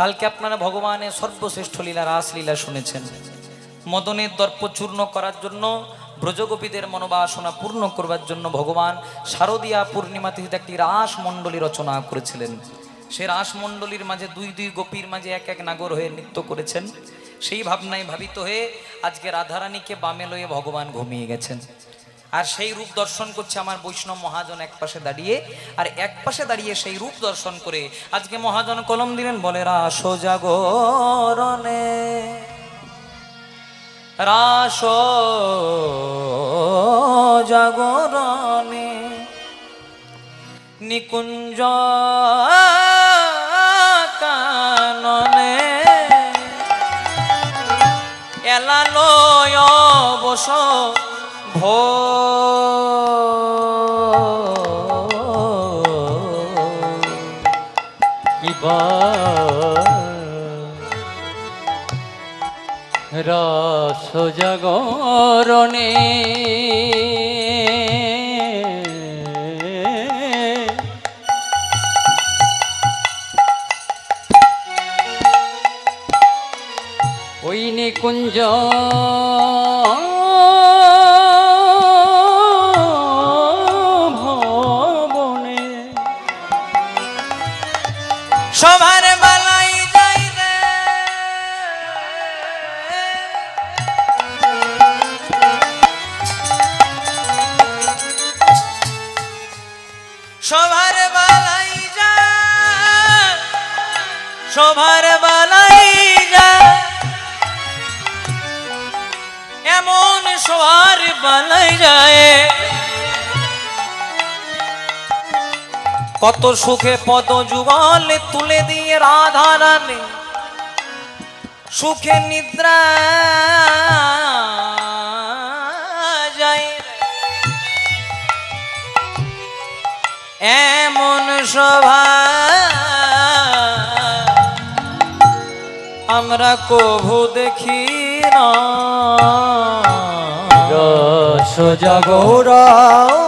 কালকে আপনারা ভগবানের সর্বশ্রেষ্ঠ লীলা রাসলীলা শুনেছেন। মদনের দর্প চূর্ণ করার জন্য, ব্রজগোপীদের মনোবাসনা পূর্ণ করবার জন্য ভগবান শারদীয়া পূর্ণিমা তিথিতে একটি রাসমণ্ডলী রচনা করেছিলেন। সে রাসমণ্ডলীর মাঝে দুই দুই গোপীর মাঝে এক এক নাগর হয়ে নৃত্য করেছেন। সেই ভাবনায় ভাবিত হয়ে আজকে রাধারানীকে বামে লয়ে ভগবান ঘুমিয়ে গেছেন। আর সেই রূপ দর্শন করছে আমার বৈষ্ণব মহাজন এক পাশে দাঁড়িয়ে, আর এক পাশে দাঁড়িয়ে সেই রূপ দর্শন করে আজকে মহাজন কলম দিলেন, বলে রাস জাগরণে, রাস জাগরণে নিকুঞ্জ কাননে এলালয় বস ভো রাস জাগরণে ওই নিকুঞ্জ ভবনে সবার বালাই যাই রে, সবার বালাই যা, সবার বালাই যা, এমন সবার বালাই যায়। কত সুখে পদ যুগল তুলে দিয়ে রাধা রানী সুখে নিদ্রা যায়, এমন সভা আমরা কভু দেখি না। রাস জাগরণে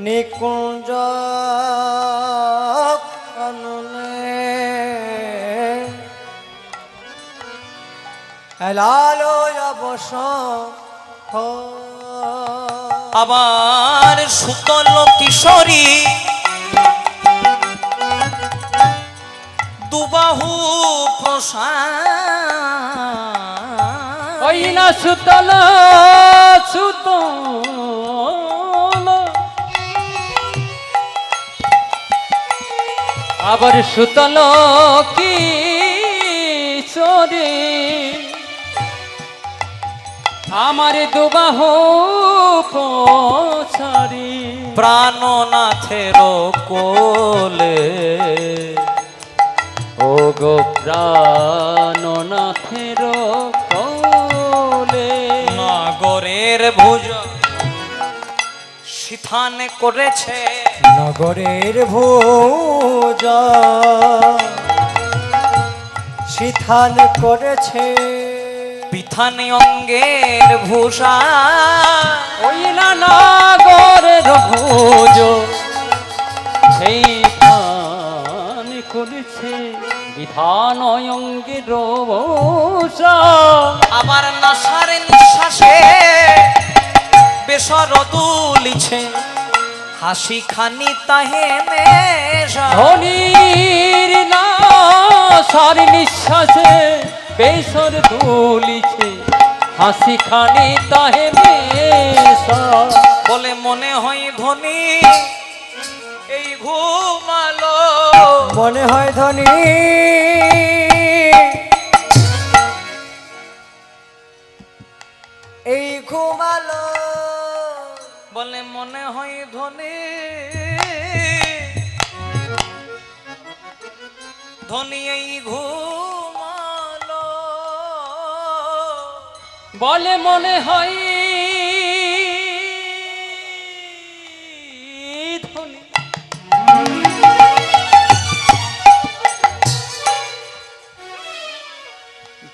নিকুঞ্জ কাননে এলালয় বস ভো। আবার সুতল কিশোরী দুবাহু প্রসাদ, ওই না সুতল সুতল, আবার সুতল কিশোরী আমার দুবাহু পছাড়ি প্রাণনাথের কোলে, ও গো প্রাণনাথের কোলে নগরের ভুজ সিথান করেছে, নগরের ভুজ সিথান করেছে, পিথান অঙ্গের ভূষা ওই না নগরের ভোজ সেই পান করেছে বিধান অঙ্গের ভূষা। আবার নাসার নিঃশ্বাসে বেসর দুলিছে, হাসি খানি তাহে নেশা, ধনির না সারি নিঃশ্বাসে বেসর দুলিছে, হাসি খানি তাহে মেশা। বলে মনে হয় ধনী এই ঘুমালো, মনে হয় ধনী এই ঘুমালো, বলে মনে হয় ধনী ধনী এই ঘুমালো, বলে মনে হয় ধনী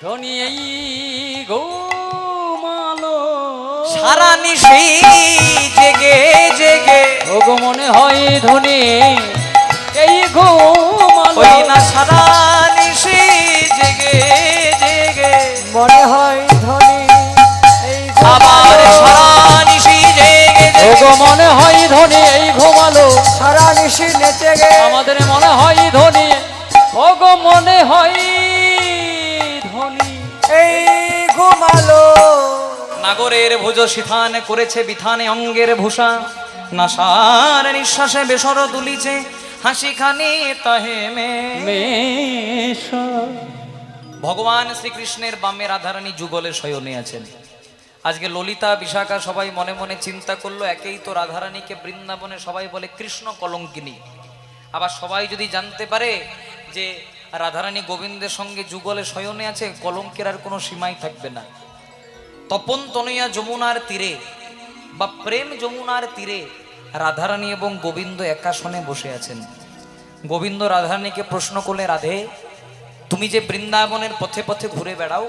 ধনী এই ঘুমালো। সারা নিশি জেগে জেগে ওগো মনে হয় ধনী এই ঘুমালো ওই না সারা নিশি জেগে জেগে মনে হয় ধনী এই আবার সারা নিশি জেগে জেগে ওগো মনে হয় ধনী এই ঘুমালো সারা নিশি নেচে গে আমাদের মনে হয় ধনী ওগো মনে হয় ধনী এই ঘুমালো নাগরের ভুজ শিথান করেছে বিথানে অঙ্গের ভূষা নাসার নিঃশ্বাসে বেসর দুলিছে হাসি খানি তাহে মে মেশা ভগবান শ্রীকৃষ্ণের বামে রাধারানী যুগলে শয়নে আছেন। আজকে ললিতা বিশাখা সবাই মনে মনে চিন্তা করলো, একেই তো রাধারানীকে বৃন্দাবনে সবাই বলে কৃষ্ণ কলঙ্কিনী, আবার সবাই যদি জানতে পারে যে রাধারানী গোবিন্দের সঙ্গে যুগলে শয়নে আছে, কলঙ্কের আর কোনো সীমাই থাকবে না। তপন তনয়া যমুনার তীরে বা প্রেম যমুনার তীরে রাধারানী এবং গোবিন্দ একাসনে বসে আছেন। গোবিন্দ রাধারানীকে প্রশ্ন করলে, রাধে তুমি যে বৃন্দাবনের পথে পথে ঘুরে বেড়াও,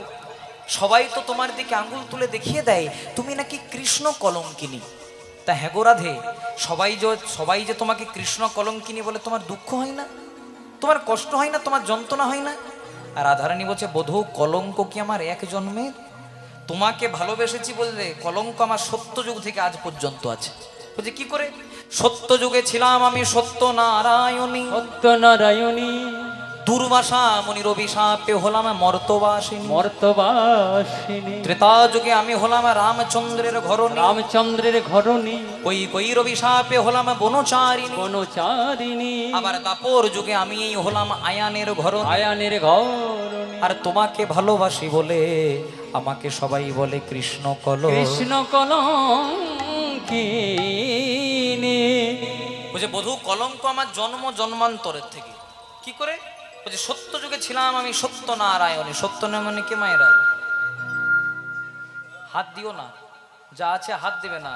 সবাই তো তোমার দিকে আঙ্গুল তুলে দেখিয়ে দেয় তুমি নাকি কৃষ্ণ কলঙ্কিনী। তা হ্যাঁ গো রাধে, সবাই যে তোমাকে কৃষ্ণ কলঙ্কিনী বলে, তোমার দুঃখ হয় না, তোমার কষ্ট হয় না, তোমার যন্ত্রণা হয় না? আর রাধারানী বলছে, বধূ কলঙ্ক কি আমার এক জন্মের? তোমাকে ভালোবেসেছি বললে কলঙ্ক আমার সত্য যুগ থেকে আজ পর্যন্ত আছে। বলছে কি করে? সত্য যুগে ছিলাম আমি সত্য নারায়ণী, সত্যনারায়ণী দুর্বাসা মুনির অভিশাপে হলাম মর্তবাসিনী, মর্তবাসিনী ত্রেতা যুগে আমি হলাম রামচন্দ্রের ঘরণী, রামচন্দ্রের ঘরণী কই অভিশাপে হলাম বনচারিণী, বনচারিণী আবার দাপর যুগে আমি এই হলাম আয়ানের ঘরণী। আয়ানের ঘরণী আর তোমাকে ভালোবাসি বলে আমাকে সবাই বলে কৃষ্ণ কৃষ্ণ কলঙ্কিনী। বলছে বধূ কলঙ্ক আমার জন্ম জন্মান্তরের থেকে। কি করে? বলছে সত্য যুগে ছিলাম আমি সত্য নারায়ণী। সত্য নারায়ণী কে মায়েরা? হাত দিও না, যা আছে হাত দেবে না।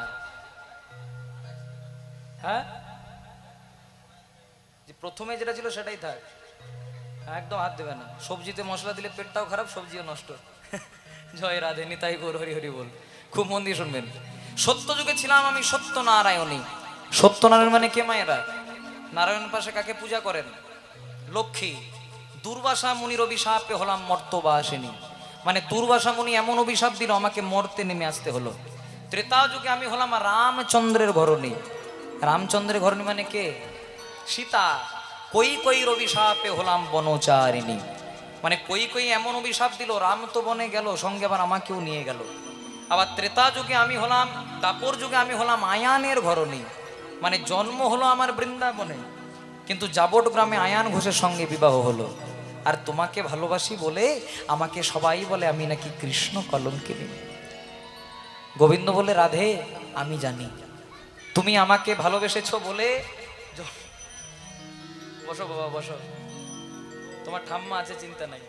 হ্যাঁ, যে প্রথমে যেটা ছিল সেটাই থাক, একদম হাত দেবে না। সবজিতে মশলা দিলে পেটটাও খারাপ, সবজিও নষ্ট। জয় রাধে নিতাই গৌর হরি হরি বল। খুব মন দিয়ে শুনবেন। সত্য যুগে ছিলাম আমি সত্য নারায়ণী। সত্যনারায়ণ মানে কে মায়েরা? নারায়ণ পাশে কাকে পূজা করেন? লক্ষ্মী। দুর্বাসা মুনির অভিশাপে হলাম মর্তবাসিনী, মানে দুর্বাসা মুনি এমন অভিশাপ দিল আমাকে মর্তে নেমে আসতে হলো। ত্রেতা যুগে আমি হলাম রামচন্দ্রের ঘরণী। রামচন্দ্রের ঘরণী মানে কে? সীতা। কই অভিশাপে হলাম বনচারিণী, মানে কই এমন অভিশাপ দিল, রাম তো বনে গেল, সঙ্গে আবার আমাকেও নিয়ে গেল। আবার ত্রেতা যুগে আমি হলাম, দাপর যুগে আমি হলাম আয়ানের ঘরণী, মানে জন্ম হলো আমার বৃন্দাবনে, কিন্তু যাবট গ্রামে আয়ান ঘোষের সঙ্গে বিবাহ হলো। আর তোমাকে ভালোবাসি বলে আমাকে সবাই বলে আমি নাকি কৃষ্ণ কলঙ্কিনী। গোবিন্দ বলে, রাধে আমি জানি তুমি আমাকে ভালোবেসেছো বলে। বসো বাবা বসো, তোমার ঠাম্মা আছে, চিন্তা নাই।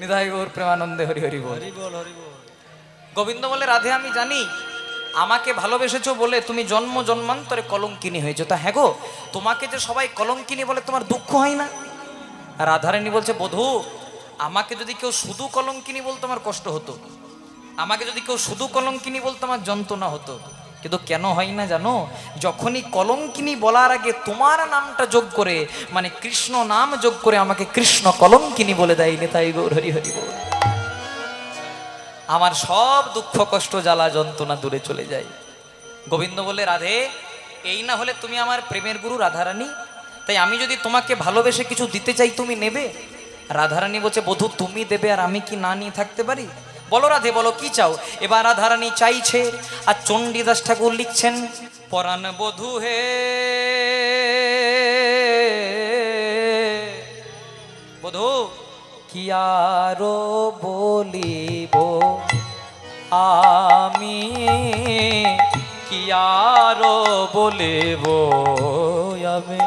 নিধাই গৌর প্রেমানন্দে হরি হরি বল। গোবিন্দ বলে, রাধে আমি জানি আমাকে ভালোবেসেছো বলে তুমি জন্ম জন্মান্তরে কলঙ্কিনী হয়েছো। তা হ্যাঁ গো, তোমাকে যে সবাই কলঙ্কিনী বলে তোমার দুঃখ হয় না? রাধারানী বলছে, বধূ আমাকে যদি কেউ শুধু কলঙ্কিনী বলতো আমার কষ্ট হতো, আমাকে যদি কেউ শুধু কলঙ্কিনী বলতো আমার যন্ত্রণা হতো, কিন্তু কেন হয় না জানো? যখনই কলঙ্কিনী বলার আগে তোমার নামটা যোগ করে, মানে কৃষ্ণ নাম যোগ করে আমাকে কৃষ্ণ কলঙ্কিনী বলে দেয়। নেতাই গৌর হরি হরি বল। আমার সব দুঃখ কষ্ট জ্বালা যন্ত্রণা দূরে চলে যায়। গোবিন্দ বলে, রাধে এই না হলে তুমি আমার প্রেমের গুরু রাধারানী, তাই আমি যদি তোমাকে ভালোবেসে কিছু দিতে চাই তুমি নেবে? রাধারানী বলছে, বধূ তুমি দেবে আর আমি কি না নিয়ে থাকতে পারি? বলো রাধে বলো কি চাও? এবার রাধারানী চাইছে, আর চণ্ডীদাস ঠাকুর লিখছেন, পরাণ বধূ হে বধূ কি আরো বলিব আমি, কি আরো বলিব আমি।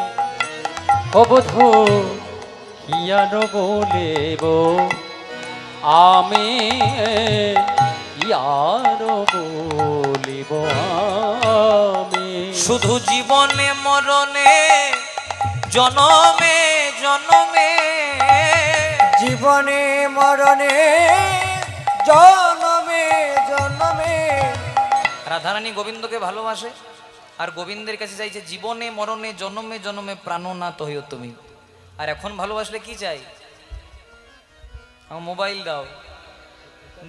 ও বধূ কি আর বলিব আমি, কি আর বলিব আমি। শুধু জীবনে মরণে জনমে জনমে জীবনে মরণে জনমে জনমে। রাধারানী গোবিন্দকে ভালোবাসে আর গোবিন্দের কাছে চাইছে জীবনে মরণে জনমে জনমে প্রাণনাথ হইও তুমি। আর এখন ভালোবাসলে কি চাই? আমার মোবাইল দাও,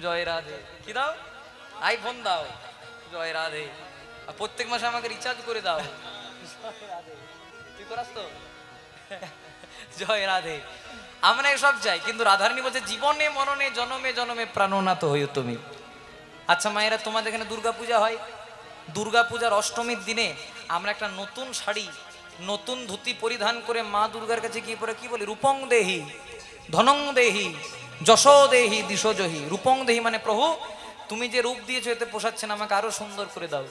জয় রাধে। কি দাও? আইফোন দাও, জয় রাধে। আর প্রত্যেক মাসে আমাকে রিচার্জ করে দাও, তুই করাস তো, জয় রাধে। আমরা এসব চাই, কিন্তু রাধারানী বলছে জীবনে মরণে জনমে জনমে প্রাণনাথ হইও তুমি। আচ্ছা মায়েরা, তোমাদের এখানে দুর্গা পূজা হয়। দুর্গা পূজার অষ্টমীর দিনে আমরা একটা নতুন শাড়ি, নতুন ধুতি পরিধান করে মা দুর্গার কাছে গিয়ে পরে কি বলি? রূপং দেহি, ধনং দেহি, যশো দেহি, দিশোজহি। রূপং দেহি মানে প্রভু তুমি যে রূপ দিয়েছো এতে পোষাচ্ছে না, আমাকে আরো সুন্দর করে দাও।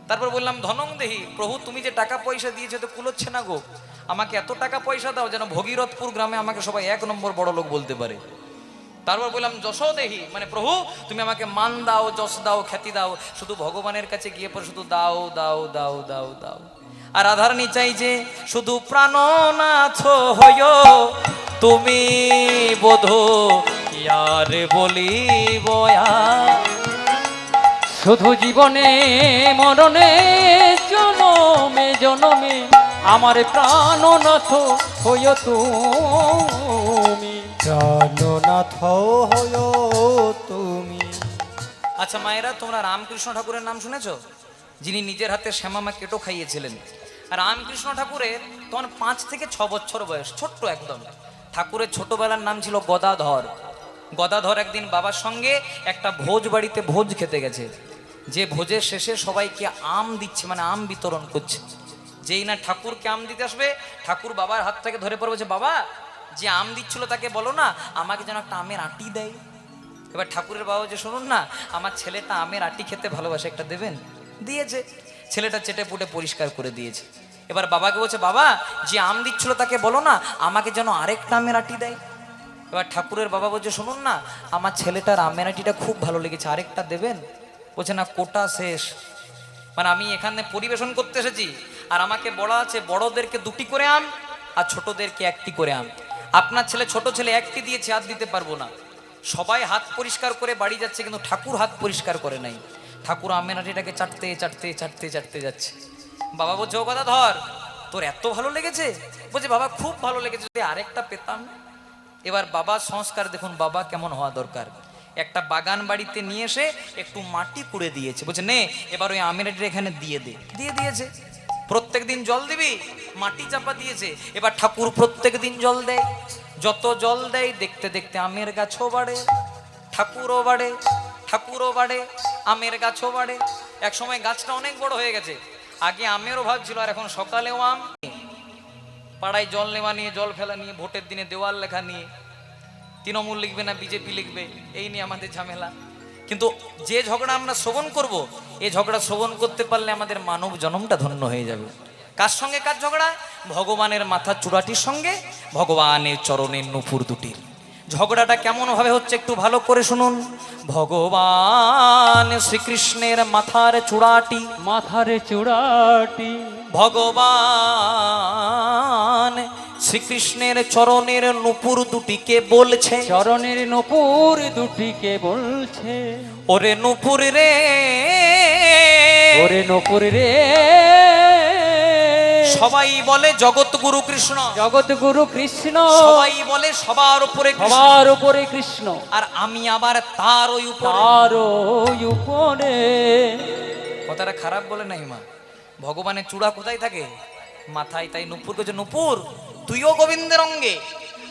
তারপর বললাম ধনং দেহি, প্রভু তুমি যে টাকা পয়সা দিয়েছো এতে কুলোচ্ছে না গো, আমাকে এত টাকা পয়সা দাও যেন ভগীরথপুর গ্রামে আমাকে সবাই 1 নম্বর বড় লোক বলতে পারে। তারপর বললাম যশো দেহি মানে প্রভু তুমি আমাকে মান দাও, যশ দাও, খ্যাতি দাও। শুধু ভগবানের কাছে গিয়ে পরে শুধু দাও দাও দাও দাও দাও। আর রাধারানী চাইছে শুধু প্রাণনাথ হইও তুমি বোধো ইয়ার বলিব আর। শুধু জীবনে মরণে জনমে জনমে আমার প্রাণনাথ হইও তুমি। প্রাণনাথ হইও তুমি। আচ্ছা মায়েরা, তোমরা রামকৃষ্ণ ঠাকুরের নাম শুনেছো? যিনি নিজের হাতে শ্যামামা কেটো খাইয়েছিলেন। আর রামকৃষ্ণ ঠাকুরের তখন 5 থেকে 6 বছর বয়স, ছোট্ট একদম। ঠাকুরের ছোটবেলার নাম ছিল গদাধর। গদাধর একদিন বাবার সঙ্গে একটা ভোজ বাড়িতে ভোজ খেতে গেছে। যে ভোজের শেষে সবাইকে আম দিচ্ছে, মানে আম বিতরণ করছে। যেই না ঠাকুরকে আম দিতে আসবে, ঠাকুর বাবার হাত থেকে ধরে পড়বে যে বাবা যে আম দিচ্ছিল তাকে বলো না আমাকে যেন একটা আমের আটি দেয়। এবার ঠাকুরের বাবা যে শুনুন না, আমার ছেলেটা আমের আটি খেতে ভালোবাসে, একটা দেবেন। দিয়েছে, ছেলেটা চেটে পুটে পরিষ্কার করে দিয়েছে। এবার বাবাকে বলছে বাবা যে আম দিচ্ছিল তাকে বলো না আমাকে যেন আরেকটা আমের আটি দেয়। এবার ঠাকুরের বাবা বলছে শুনুন না, আমার ছেলেটার আমের আটিটা খুব ভালো লেগেছে, আরেকটা দেবেন। বলছে না, কোটা শেষ। মানে আমি এখানে পরিবেশন করতে এসেছি আর আমাকে বলা আছে বড়দেরকে 2টি করে আম আর ছোটদেরকে 1টি করে আম। আপনার ছেলে ছোট ছেলে 1টি দিয়েছে, আর দিতে পারবো না। সবাই হাত পরিষ্কার করে বাড়ি যাচ্ছে, কিন্তু ঠাকুর হাত পরিষ্কার করে নাই। ঠাকুর আমের আটিটাকে চাটতে চাটতে চাটতে চাটতে যাচ্ছে। বাবা বলছে ও কথা ধর, তোর এত ভালো লেগেছে? বলছে বাবা খুব ভালো লেগেছে, যদি আরেকটা পেতাম। এবার বাবার সংস্কার দেখুন, বাবা কেমন হওয়া দরকার। একটা বাগান বাড়িতে নিয়ে এসে একটু মাটি কুড়ে দিয়েছে, বলছে নে এবার ওই আমের আটিটা এখানে দিয়ে দে। দিয়ে দিয়েছে। প্রত্যেক দিন জল দিবি, মাটি চাপা দিয়েছে। এবার ঠাকুর প্রত্যেক দিন জল দেয়। যত জল দেয় দেখতে দেখতে আমের গাছও বাড়ে, ঠাকুরও বাড়ে, ঠাকুরও বাড়ে, আমের গাছও বাড়ে। এক সময় গাছটা অনেক বড় হয়ে গেছে। আগে আমের অভাব ছিল, আর এখন সকালেও আম। পাড়ায় জল নেওয়া নিয়ে, জল ফেলা নিয়ে, ভোটের দিনে দেওয়াল লেখা নিয়ে, তৃণমূল লিখবে না বিজেপি লিখবে, এই নিয়ে আমাদের ঝামেলা। কিন্তু যে ঝগড়া আমরা শ্রবণ করব, এই ঝগড়া শ্রবণ করতে পারলে আমাদের মানব জন্মটা ধন্য হয়ে যাবে। কার সঙ্গে কার ঝগড়া? ভগবানের মাথার চূড়াটির সঙ্গে ভগবানের চরণের নুপুর দুটির। ঝগড়াটা কেমন ভাবে হচ্ছে একটু ভালো করে শুনুন। ভগবান শ্রীকৃষ্ণের মাথার চূড়াটি, মাথার চূড়াটি ভগবান শ্রীকৃষ্ণের চরণের নুপুর দুটিকে বলছে, চরণের নূপুর দুটিকে বলছে, ওরে নুপুর রে, ওরে নূপুর রে। সবাই বলে জগৎগুরু কৃষ্ণ, জগৎ গুরু কৃষ্ণ, সবাই বলে সবার উপরে কৃষ্ণ, সবার উপরে কৃষ্ণ, আর আমি আবার তার ওই উপরে। তার ওই উপরে। কথাটা খারাপ বলে নাই মা। ভগবানের চূড়া কোথায় থাকে? মাথায়। তাই নুপুর কে নুপুর তুইও গোবিন্দের অঙ্গে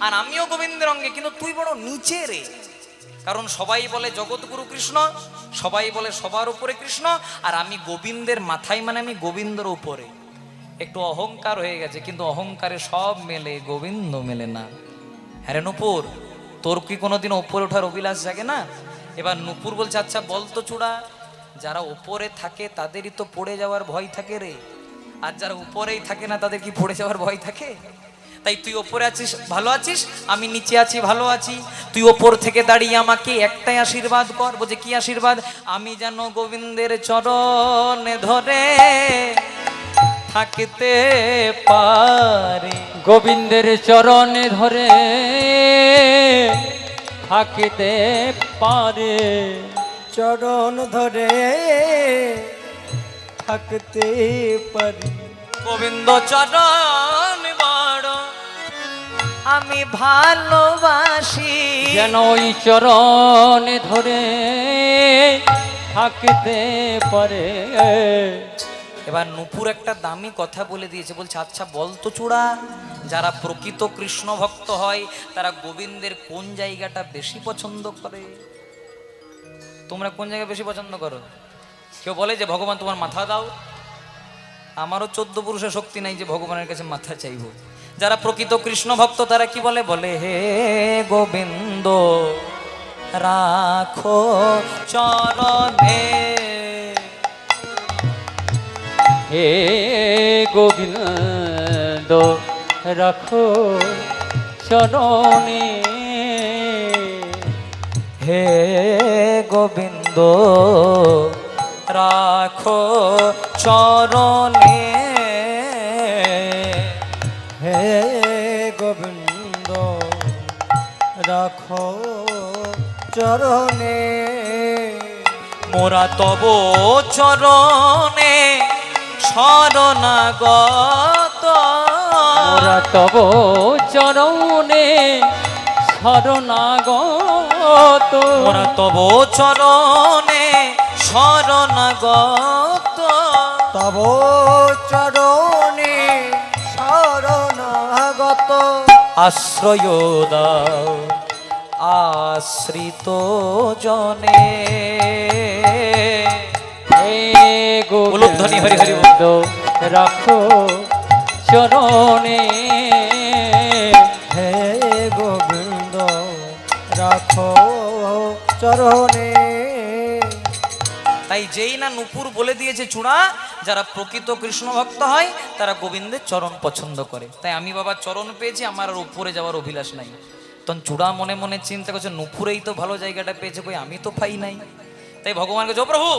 আর আমিও গোবিন্দের অঙ্গে, কিন্তু তুই বড় নিচে রে। কারণ সবাই বলে জগৎগুরু কৃষ্ণ, সবাই বলে সবার উপরে কৃষ্ণ, আর আমি গোবিন্দের মাথায়, মানে আমি গোবিন্দের উপরে। একটু অহংকার হয়ে গেছে, কিন্তু অহংকারে সব মেলে, গোবিন্দ মেলে না। হ্যাঁ রে নুপুর, তোর কি কোনোদিন ওপরে ওঠার অভিলাষ জাগে না? এবার নুপুর বলছে আচ্ছা বল তো চূড়া, যারা ওপরে থাকে তাদেরই তো পড়ে যাওয়ার ভয় থাকে রে, আর যারা উপরেই থাকে না তাদের কি পড়ে যাওয়ার ভয় থাকে? তাই তুই ওপরে আছিস, ভালো আছিস, আমি নিচে আছি, ভালো আছি। তুই ওপর থেকে দাঁড়িয়ে আমাকে একটাই আশীর্বাদ কর। বলছে কি আশীর্বাদ? আমি যেন গোবিন্দের চরণে ধরে থাকতে পারে। গোবিন্দের চরণে ধরে থাকিতে পারে। চরণ ধরে থাকতে পারি। গোবিন্দ চরণ বড় আমি ভালোবাসি, যেন ওই চরণে ধরে থাকিতে পারে। এবার নূপুর একটা দামি কথা বলে দিয়েছে, বলছে আচ্ছা বলতো চূড়া, যারা প্রকৃত কৃষ্ণ ভক্ত হয় তারা গোবিন্দের কোন জায়গাটা বেশি পছন্দ করে? তোমরা কোন জায়গা বেশি পছন্দ করো? কেউ বলে যে ভগবান তোমার মাথা দাও? আমারও 14 পুরুষের শক্তি নাই যে ভগবানের কাছে মাথা চাইব। যারা প্রকৃত কৃষ্ণ ভক্ত তারা কি বলে? বলে হে গোবিন্দ রাখো চরণে, হে গোবিন্দ রাখো চরণে, হে গোবিন্দ রাখো চরণে, হে গোবিন্দ রাখো চরণে। মোরা তব চরণে শরণাগত, মোরা তব চরণে শরণাগত, মোরা তব চরণে শরণাগত, তব চরণে শরণাগত। আশ্রয় দাও আশ্রিত জনে। হে উলুধ্বনি হরি হরি বল। গোবিন্দ রাখো চরণে, হে গোবিন্দ রাখো চরণে। তাই যেই না নূপুর বলে দিয়েছে চূড়া, যারা প্রকৃত কৃষ্ণ ভক্ত হয় তারা গোবিন্দের চরণ পছন্দ করে। তাই আমি বাবা চরণ পেয়েছি, আমার আর উপরে যাওয়ার অভিলাষ নাই। তখন চূড়া মনে মনে চিন্তা করছে নূপুরেই তো ভালো জায়গাটা পেয়েছে, কই আমি তো পাই নাই। তাই ভগবানকে ও প্রভু,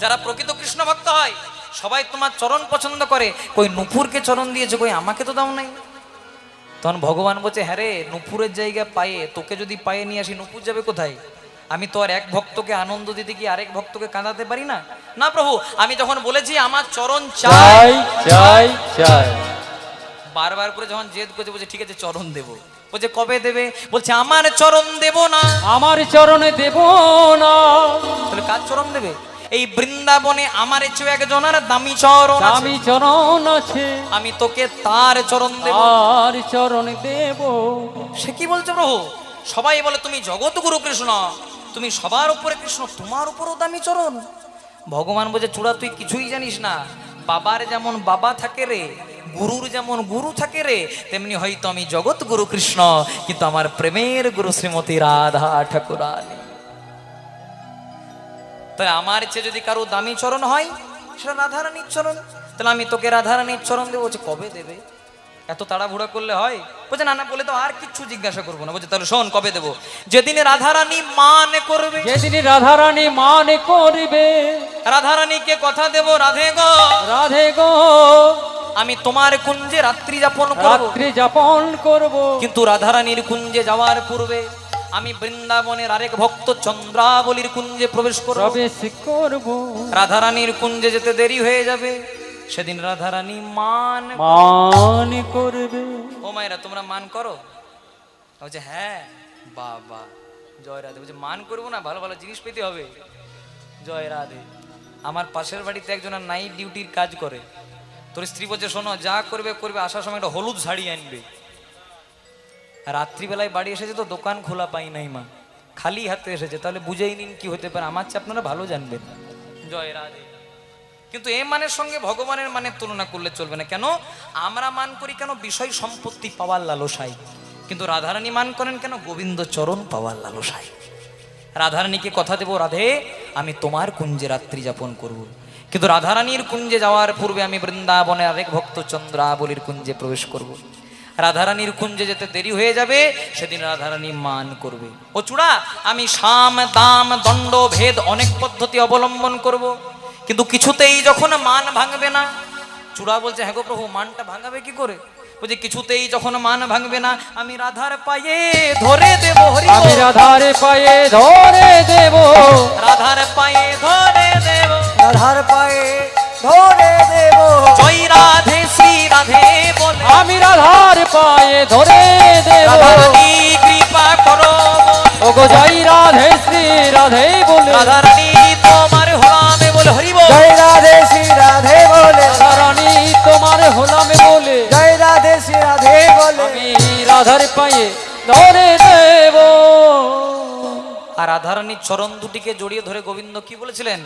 যারা প্রকৃত কৃষ্ণ ভক্ত হয় সবাই তোমার চরণ পছন্দ করে, কই নূপুরকে চরণ দিয়েছে, কই আমাকে তো দাও নাই। তখন ভগবান বলছে হ্যাঁ রে, নূপুরের জায়গা পায়ে, তোকে যদি পায়ে নিয়ে আসি নূপুর যাবে কোথায়? আমি তো আর এক ভক্তকে আনন্দ দিতে গিয়ে আরেক ভক্তকে কাঁদাতে পারি না। না প্রভু, আমি যখন বলেছি আমার চরণ চাই চাই চাই চাই, বারবার করে যখন জেদ করছে, বলছে ঠিক আছে চরণ দেবো। বলছে কবে দেবে? বলছে আমার চরণ দেব না। আমার চরণে দেব না। বলে কার চরণ দেবে? এই বৃন্দাবনে আমার চেয়ে একজনের দামি চরণ আছে, আমি চরণ আছে, আমি তোকে তার চরণ দেব। আর চরণ দেব। সে কি বলছে প্রভু? সবাই বলে তুমি জগৎগুরু কৃষ্ণ, তুমি সবার উপরে কৃষ্ণ, তোমার উপরও দামি চরণ। ভগবান বলছে চূড়া তুই কিছুই জানিস না, বাবার যেমন বাবা থাকে রে, গুরুর যেমন গুরু থাকে রে, তেমনি হয়তো আমি জগৎগুরু কৃষ্ণ, কিন্তু আমার প্রেমের গুরু শ্রীমতী রাধা ঠাকুরানী। তাই আমার চেয়ে যদি কারো দামি চরণ হয় সেটা রাধারানীর চরণ, তাহলে আমি তোকে রাধারানীর চরণ দেবো। বলছে কবে দেবে? এত তাড়াহুড়া করলে হয়? বলছে না না, বলে তো আর কিচ্ছু জিজ্ঞাসা করবো না। বলছে তাহলে শোন কবে দেবো? যেদিন রাধারানী মান করবে। যেদিন রাধারানী মান করবে। রাধারানীকে কথা দেব, রাধে গো রাধে গো আমি তোমার কুঞ্জে রাত্রি যাপন করব, রাত্রি যাপন করব, কিন্তু রাধারানীর কুঞ্জে যাওয়ার পূর্বে আমি বৃন্দাবনের আরেক ভক্ত চন্দ্রাবলীর কুঞ্জে প্রবেশ করব। প্রবেশ করব। রাধারানীর কুঞ্জে যেতে দেরি হয়ে যাবে, সেদিন রাধারানী মান মান করবে। ও মায়েরা তোমরা মান করো? বলছে হ্যাঁ বাবা জয় রাধে। বলছে মান করবো না, ভালো ভালো জিনিস পেতে হবে। জয় রাধে। আমার পাশের বাড়িতে একজন নাইট ডিউটির কাজ করে, তোর স্ত্রী বলছে শোনো যা করবে করবে, আসার সময় একটা হলুদ শাড়ি আনবে। রাত্রিবেলায় বাড়ি এসেছে তো দোকান খোলা পাই নাই মা, খালি হাতে এসেছে, তাহলে বুঝেই নিন কি হতে পারে। আমার চেয়ে আপনারা ভালো জানবেন। জয় রাধে। কিন্তু এ মানের সঙ্গে ভগবানের মানের তুলনা করলে চলবে না। কেন? আমরা মান করি কেন? বিষয় সম্পত্তি পাওয়ার লালসায়, কিন্তু রাধারানী মান করেন কেন? গোবিন্দ চরণ পাওয়ার লালসায়। রাধারানীকে কথা দেব, রাধে আমি তোমার কুঞ্জে রাত্রি যাপন করব, কিন্তু রাধারানীর কুঞ্জে যাওয়ার পূর্বে আমি বৃন্দাবনের আরেক ভক্ত চন্দ্রাবলীর কুঞ্জে প্রবেশ করব। রাধারানীর কুঞ্জে যেতে দেরি হয়ে যাবে, সেদিন রাধারানী মান করবে। ও চূড়া, আমি সাম দাম দণ্ড ভেদ অনেক পদ্ধতি অবলম্বন করব, কিন্তু কিছুতেই যখন মান ভাঙবে না, চূড়া বলছে হ্যাঁ গো প্রভু, মানটা ভাঙাবে কি করে? বলছে কিছুতেই যখন মান ভাঙবে না, আমি রাধার পায়ে ধরে দেব হরি বল। আমি রাধার পায়ে ধরে দেব, রাধার পায়ে ধরে দেব, রাধার পায়ে ধরে দেব, জয় রাধে শ্রী রাধে বলে আমি রাধার পায়ে ধরে দেব। রাধারানী কৃপা করো বলে। ওগো জয় রাধে শ্রী রাধে বলে, রাধারানী তোমার হলামে বলে হরি বল। জয় রাধে শ্রী রাধে বলে, রাধারানী তোমার হলামে বলে, জয় রাধে শ্রী রাধে বলে, আমি রাধার পায়ে ধরে দেব। আর রাধারানীর চরণ দুটিকে জড়িয়ে ধরে গোবিন্দ কি বলেছিলেন?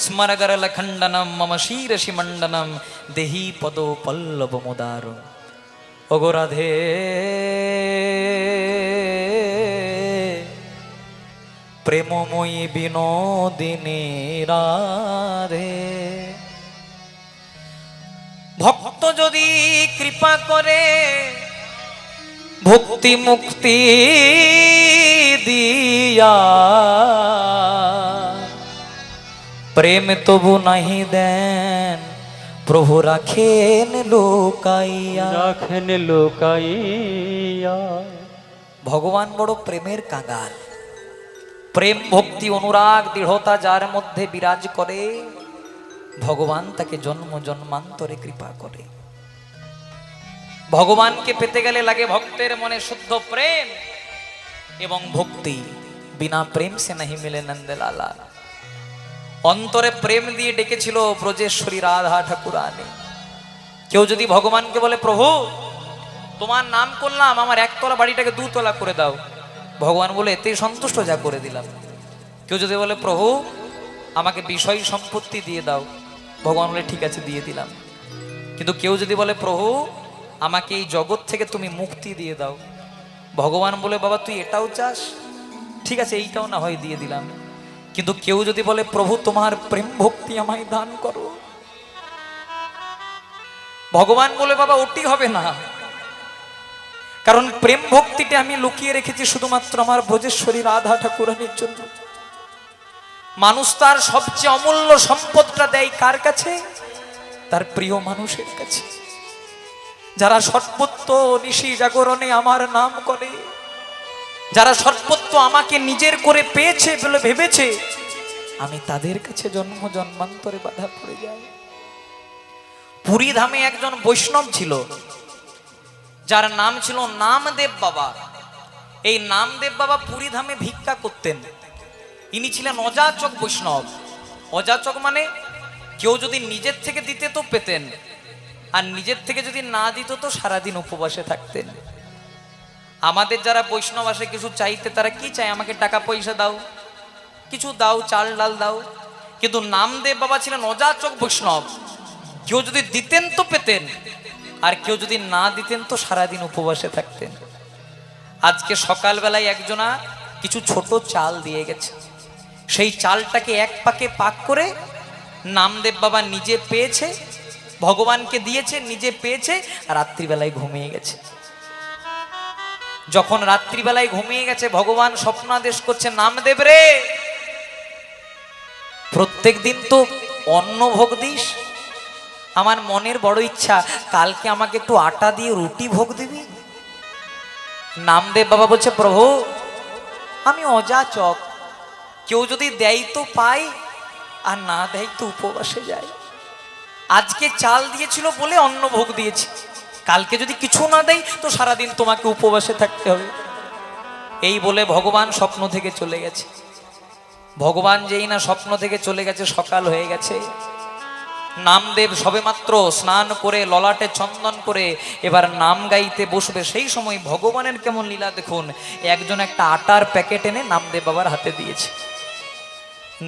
স্মরগরল খণ্ডনম মম শিরসি মণ্ডনম দেহি পদ পল্লব মোদার। ওগো রাধে, প্রেমময়ী বিনোদিনী রাধে, ভক্ত যদি কৃপা করে ভক্তি মুক্তি দিয়া, প্রেম তবু নাহি দেন প্রভু রাখেন লোকাইয়া। রাখেন লোকাইয়া। ভগবান বড় প্রেমের কাঙাল। প্রেম ভক্তি অনুরাগ দৃঢ়তা যার মধ্যে বিরাজ করে, ভগবান তাকে জন্ম জন্মান্তরে কৃপা করে। ভগবানকে পেতে গেলে লাগে ভক্তের মনে শুদ্ধ প্রেম এবং ভক্তি। বিনা প্রেম সে নাহি মিলে নন্দলালা। অন্তরে প্রেম দিয়ে ডেকেছিল ব্রজেশ্বরী রাধা ঠাকুরানী। কেউ যদি ভগবানকে বলে প্রভু তোমার নাম করলাম, আমার একতলা বাড়িটাকে দুতলা করে দাও, ভগবান বলে এতেই সন্তুষ্ট, যা করে দিলাম। কেউ যদি বলে প্রভু আমাকে বিষয় সম্পত্তি দিয়ে দাও, ভগবান বলে ঠিক আছে দিয়ে দিলাম। কিন্তু কেউ যদি বলে প্রভু আমাকে এই জগৎ থেকে তুমি মুক্তি দিয়ে দাও, ভগবান বলে বাবা তুই এটাও চাস, ঠিক আছে এইটাও না হয় দিয়ে দিলাম। কিন্তু কেউ যদি বলে প্রভু তোমার প্রেম ভক্তি আমায় দান করো, ভগবান বলে বাবা ওটি হবে না, কারণ প্রেম ভক্তিটা আমি লুকিয়ে রেখেছি শুধুমাত্র আমার ব্রজেশ্বরী রাধা ঠাকুরানীর জন্য। মানুষ তার সবচেয়ে অমূল্য সম্পদটা দেয় কার কাছে? তার প্রিয় মানুষের কাছে। যারা সর্বত্র নিশি জাগরণে আমার নাম করে, যারা সর্বত্র আমাকে নিজের করে পেয়েছে বলে ভেবেছে, আমি তাদের কাছে জন্ম জন্মান্তরে বাধা পড়ে যাই। পুরী ধামে একজন বৈষ্ণব ছিল, যার নাম ছিল নামদেব বাবা। এই নামদেব বাবা পুরী ধামে ভিক্ষা করতেন। ইনি ছিলেন অযাচক বৈষ্ণব। অযাচক মানে কেউ যদি নিজের থেকে দিতে তো পেতেন, আর নিজের থেকে যদি না দিত তো সারাদিন উপবাসে থাকতেন। আমাদের যারা বৈষ্ণব আসে কিছু চাইতে, তারা কি চায়? আমাকে টাকা পয়সা দাও, কিছু দাও, চাল ডাল দাও। কিন্তু নামদেব বাবা ছিলেন অযাচক বৈষ্ণব। কেউ যদি দিতেন তো পেতেন, আর কেউ যদি না দিতেন তো সারাদিন উপবাসে থাকতেন। আজকে সকালবেলায় একজনা কিছু ছোট চাল দিয়ে গেছে। সেই চালটাকে এক পাকে পাক করে নামদেব বাবা নিজে পেয়েছে, ভগবানকে দিয়েছে, নিজে পেয়েছে, আর রাত্রিবেলায় ঘুমিয়ে গেছে। যখন রাত্রিবেলায় ঘুমিয়ে গেছে, ভগবান স্বপ্নাদেশ করছে, নামদেব রে, প্রত্যেক দিন তো অন্ন ভোগ দিস, আমার মনের বড় ইচ্ছা কালকে আমাকে একটু আটা দিয়ে রুটি ভোগ দিবি। নামদেব বাবা বলছে, প্রভু আমি অযাচক, কেউ যদি দেয় তো পাই, আর না দেয় তো উপবাসে যায়। আজকে চাল দিয়েছিল বলে অন্ন ভোগ দিয়েছি, কালকে যদি কিছু না দেয় তো সারাদিন তোমাকে উপবাসে থাকতে হবে। এই বলে ভগবান স্বপ্ন থেকে চলে গেছে। ভগবান যেই না স্বপ্ন থেকে চলে গেছে, সকাল হয়ে গেছে। নামদেব সবেমাত্র স্নান করে ললাটে চন্দন করে এবার নাম গাইতে বসবে। সেই সময় ভগবানের কেমন লীলা দেখুন, একজন একটা আটার প্যাকেট এনে নামদেব বাবার হাতে দিয়েছে।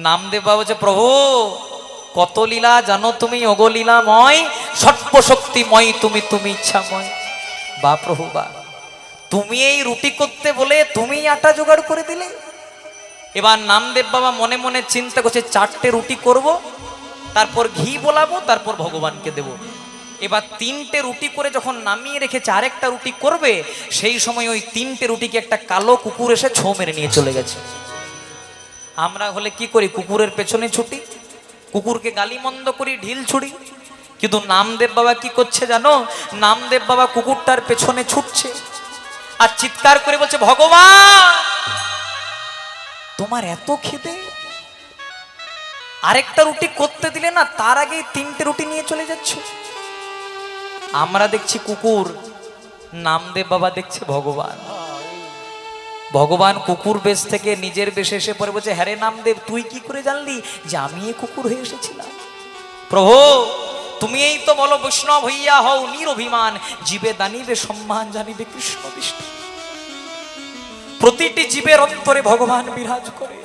নামদেব বাবা বলছে, প্রভু কত লীলা জানো তুমি, ওগো লীলাময়, সর্বশক্তিময় তুমি, তুমি ইচ্ছাময়। বা প্রভু বা, তুমি এই রুটি করতে বলে তুমি আটা জোগাড় করে দিলে। এবার নামদেব বাবা মনে মনে চিন্তা করছে, 4টে রুটি করব, তারপর ঘি বোলাবো, তারপর ভগবানকে দেব। এবার 3টে রুটি করে যখন নামিয়ে রেখেছে, আরেকটা রুটি করবে, সেই সময় ওই 3টে রুটিকে একটা কালো কুকুর এসে ছো মেরে নিয়ে চলে গেছে। আমরা হলে কি করি? কুকুরের পেছনে ছুটি, কুকুরকে গালিমন্দ করি, ঢিল ছুড়ি। কিন্তু নামদেব বাবা কি করছে জানো? নামদেব বাবা কুকুরটার পেছনে ছুটছে আর চিৎকার করে বলছে, ভগবান তোমার এত খিদে, আরেকটা রুটি করতে দিলে না, তার আগেই 3টে রুটি নিয়ে চলে যাচ্ছ। আমরা দেখছি কুকুর, নামদেব বাবা দেখছে ভগবান। ভগবান কুকুর বেশ থেকে নিজের বেশে এসে পরে বলছে, হ্যাঁ রে নামদেব, তুই কি করে জানলি যে আমি এই কুকুর হয়ে এসেছিলাম? প্রভু তুমি এই তো বলো, বৈষ্ণব হইয়া হও নিরভিমান, জীবে দানিবে সম্মান জানিবে কৃষ্ণ বিষ্ণু। প্রতিটি জীবের অন্তরে ভগবান বিরাজ করে,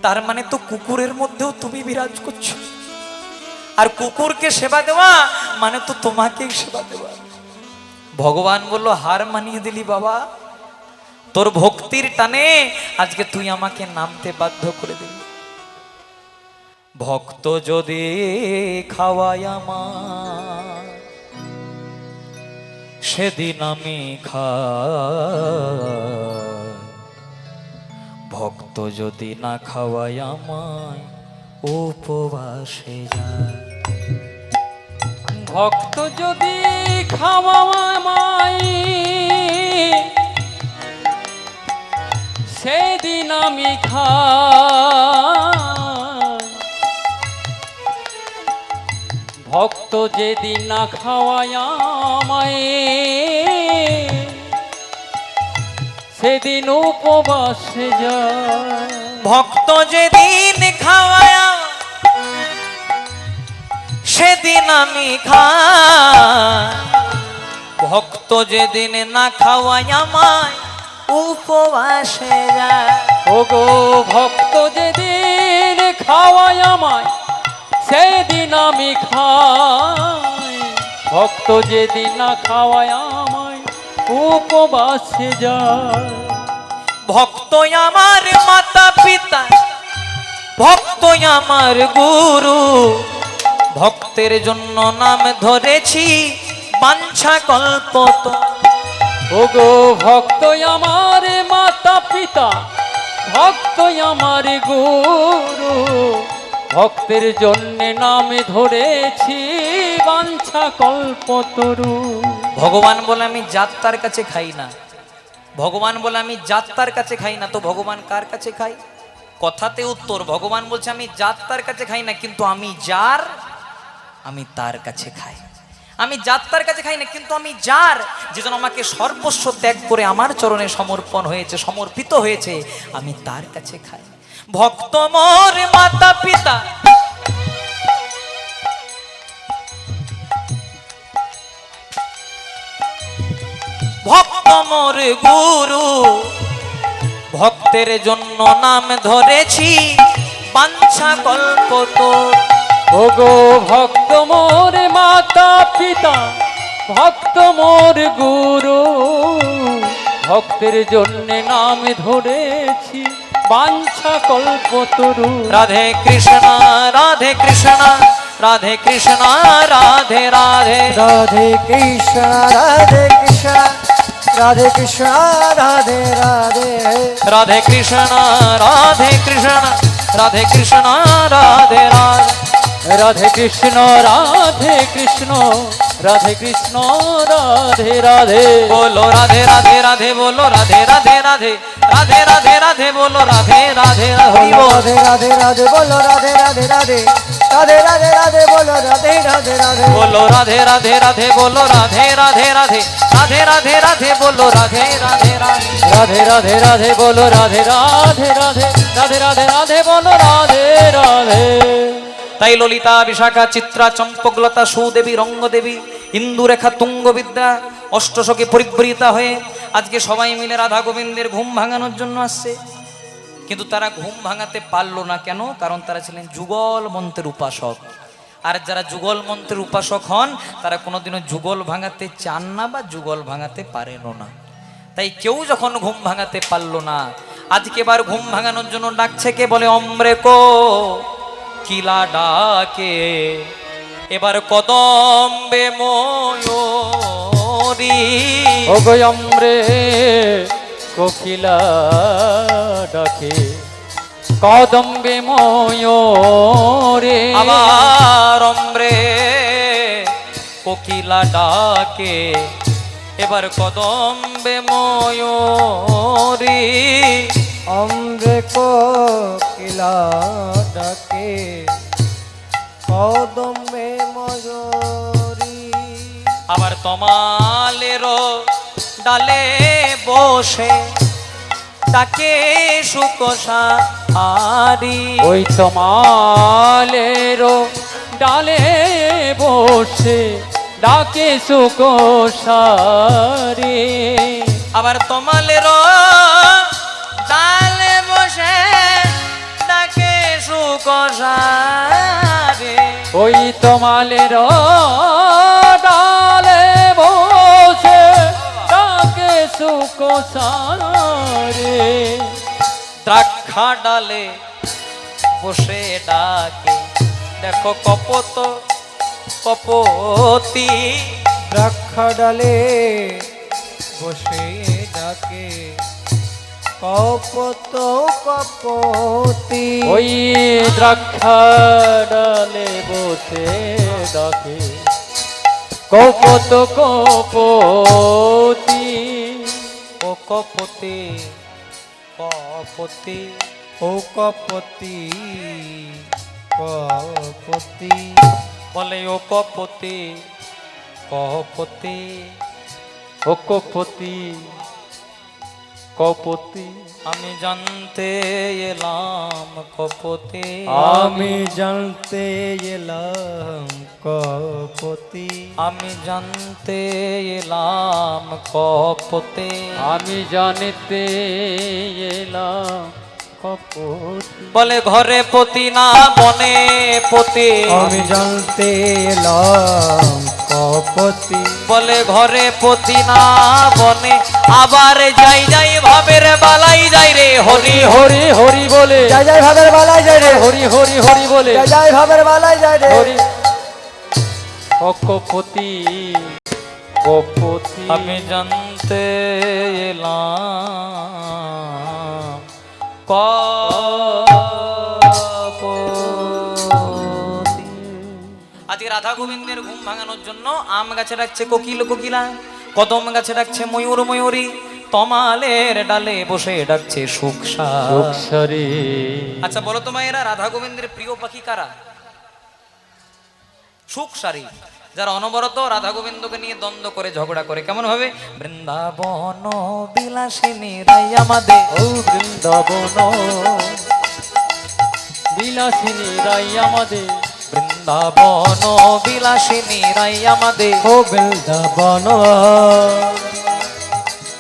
তার মানে তো কুকুরের মধ্যেও তুমি বিরাজ করছো। আর কুকুরকে সেবা দেওয়া মানে তো তোমাকেই সেবা দেওয়া। ভগবান বলল, হার মানিয়ে দিলি বাবা, তোর ভক্তির টানে আজকে তুই আমাকে নামতে বাধ্য করে দিলি। ভক্ত যদি খাওয়ায় আমার, সেদিন আমি খাই। ভক্ত যদি না খাওয়ায় আমায়, উপবাসে যায়। ভক্ত যদি খাওয়ায় সেদিন আমি খাই। ভক্ত যেদিন না খাওয়ায় আমায়, সেদিন উপবাসে যায়। ভক্ত যেদিন খাওয়ায় সেদিন আমি খাই। ভক্ত যেদিন না খাওয়ায় আমায়, উপবাসে যায়। ওগো ভক্ত যেদিন খাওয়ায় আমায়, সেদিন আমি খাই। ভক্ত যেদিন না খাওয়ায় আমায়, উপবাসে যায়। ভক্ত আমার মাতা পিতা, ভক্ত আমার গুরু, ভক্তের জন্য নাম ধরেছি বাঞ্ছা কল্পত। ওগো ভক্ত আমার মাতা পিতা, ভক্ত আমার গুরু, ভক্তের জন্য নাম ধরেছি বাঞ্ছা কল্পতরু। ভগবান বলে আমি যাত্রার কাছে খাই না। ভগবান বলে আমি যাত্রার কাছে খাই না, তো ভগবান কার কাছে খাই? কথাতে উত্তর, ভগবান বলছে আমি যাত্রার কাছে খাই না, কিন্তু আমি যার, আমি তার কাছে খাই। আমি যাত্রার কাছে খাই না, কিন্তু আমি যার, যেজন আমাকে সর্বস্ব ত্যাগ করে আমার চরণে সমর্পণ হয়েছে, সমর্পিত হয়েছে, আমি তার কাছে খাই। ভক্ত মোর মাতা পিতা, ভক্ত মোর গুরু, ভক্তের জন্য নাম ধরেছি বাঞ্ছা কল্পত। ওগো ভক্ত মোর মাতা পিতা, ভক্ত মোর গুরু, ভক্তের জন্য নাম ধরেছি বাঞ্ছা কল্পতরু। রাধে কৃষ্ণ রাধে কৃষ্ণ, রাধে কৃষ্ণ রাধে রাধে, রাধে কৃষ্ণ রাধে কৃষ্ণ, রাধে কৃষ্ণ রাধে রাধে, রাধে কৃষ্ণ রাধে কৃষ্ণ, রাধে কৃষ্ণ রাধে রাধে, রাধে কৃষ্ণ রাধে কৃষ্ণ, রাধে কৃষ্ণ রাধে রাধে। বলো রাধে রাধে রাধে, বলো রাধে রাধে রাধে, রাধে রাধে রাধে, বলো রাধে রাধে রাধে, রাধে রাধে রাধে বলো রাধে রাধে রাধে, রাধে রাধে রাধে বলো রাধে রাধে রাধে, বলো রাধে রাধে রাধে, বলো রাধে রাধে রাধে, রাধে রাধে রাধে, বলো রাধে রাধে রাধে, রাধে রাধে রাধে বলো রাধে রাধে রাধে, রাধে রাধে রাধে বলো রাধে রাধে। তাই ললিতা, বিশাখা, চিত্রা, চম্পকলতা, সুদেবী, রঙ্গদেবী, ইন্দুরেখা, তুঙ্গবিদ্যা অষ্টসখী পরিবৃতা হয়ে আজকে সবাই মিলে রাধা গোবিন্দের ঘুম ভাঙানোর জন্য আসছে। কিন্তু তারা ঘুম ভাঙাতে পারলো না। কেন? কারণ তারা ছিলেন যুগল মন্ত্রের উপাসক। আর যারা যুগল মন্ত্রের উপাসক হন, তারা কোনোদিনও যুগল ভাঙাতে চান না বা যুগল ভাঙাতে পারেনও না। তাই কেউ যখন ঘুম ভাঙাতে পারলো না, আজকে এবার ঘুম ভাঙানোর জন্য ডাকছে কে? বলে অমৃকো কিলা ডাকে, এবার কদম্বে ময়ূরী। ওগো অমরে কোকিলা ডাকে, কদম্বে ময়ূরে আবার অম্রে কোকিলা ডাকে, এবার কদম্বে ময়ূরী। অম্রে কোকিলা ডাকে, কদমে ময়ূরী। আবার তমালের ডালে বসে ডাকে সুকোষা আরি। ওই তমালেরও ডালে বসে ডাকে সুকোষারে। আবার তমালের ডালে বসে ডাকে সুকোষা রে। ওই তমালের ডালে বসে ডাকে সুকোষারে। দ্রাক্ষা ডালে বসে ডাকে, দেখো কপত কপতি। দ্রাক্ষা ডালে বসে ডাকে, কপত কপতি। ওই দ্রাক্ষা ডালে বসে ডাকে, কপত কপতি। ও কপতি কপতি, ও কপতি কপতি। বলে ও কপতি কপতি। ও কপতি কপতি। আমি জানতে এলাম কপতি। আমি জানতে এলাম কপতি। আমি জানতে এলাম কপতি। আমি জানিতে এলাম কপতি। বলে ঘরে পতি না বনে পতি। আমি জানতে এলাম কপতি। বলে ঘরে পতি না বনে, আবার যাই যাই ভাবের বালাই যাই রে হরি হরি হরি বলে, জয় জয় ভাবের বালাই যায় রে, হরি হরি হরি বলে, জয় জয় ভাবের বালাই যায় রে। হরি। ও কপতি কপতি। আমি জানতে এলাম কপতি। আজকে রাধা গোবিন্দের ঘুম ভাঙানোর জন্য আম গাছে ডাকছে কোকিল কোকিলা, কদম গাছে ডাকছে ময়ূর ময়ূরী, তমালের ডালে বসে ডাকছে সুখসা। সুখসারে। আচ্ছা বলো তো মায়েরা, রাধা গোবিন্দের প্রিয় পাখি কারা? সুখসারী, যারা অনবরত রাধা গোবিন্দকে নিয়ে দ্বন্দ্ব করে ঝগড়া করে। কেমন ভাবে? বৃন্দাবন বিলাসিনী রাই আমাদের, ও বৃন্দাবন বিলাসিনী রাই আমাদের, বৃন্দাবন বিলাসিনী রাই আমাদের। ও বৃন্দাবন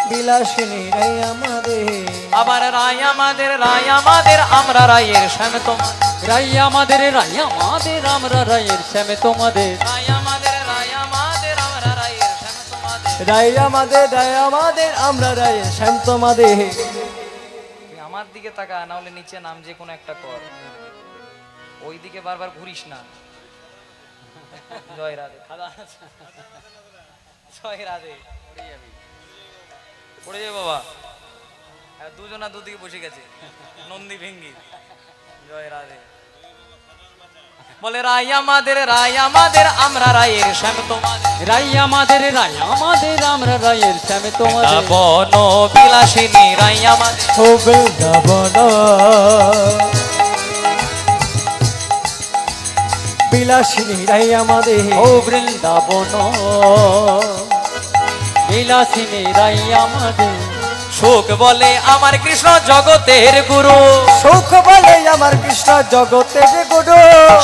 বিলাসিনী রে আমাদের। আবার রাই আমাদের, রাই আমাদের, আমরা রায়ের শ্যাম তোমার। রাই আমাদের, রাই আমাদের, আমরা রায়ের শ্যামে তোমাদের। রাই আমাদের, রাই আমাদের, আমরা রায়ের শ্যাম তোমাদের। রাই আমাদের, রাই আমাদের, আমরা রায়ের শ্যাম তোমাদের। তুই আমার দিকে তাকা, না হলে নিচে নাম যে কোনো একটা কর, ওই দিকে বারবার ঘুরিস না। জয় রাধে। জয় রাধে। পড়ে যাবে বাবা, দুজনা দুদিকে বসে গেছে নন্দী ভেঙ্গি। জয় রাধে। বলে রাই আমাদের, রাই আমাদের, আমরা রায়ের শ্যাম তোমাদের। রাই আমাদের, রাই আমাদের, আমরা রায়ের শ্যামে তোমাদের। বন বিলাসিনী রাই আমাদের। ও বৃন্দাবন বিলাসিনী রাই আমাদের। ও বৃন্দাবন বিলাসিনী রাই আমাদের। সুখ বলে আমার কৃষ্ণ জগতের গুরু। সুখ বলে আমার কৃষ্ণ জগতের গুরু।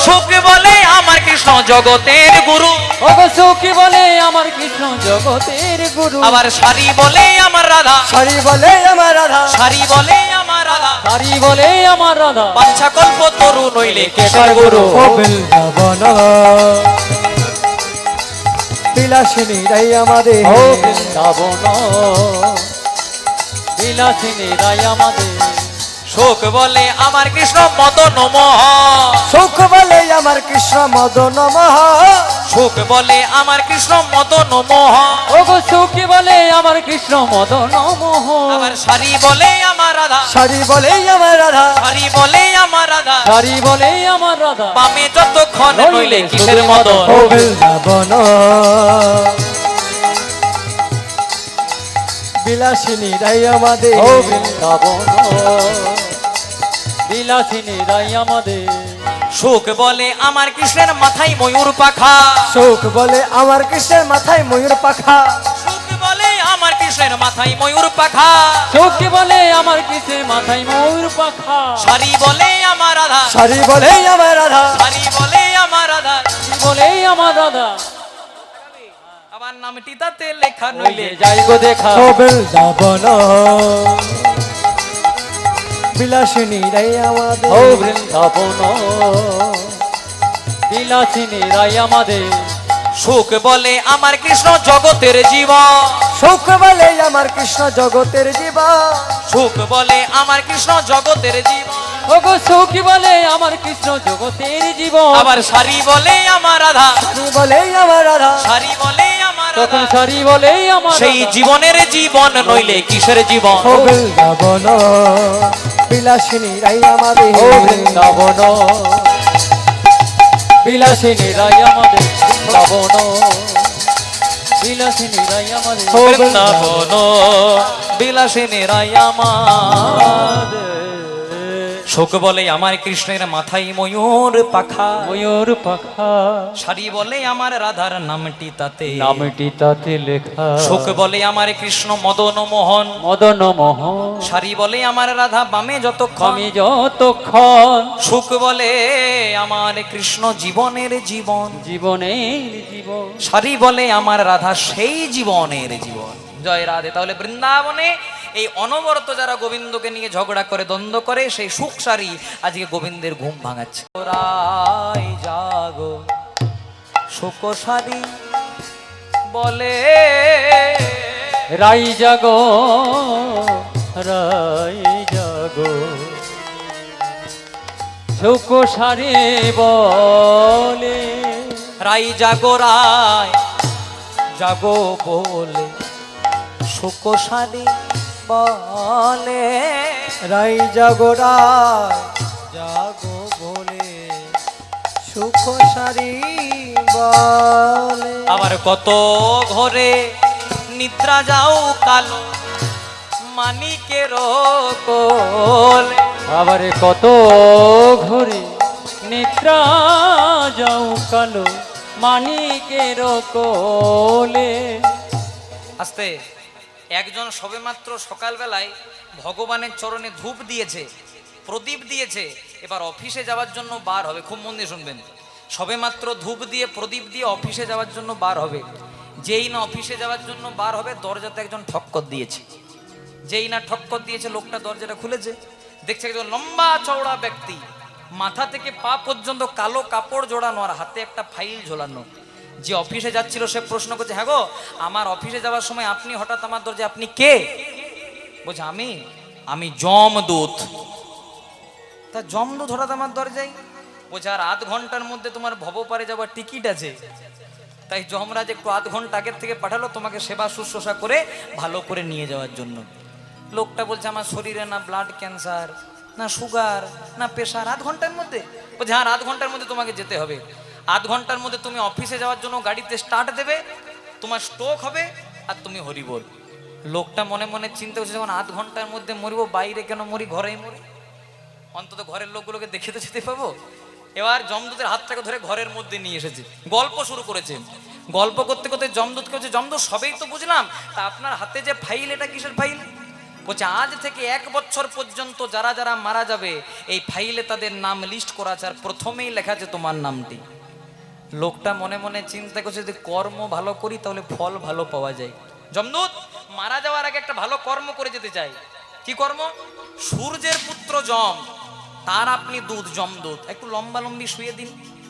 সুখ বলে আমার কৃষ্ণ জগতের গুরু। ওগো সুখী বলে আমার কৃষ্ণ জগতের গুরু। আবার সারি বলে আমার রাধা। সারি বলে আমার রাধা। সারি বলে আমার রাধা। তারি বলে আমার রাধা। বাঞ্ছা কল্প তরু নইলে কেশর গুরু। ও বৃন্দাবন বিলাসিনী রাই আমাদের। ও বৃন্দাবন বিলাসিনী রাই আমাদের। সুখ বলে আমার কৃষ্ণ মদন মোহ। সুখ বলে আমার কৃষ্ণ মদন মোহ। সুখ বলে আমার কৃষ্ণ মদন মোহন, ওগো সুখী বলে আমার কৃষ্ণ মদন মোহন, আবার সারি বলে আমার রাধা, সারি বলেই আমার রাধা, সারি বলে আমার রাধা, সারি বলে আমার রাধা, বামে যতক্ষণ নইলে কিসের মদন। ও বৃন্দাবন বিলাসিনী রাই আমাদের, ও বৃন্দাবন বিলাসিনী রাই আমাদের, সুখ বলে আমার কৃষ্ণের মাথায় ময়ূর পাখা, সুখ বলে আমার কৃষ্ণের মাথায় ময়ূর পাখা, সুখ বলে আমার কৃষ্ণের মাথায় ময়ূর পাখা, সুখী বলে আমার কৃষ্ণের মাথায় ময়ূর পাখা, সারি বলে আমার রাধা, সারি বলেই আমার রাধা, সারি বলে আমার রাধা, সারি বলেই আমার রাধা, আমার নামটি তাতে লেখা নইলে নইলে যাই গো দেখা, ও বৃন্দাবন বিলাসিনী রাই আমাদের, ও বৃন্দাবন বিলাসিনী রাই আমাদের, সুখ বলে আমার কৃষ্ণ জগতের জীবন, সুখ বলে আমার কৃষ্ণ জগতের জীবন, সুখ বলে আমার কৃষ্ণ জগতের জীবন, ওগো সুখী বলে আমার কৃষ্ণ জগতের জীবন, আবার সারি বলে আমার রাধা, সারি বলেই আমার রাধা, সারি বলে আমার তখন রাধা, সারি বলেই আমার সেই রাধা। জীবনের জীবন নইলে কিসের জীবন। ও বৃন্দাবন বিলাসিনী রাই আমাদের, ও বৃন্দাবন বিলাসিনী রাই আমাদের, বৃন্দাবন বিলাসিনী রাই আমাদের, ও বৃন্দাবন বিলাসিনী রাই আমার, শোক বলে আমার কৃষ্ণের মাথায় ময়ূর পাখা, ময়ূর পাখা সারি বলে আমার রাধার নামটি তাতে, নামটি তাতে লেখা, শোক বলে আমার কৃষ্ণ মদন মোহন, মদন মোহন, সারি বলে আমার রাধা বামে যতক্ষণ, আমি যতক্ষণ সুখ বলে আমার কৃষ্ণ জীবনের জীবন, জীবনের জীবন, সারি বলে আমার রাধা সেই জীবনের জীবন। জয় রাধে। তাহলে বৃন্দাবনে এই অনবরত যারা গোবিন্দকে নিয়ে ঝগড়া করে দ্বন্দ্ব করে সেই সুখ সারি আজকে গোবিন্দের ঘুম ভাঙাচ্ছে। রাই জাগো সুখ সারি বলে, রাই জাগো রাই জাগো সুখ সারে বলে, রাই জাগো রায় জাগো বলে সুখ সারি বলে, রাই জাগো রায় জাগো বলে সুখ সারি বলে, আবার কত ঘরে নিদ্রা যাও কালো মানিকের কোলে, আবার কত ঘরে নিদ্রা যাও কালো মানিকের কোলে। আস্তে একজন সবেমাত্র সকালবেলায় ভগবানের চরণে ধূপ দিয়েছে, প্রদীপ দিয়েছে, এবার অফিসে যাওয়ার জন্য বার হবে। খুব মন দিয়ে শুনবেন, সবেমাত্র ধূপ দিয়ে প্রদীপ দিয়ে অফিসে যাওয়ার জন্য বার হবে। যেই না অফিসে যাওয়ার জন্য বার হবে দরজাতে একজন ঠক্কর দিয়েছে, যেই না ঠক্কর দিয়েছে লোকটা দরজাটা খুলেছে, দেখছে একজন লম্বা চওড়া ব্যক্তি, মাথা থেকে পা পর্যন্ত কালো কাপড় জোড়ানো আর হাতে একটা ফাইল ঝোলানো। যে অফিসে যাচ্ছিল সে প্রশ্ন করছে, হ্যাঁ গো আমার অফিসে যাওয়ার সময় আপনি হঠাৎ আমার দরজায়, আপনি কে? বলছে আমি যমদূত। তা যমদূত হঠাৎ আমার দরজায়? বলছে আর আধ ঘন্টার মধ্যে তোমার ভবপারে যাওয়ার টিকিট আছে, তাই যমরাজ একটু আধ ঘন্টা আগের থেকে পাঠালো তোমাকে সেবা শুশ্রূষা করে ভালো করে নিয়ে যাওয়ার জন্য। লোকটা বলছে আমার শরীরে না ব্লাড ক্যান্সার, না সুগার, না প্রেশার, আধ ঘন্টার মধ্যে? বলছে হ্যাঁ আধ ঘন্টার মধ্যে তোমাকে যেতে হবে। আধ ঘন্টার মধ্যে তুমি অফিসে যাওয়ার জন্য গাড়িতে স্টার্ট দেবে, তোমার স্ট্রোক হবে আর তুমি হরিবোল। লোকটা মনে মনে চিন্তা করছে যখন আধ ঘন্টার মধ্যে মরিব, বাইরে কেন মরি, ঘরেই মরি, অন্তত ঘরের লোকগুলোকে দেখে তো যেতে পাবো। এবার যমদূতের হাতটাকে ধরে ঘরের মধ্যে নিয়ে এসেছে, গল্প শুরু করেছে। গল্প করতে করতে যমদূতকে বলছে, যমদূত সবেই তো বুঝলাম, তা আপনার হাতে যে ফাইল, এটা কিসের ফাইল? বলছে আজ থেকে 1 বছর পর্যন্ত যারা যারা মারা যাবে এই ফাইলে তাদের নাম লিস্ট করা আছে, আর প্রথমেই লেখা আছে তোমার নামটি। লোকটা মনে মনে চিন্তা করছে যদি কর্ম ভালো করি তাহলে ফল ভালো পাওয়া যায়। যমদূত মারা যাওয়ার আগে একটা ভালো কর্ম করে যেতে চাই। কি কর্ম? সূর্যের পুত্র যম, তার আপনি দুধ, যমদূত একটু লম্বা লম্বি শুয়ে দিন,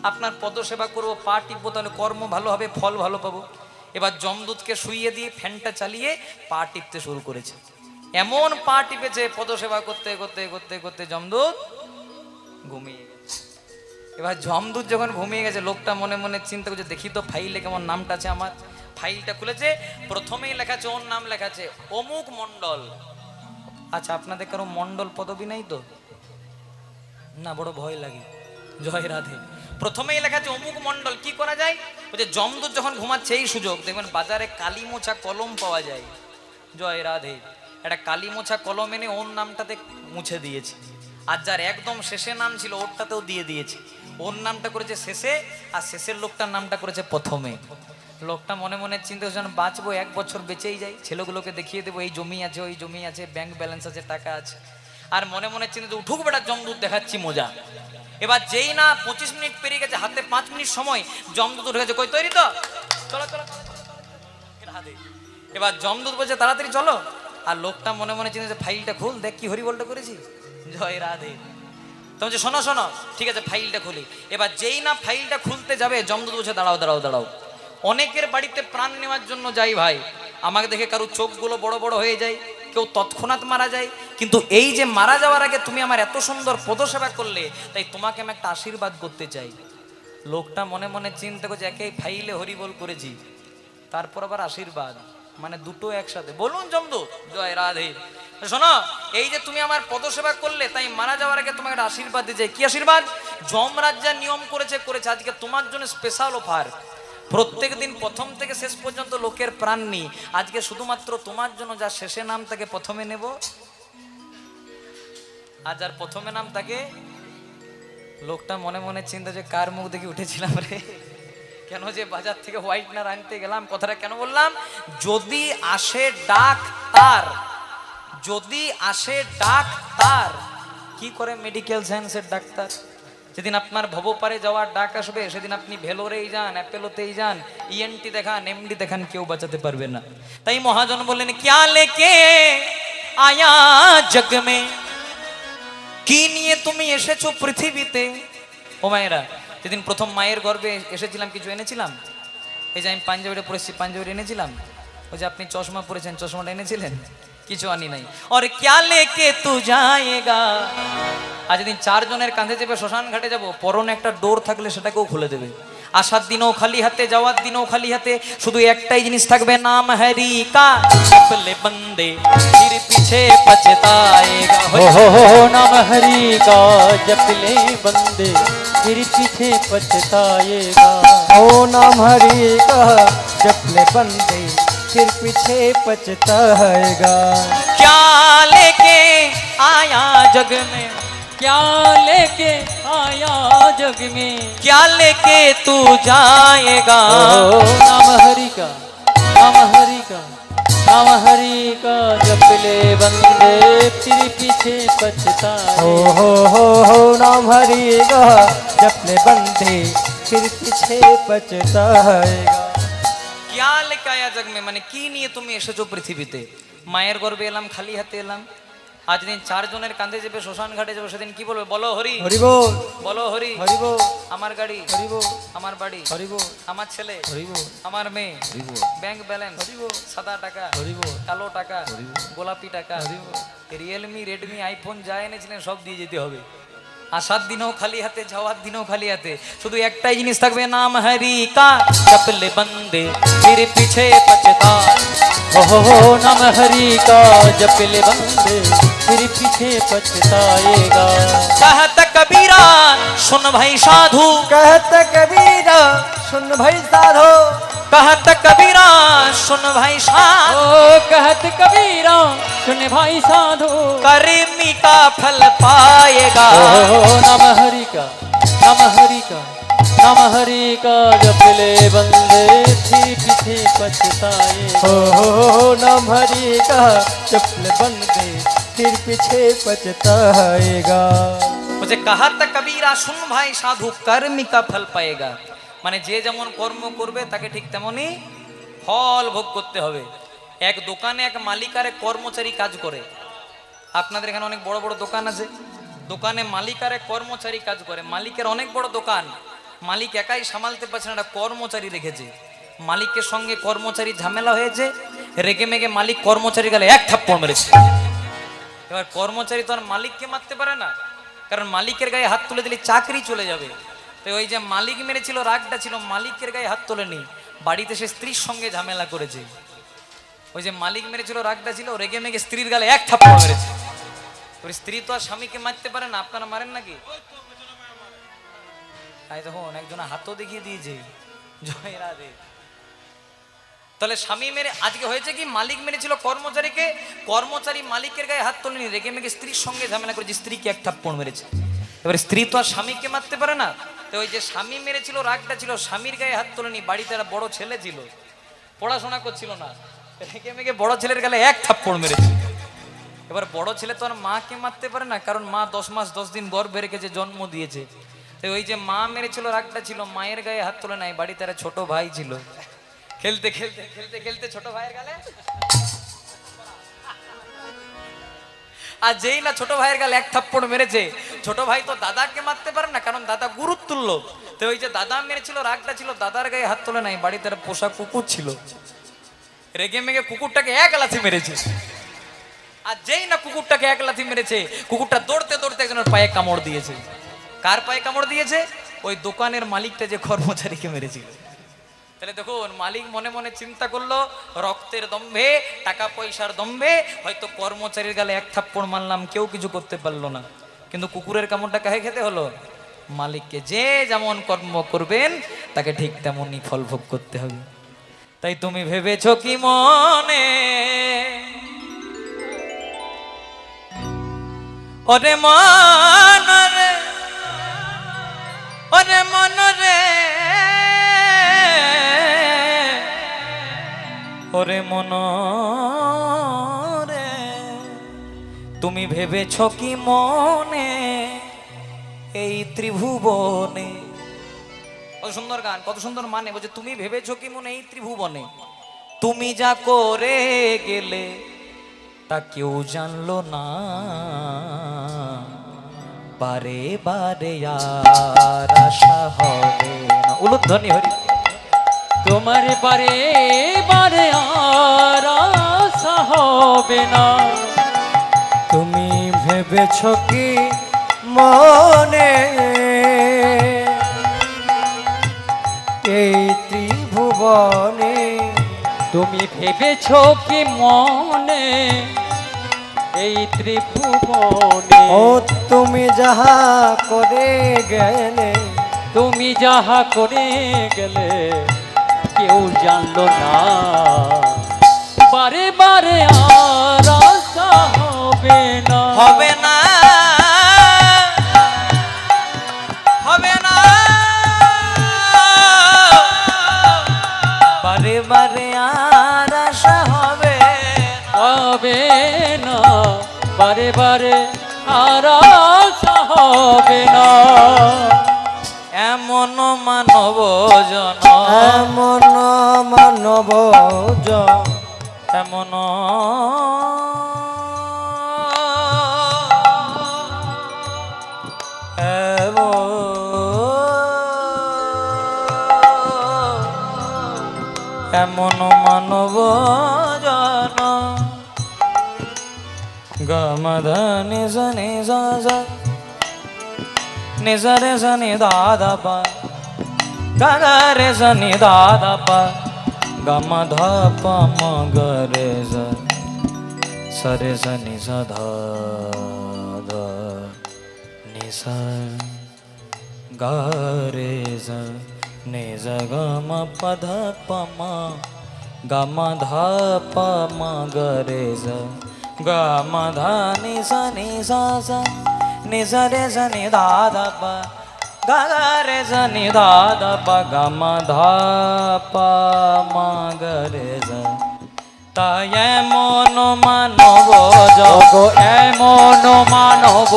আপনার পদসেবা করবো, পা টিপবো, তাহলে কর্ম ভালো হবে, ফল ভালো পাবো। এবার যমদূতকে শুইয়ে দিয়ে ফ্যানটা চালিয়ে পা টিপতে শুরু করেছে। এমন পা টিপেছে, পদসেবা করতে করতে করতে করতে যমদূত ঘুমিয়ে গেছে। এবার জমদূত যখন ঘুমিয়ে গেছে, লোকটা মনে মনে চিন্তা করছে, দেখি তো ফাইলে কেমন নামটা আছে আমার। ফাইলটা খুলেছে, প্রথমেই লেখা আছে, ওর নাম লেখা আছে অমুক মণ্ডল। আচ্ছা, আপনাদের কারো মণ্ডল পদবী নাই তো? না, বড় ভয় লাগে। জয় রাধে। প্রথমেই লেখা আছে অমুক মণ্ডল। কি করা যায়? বলছে জমদূত যখন ঘুমাচ্ছে এই সুযোগ, দেখবেন বাজারে কালি মোছা কলম পাওয়া যায়। জয় রাধে। একটা কালি মোছা কলম এনে ওর নামটাতে মুছে দিয়েছে, আর যার একদম শেষে নাম ছিল ওরটাতেও দিয়ে দিয়েছে। ওর নামটা করেছে শেষে, আর শেষের লোকটার নামটা করেছে প্রথমে। লোকটা মনে মনে চিন্তা করছে, বাঁচবো 1 বছর বেঁচেই যাই, ছেলেগুলোকে দেখিয়ে দেবো এই জমি আছে, ওই জমি আছে, ব্যাংক ব্যালেন্স আছে, টাকা আছে। আর মনে মনে চিন্তা, উঠুক বেটা জমদূত, দেখাচ্ছি মজা। এবার যেই না 25 মিনিট পেরিয়ে গেছে, হাতে 5 মিনিট সময়, জমদূত উঠে গেছে, কই তৈরি তো, চলো চলো। এবার জমদূত বলছে তাড়াতাড়ি চলো। আর লোকটা মনে মনে চিন্তা, ফাইলটা খুল, দেখ কি হরিবলটা করেছি। জয় রাধে। তো বলছে শোনো শোনো, ঠিক আছে ফাইলটা খুলি। এবার যেই না ফাইলটা খুলতে যাবে, জমদূত বলছে দাঁড়াও দাঁড়াও দাঁড়াও। অনেকের বাড়িতে প্রাণ নেওয়ার জন্য যাই ভাই, আমাকে দেখে কারো চোখগুলো বড় বড় হয়ে যায়, কেউ তৎক্ষণাৎ মারা যায়, কিন্তু এই যে মারা যাওয়ার আগে তুমি আমার এত সুন্দর পদসেবা করলে, তাই তোমাকে আমি একটা আশীর্বাদ করতে চাই। লোকটা মনে মনে চিন্তা করছে, একেই ফাইলে হরিবল করেছি, তারপর আবার আশীর্বাদ, মানে দুটো একসাথে। বলুন জমদূত। জয় রাধে। শোনো, এই যে তুমি আমার পদসেবা করলে, তাই মারা যাওয়ার আগে তোমাকে একটা আশীর্বাদ দিতে চাই। কি আশীর্বাদ? যমরাজ যা নিয়ম করেছে, আজকে তোমার জন্য স্পেশাল অফার। প্রত্যেক দিন প্রথম থেকে শেষ পর্যন্ত লোকের প্রাণ নিই, আজকে শুধুমাত্র তোমার জন্য যা শেষে নাম তাকে প্রথমে নেব, আর যার প্রথমে নাম তাকে। লোকটা মনে মনে চিন্তা, যে কার মুখ দেখে উঠেছিলাম রে, কেন যে বাজার থেকে হোয়াইটনার আনতে গেলাম। কথাটা কেন বললাম? যদি আসে ডাক তার, যদি আসে ডাক তার। কি করে মেডিকেল সায়েন্সের ডাক্তার? যেদিন আপনার ভবপারে যাওয়ার ডাক আসবে, সেদিন আপনি ভেলোরেই যান, অ্যাপেলোতেই যান, ইএনটি দেখান, এমডি দেখান, কেউ বাঁচাতে পারবে না। তাই মহাজন বললেন, ক্যা লেকে আয়া জগ মে, কি নিয়ে তুমি এসেছো পৃথিবীতে? ও মায়েরা, যেদিন প্রথম মায়ের গর্ভে এসেছিলাম, কিছু এনেছিলাম? এই যে আমি পাঞ্জাবিটা পরেছি, পাঞ্জাবিটা এনেছিলাম? ওই যে আপনি চশমা পরেছেন, চশমাটা এনেছিলেন? কিছু আনি নাই। और क्या लेके तू जाएगा? আজ যেদিন 4 জনের কাঁধে চেপে শ্মশান ঘাটে যাব, পরনে একটা ডোর থাকলে সেটাকেও খুলে দেবে। আসার দিনও খালি হাতে, যাওয়ার দিনও খালি হাতে, শুধু একটাই জিনিস থাকবে, নাম হরি কা চপলে বন্দে फिर पीछे पछताएगा। हो नाम हरि का जप ले बंदे फिर पीछे पछताएगा। ओ नाम हरि का जप ले बंदे फिर पीछे पछताएगा। क्या लेके आया जग में, क्या लेके आया जग में, क्या लेके तू जाएगा। ओ नाम हरि का, नाम हरि का, नाम हरि का जप ले बंदे फिर पीछे पछताए। हो नाम हरि का जप ले बंदे फिर पीछे पछताएगा। क्या लेके आया जग में, মানে কি নিয়ে তুমি এসেছো পৃথিবীতে? মায়ের গর্ভে এলাম, খালি হাতে এলাম। আজ দিন 4 জনের কাঁধে চেপে শ্মশান ঘাটে যাবো, সেদিন কি বলবে? বলো হরি হরি বল, বলো হরি হরি বল, আমার গাড়ি, হরি বল, আমার বাড়ি, হরি বল, আমার ছেলে, হরি বল, আমার মেয়ে, হরি বল, ব্যাংক ব্যালেন্স, হরি বল, সাদা টাকা, হরি বল, কালো টাকা, হরি বল, গোলাপি টাকা, হরি বল। রিয়েলমি, রেডমি, আইফোন যা এনেছিলেন সব দিয়ে যেতে হবে। আসার দিনও খালি হাতে, যাওয়ার দিনও খালি হাতে, শুধু একটাই জিনিস থাকবে, নাম হরি কা চপলে বন্দে ফির পিছে পছতা। हो नाम हरि का जप ले बंदे फिर पीछे पछताएगा। कहत कबीरा सुन भाई साधु, कहत कबीरा सुन भाई साधो, कहत कबीरा सुन भाई साधु, ओ कहत कबीरा सुन भाई साधु, कर्मी का फल पाएगा। ओ नाम हरि का, नाम हरि का, नाम हरि का जप ले बंदे फिर पीछे पछताएगा। हो नाम हरि का जप ले बंदे फिर पीछे पछताएगा। मुझे कहत कबीरा सुन भाई साधु, कर्मी का फल पाएगा। মানে যে যেমন কর্ম করবে তাকে ঠিক তেমনই ফল ভোগ করতে হবে। এক দোকানে এক মালিকার এক কর্মচারী কাজ করে। আপনাদের এখানে অনেক বড় বড় দোকান আছে, দোকানে মালিকার এক কর্মচারী কাজ করে। মালিকের অনেক বড় দোকান, মালিক একাই সামালতে পারছে না, একটা কর্মচারী রেখেছে। মালিকের সঙ্গে কর্মচারী ঝামেলা হয়েছে, রেগে মেগে মালিক কর্মচারী গেলে এক থাপ্পড় মেরেছে। এবার কর্মচারী তো আর মালিককে মারতে পারে না, কারণ মালিকের গায়ে হাত তুলে দিলে চাকরি চলে যাবে। ওই যে মালিক মেরেছিল, রাগটা ছিল, মালিকের গায়ে হাত তোলেনি, বাড়িতে সে স্ত্রীর সঙ্গে ঝামেলা করেছে। ওই যে মালিক মেরেছিল, রাগটা ছিল, রেগে মেগে স্ত্রীর গালে এক থাপ্পড় মেরেছে। ওই স্ত্রী তো আর স্বামীকে মারতে পারে না, আপনারা মারেন নাকি? তাই তখন একজন হাতও দেখিয়ে দিয়েছে, জয় রাধে। তাহলে স্বামী মেরে, আজকে হয়েছে কি, মালিক মেরেছিল কর্মচারীকে, কর্মচারী মালিকের গায়ে হাত তোলেনি, রেগে মেগে স্ত্রীর সঙ্গে ঝামেলা করেছে, স্ত্রীকে এক থাপ্পড় মেরেছে। এবারে স্ত্রী তো আর স্বামীকে মারতে পারে না, তো ওই যে স্বামী মেরেছিল, রাগটা ছিল, স্বামীর গায়ে হাত তোলেনি, বাড়িতে একটা বড় ছেলে ছিল, পড়াশোনা করছিল না, রেগে মেগে বড় ছেলের গালে এক থাপ্পড় মেরেছে। এবার বড় ছেলে তো আর মাকে মারতে পারে না, কারণ মা 10 মাস 10 দিন গর্ভে রেখেছে, জন্ম দিয়েছে। তো ওই যে মা মেরেছিল, রাগটা ছিল, মায়ের গায়ে হাত তোলে নাই, বাড়িতে একটা ছোট ভাই ছিল, খেলতে খেলতে খেলতে খেলতে ছোট ভাইয়ের গালে, আর যেই না ছোট ভাইয়ের গালে এক থাপ্পড় মেরেছে, ছোট ভাই তো দাদাকে মারতে পারে না, কারণ দাদা গুরুত্ব তুললো। তো ওই যে দাদা মেরেছিল, রাগটা ছিল, দাদার গায়ে হাত তোলে নাই, বাড়িতে একটা পোষা কুকুর ছিল, রেগে মেগে কুকুরটাকে এক লাথি মেরেছে। আর যেই না কুকুরটাকে এক লাথি মেরেছে, কুকুরটা দৌড়তে দৌড়তে একজনের পায়ে কামড় দিয়েছে। কার পায়ে কামড় দিয়েছে? ওই দোকানের মালিকটা যে কর্মচারীকে মেরেছিল। তাহলে দেখুন, মালিক মনে মনে চিন্তা করলো, রক্তের দম্ভে, টাকা পয়সার দম্ভে হয়তো কর্মচারীর গালে এক থাপ্পড় মারলাম, কেউ কিছু করতে পারলো না, কিন্তু কুকুরের কামড়টা কাহে খেতে হলো? মালিককে। যে যেমন কর্ম করবেন তাকে ঠিক তেমনই ফল ভোগ করতে হবে। তাই তুমি ভেবেছো কি মনে, ওরে মন রে, ওরে মন রে, ওরে মন রে, তুমি ভেবেছো কি মনে, এই ত্রিভুবনে, কত সুন্দর গান, কত সুন্দর মানে, বলছে তুমি ভেবেছো কি মনে, এই ত্রিভুবনে তুমি যা করে গেলে তা কেউ জানলো না, বারে বারে আর আশা হবে না। উলুধ্বনি হরি। তোমার বারে বারে আর আশা হবে না, তুমি ভেবেছ কি মনে, এই ত্রিভুবনে তুমি ভেবেছ কি মনে, এই ত্রিভুবনে ও তুমি যাহা করে গেলে, তুমি যাহা করে গেলে কেউ জানলো না, বারে বারে আর আশা হবে না, হবে না, হবে না, বারে বারে আর আশা হবে, হবে না, বারে বারে আর আশা হবে না, এমন মানব জন, এমন মানব জন, এমন এমন মানব জন, গমধা নিজ নিজ নিজ রে সনি দাদা পা, গা রে সনি দাদা পা, গম ধ প ম গ রে স, সরে সনি স ধ ধ নি স, গা রে স, নি স গ ম প ধ প ম, গ ম ধ প ম গ রে স, গ ম ध नि स स, नि स रे स नि दा ध प, ग ग रे स नि दा ध प, ग म ध प म ग रे स, তাই এমন মানব জগ, এমন মানব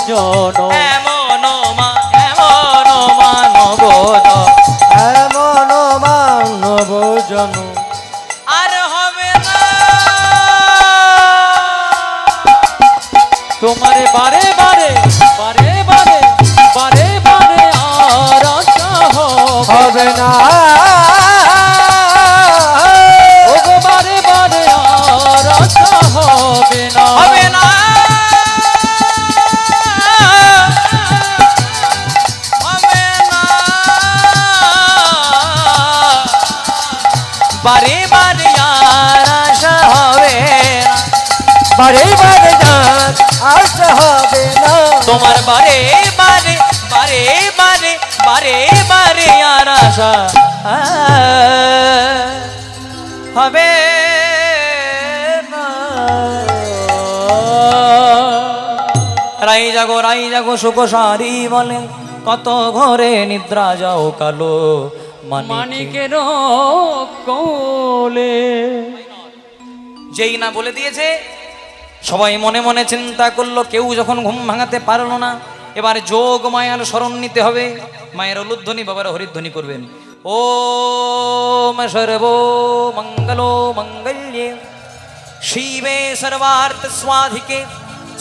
জন, এমন মানব জগ, এমন মানব জন, আর হবে না, তোমারে বারে বারে বারে বারে বারে বারে আর আশা হবে না, ওগো বারে বারে আর আশা হবে না, হবে না, বারে বারে আর আশা হবে না, বারে বারে যান আশা হবে না, তোমার বারে বারে বারে বারে বারে বারে আর আশা হবে না। রাই জাগো সুখ সারি বলে, কত ঘরে নিদ্রা যাও কালো, মানিকের কোলে। যেই না বলে দিয়েছে সবাই মনে মনে চিন্তা করলো, কেউ যখন ঘুম ভাঙাতে পারলো না, এবার যোগ মায়ার স্মরণ নিতে হবে। মায়ের অলুধ্বনি, বাবার হরিধ্বনি করবেন। ওম সর্ব মঙ্গল মঙ্গল্যে শিবে সর্বার্থ স্বাধিকে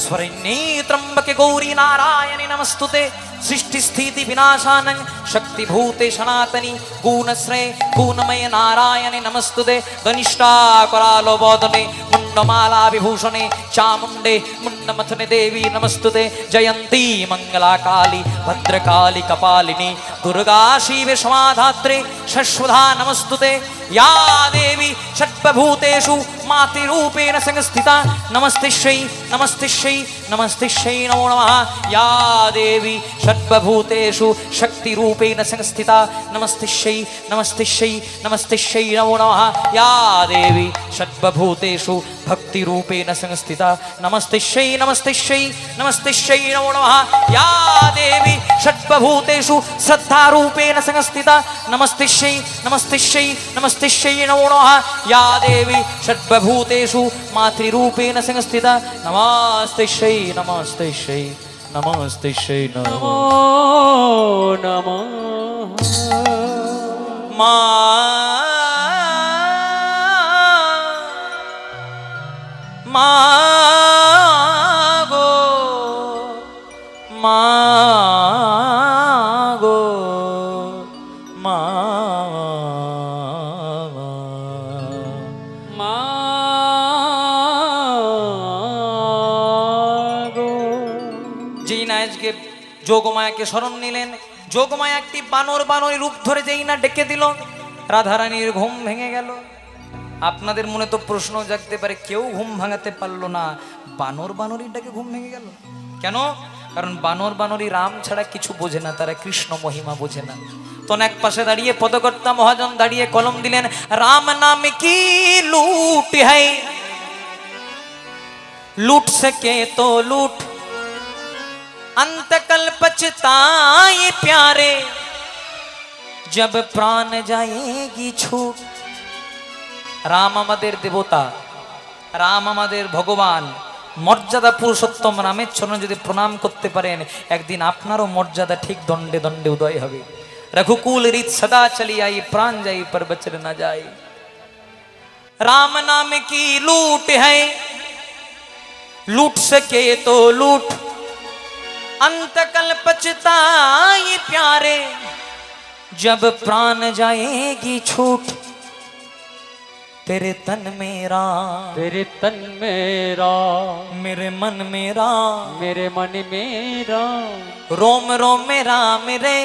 স্বরণ্যে ত্রম্বকে গৌরী নারায়ণে নমস্তুতে। সৃষ্টি স্থিতি বিনাশানং শক্তিভূতে সনাতনী গুণশ্রয়ে গুণময় নারায়ণে নমস্তুতে। ধনিষ্ঠা करालो बोधने मुंडमाला विभूषणे चामुंडे मुंडमथने देवी नमस्तुते। जयंती मंगला काली भद्रकाली कपालिनी दुर्गा शिव समाधात्रे शश्वधा नमस्तुते। या देवी षट्भूतेषु मातृरूपेण संस्थिता नमस्तिश्यै नमस्तिश्यै नमस्तिश्यै नमो नमः। या देवी षट्भूतेषु शक्तिरूपेण संस्थिता नमस्तिश्यै नमस्तिश्यै नमस्तिश्यै नमो नमः। या देवी षट्भूतेषु भक्तिरूपेण संस्थिता नमस्तिश्यै नमस्तिश्यै नमस्तिश्यै नमो नमः। या देवी षट्भूतेषु श्रद्धारूपेण संस्थिता नमस्तिश्यै नमस्तिश्यै नमस्तिश्यै नमो नमः। या देवी षट्भूतेषु मातृरूपेण संस्थिता नमस्तिश्यै नमस्तिश्यै नमस्तिश्यै नमो नमः। मागो मागो মাগো। যেই না আজকে যোগমায়াকে স্মরণ নিলেন, যোগমায়া একটি বানরী রূপ ধরে যেই না ডেকে দিল, রাধারানীর ঘুম ভেঙে গেল। আপনাদের মনে তো প্রশ্ন জাগতে পারে, কেউ ঘুম ভাঙাতে পারলো না, বানরীটাকে ঘুম ভেঙে গেল কেন? কারণ বানরী রাম ছাড়া কিছু বোঝে না, তারা কৃষ্ণ মহিমা বোঝে না। তখন এক পাশে দাঁড়িয়ে পদকর্তা মহাজন দাঁড়িয়ে কলম দিলেন, রাম নাম কি লুট হ্যায়, लूट सके तो लूट अंतकल पछताए प्यारे, जब प्राण जाएगी छूट। রাম আমাদের দেবতা, রাম আমাদের ভগবান, মর্যাদা পুরুষোত্তম রামের চরণে যদি প্রণাম করতে পারেন, একদিন আপনারও মর্যাদা ঠিক দণ্ডে দণ্ডে উদয় হবে। रघुकुल रीत सदा चली आई, प्राण जाई पर बचर न जाए। राम नाम की लूट है, लूट सके तो लूट अंतकल पछताए प्यारे, जब प्राण जाएगी छूट। तेरे तन मेरा, तेरे तन मेरा, मेरे मन मेरा, मेरे मन मेरा, रोम रोम मेरा मेरे।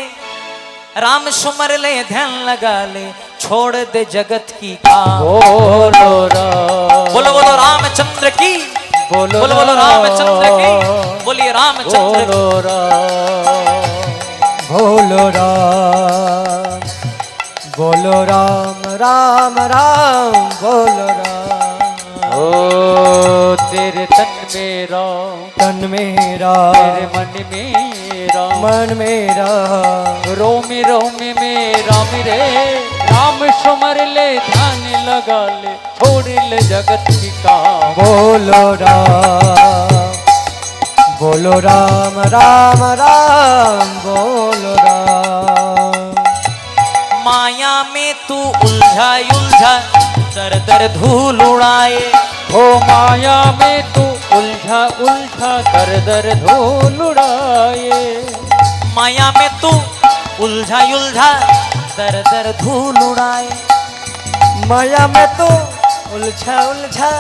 राम सुमर ले ध्यान लगा ले, छोड़ दे जगत की काम। बोलो राम, बोलो बोलो रामचंद्र की, बोलो बोलो बोलो रामचंद्र की, बोलिए रामचंद्र की। बोलो राम, बोलो राम, बोलो राम राम राम, बोलो राम। ओ तेरे तन मेरा, तन मेरा, तेरे मन मेरा, मन मेरा, रोम रोम मेरा मेरे। राम सुमर ले ध्यान लगा ले, छोड़ ले जगत की काम। बोलो राम, बोलो राम राम राम, बोलो राम। माया में तू उलझा उलझा, दर दर धूल उड़ाए। ओ माया में तू उलझा उलझा, दर दर धूल उड़ाए। माया में तू उलझा उलझा, दर दर धूल उड़ाए। माया में तो उलझा उलझा,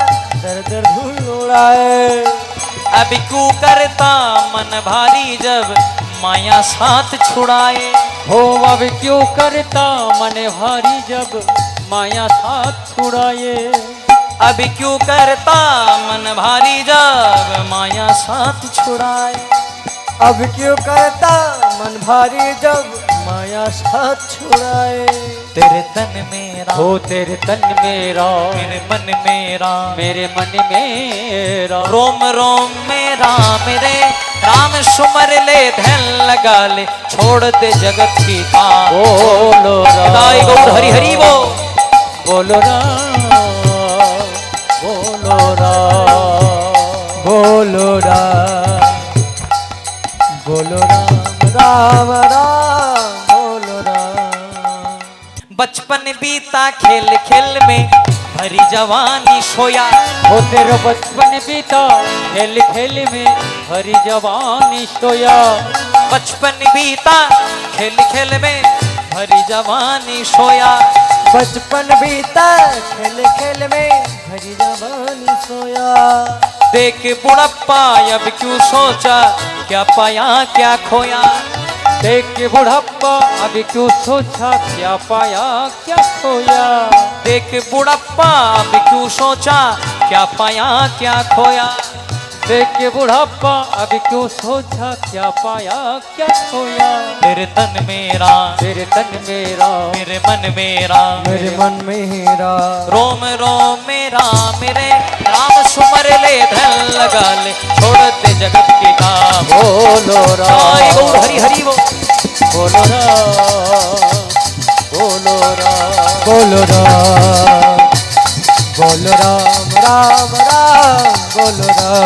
दर दर धूल उड़ाए। अब क्यों करता मन भारी, जब माया साथ छुड़ाए। हो अब क्यों करता मन भारी, जब माया साथ छुड़ाए। अब क्यों करता मन भारी जब माया साथ छुड़ाए। अब क्यों करता मन भारी जब माया साथ छुड़ाए। तेरे तन मेरा हो तेरे तन मेरा, मेरे मन मेरा, मेरे मन मेरा, रोम रोम मेरा मेरे राम सुमर ले ध्यान लगा ले छोड़ दे जगत की काम। बोलो दाई गौर हरि हरि वो बोलो राम, बोलो राम, बोलो राम, बोलो राम, राम राम, बोलो राम। बचपन बीता खेल खेल में भरी जवानी सोया। हो तेरा बचपन बीता खेल खेल में हरी जवानी सोया। बचपन बीता खेल खेल में भरी जवानी सोया। बचपन बीता खेल खेल में भरी जवानी सोया। देख बुढ़प्पा अब क्यों सोचा क्या पाया क्या खोया। देख के बुढ़प्पा अभी क्यों सोचा क्या पाया क्या खोया। देख बुढ़प्पा अब क्यों सोचा क्या पाया क्या खोया। देख के बुढ़प्पा अभी क्यों सोचा क्या पाया क्या खोया। तेरे तन मेरा तेरे तन मेरा, मेरे मन मेरा, मेरे मन मेरा, रोम रोम मेरा मेरे राम सुमर ले धन लगा ले छोड़ दे जगत के काम। बोलो साई राम, गौर हरि हरि वो बोलो राम, बोलो राम, बोलो राम, बोलो राम, राम राम, बोलो राम,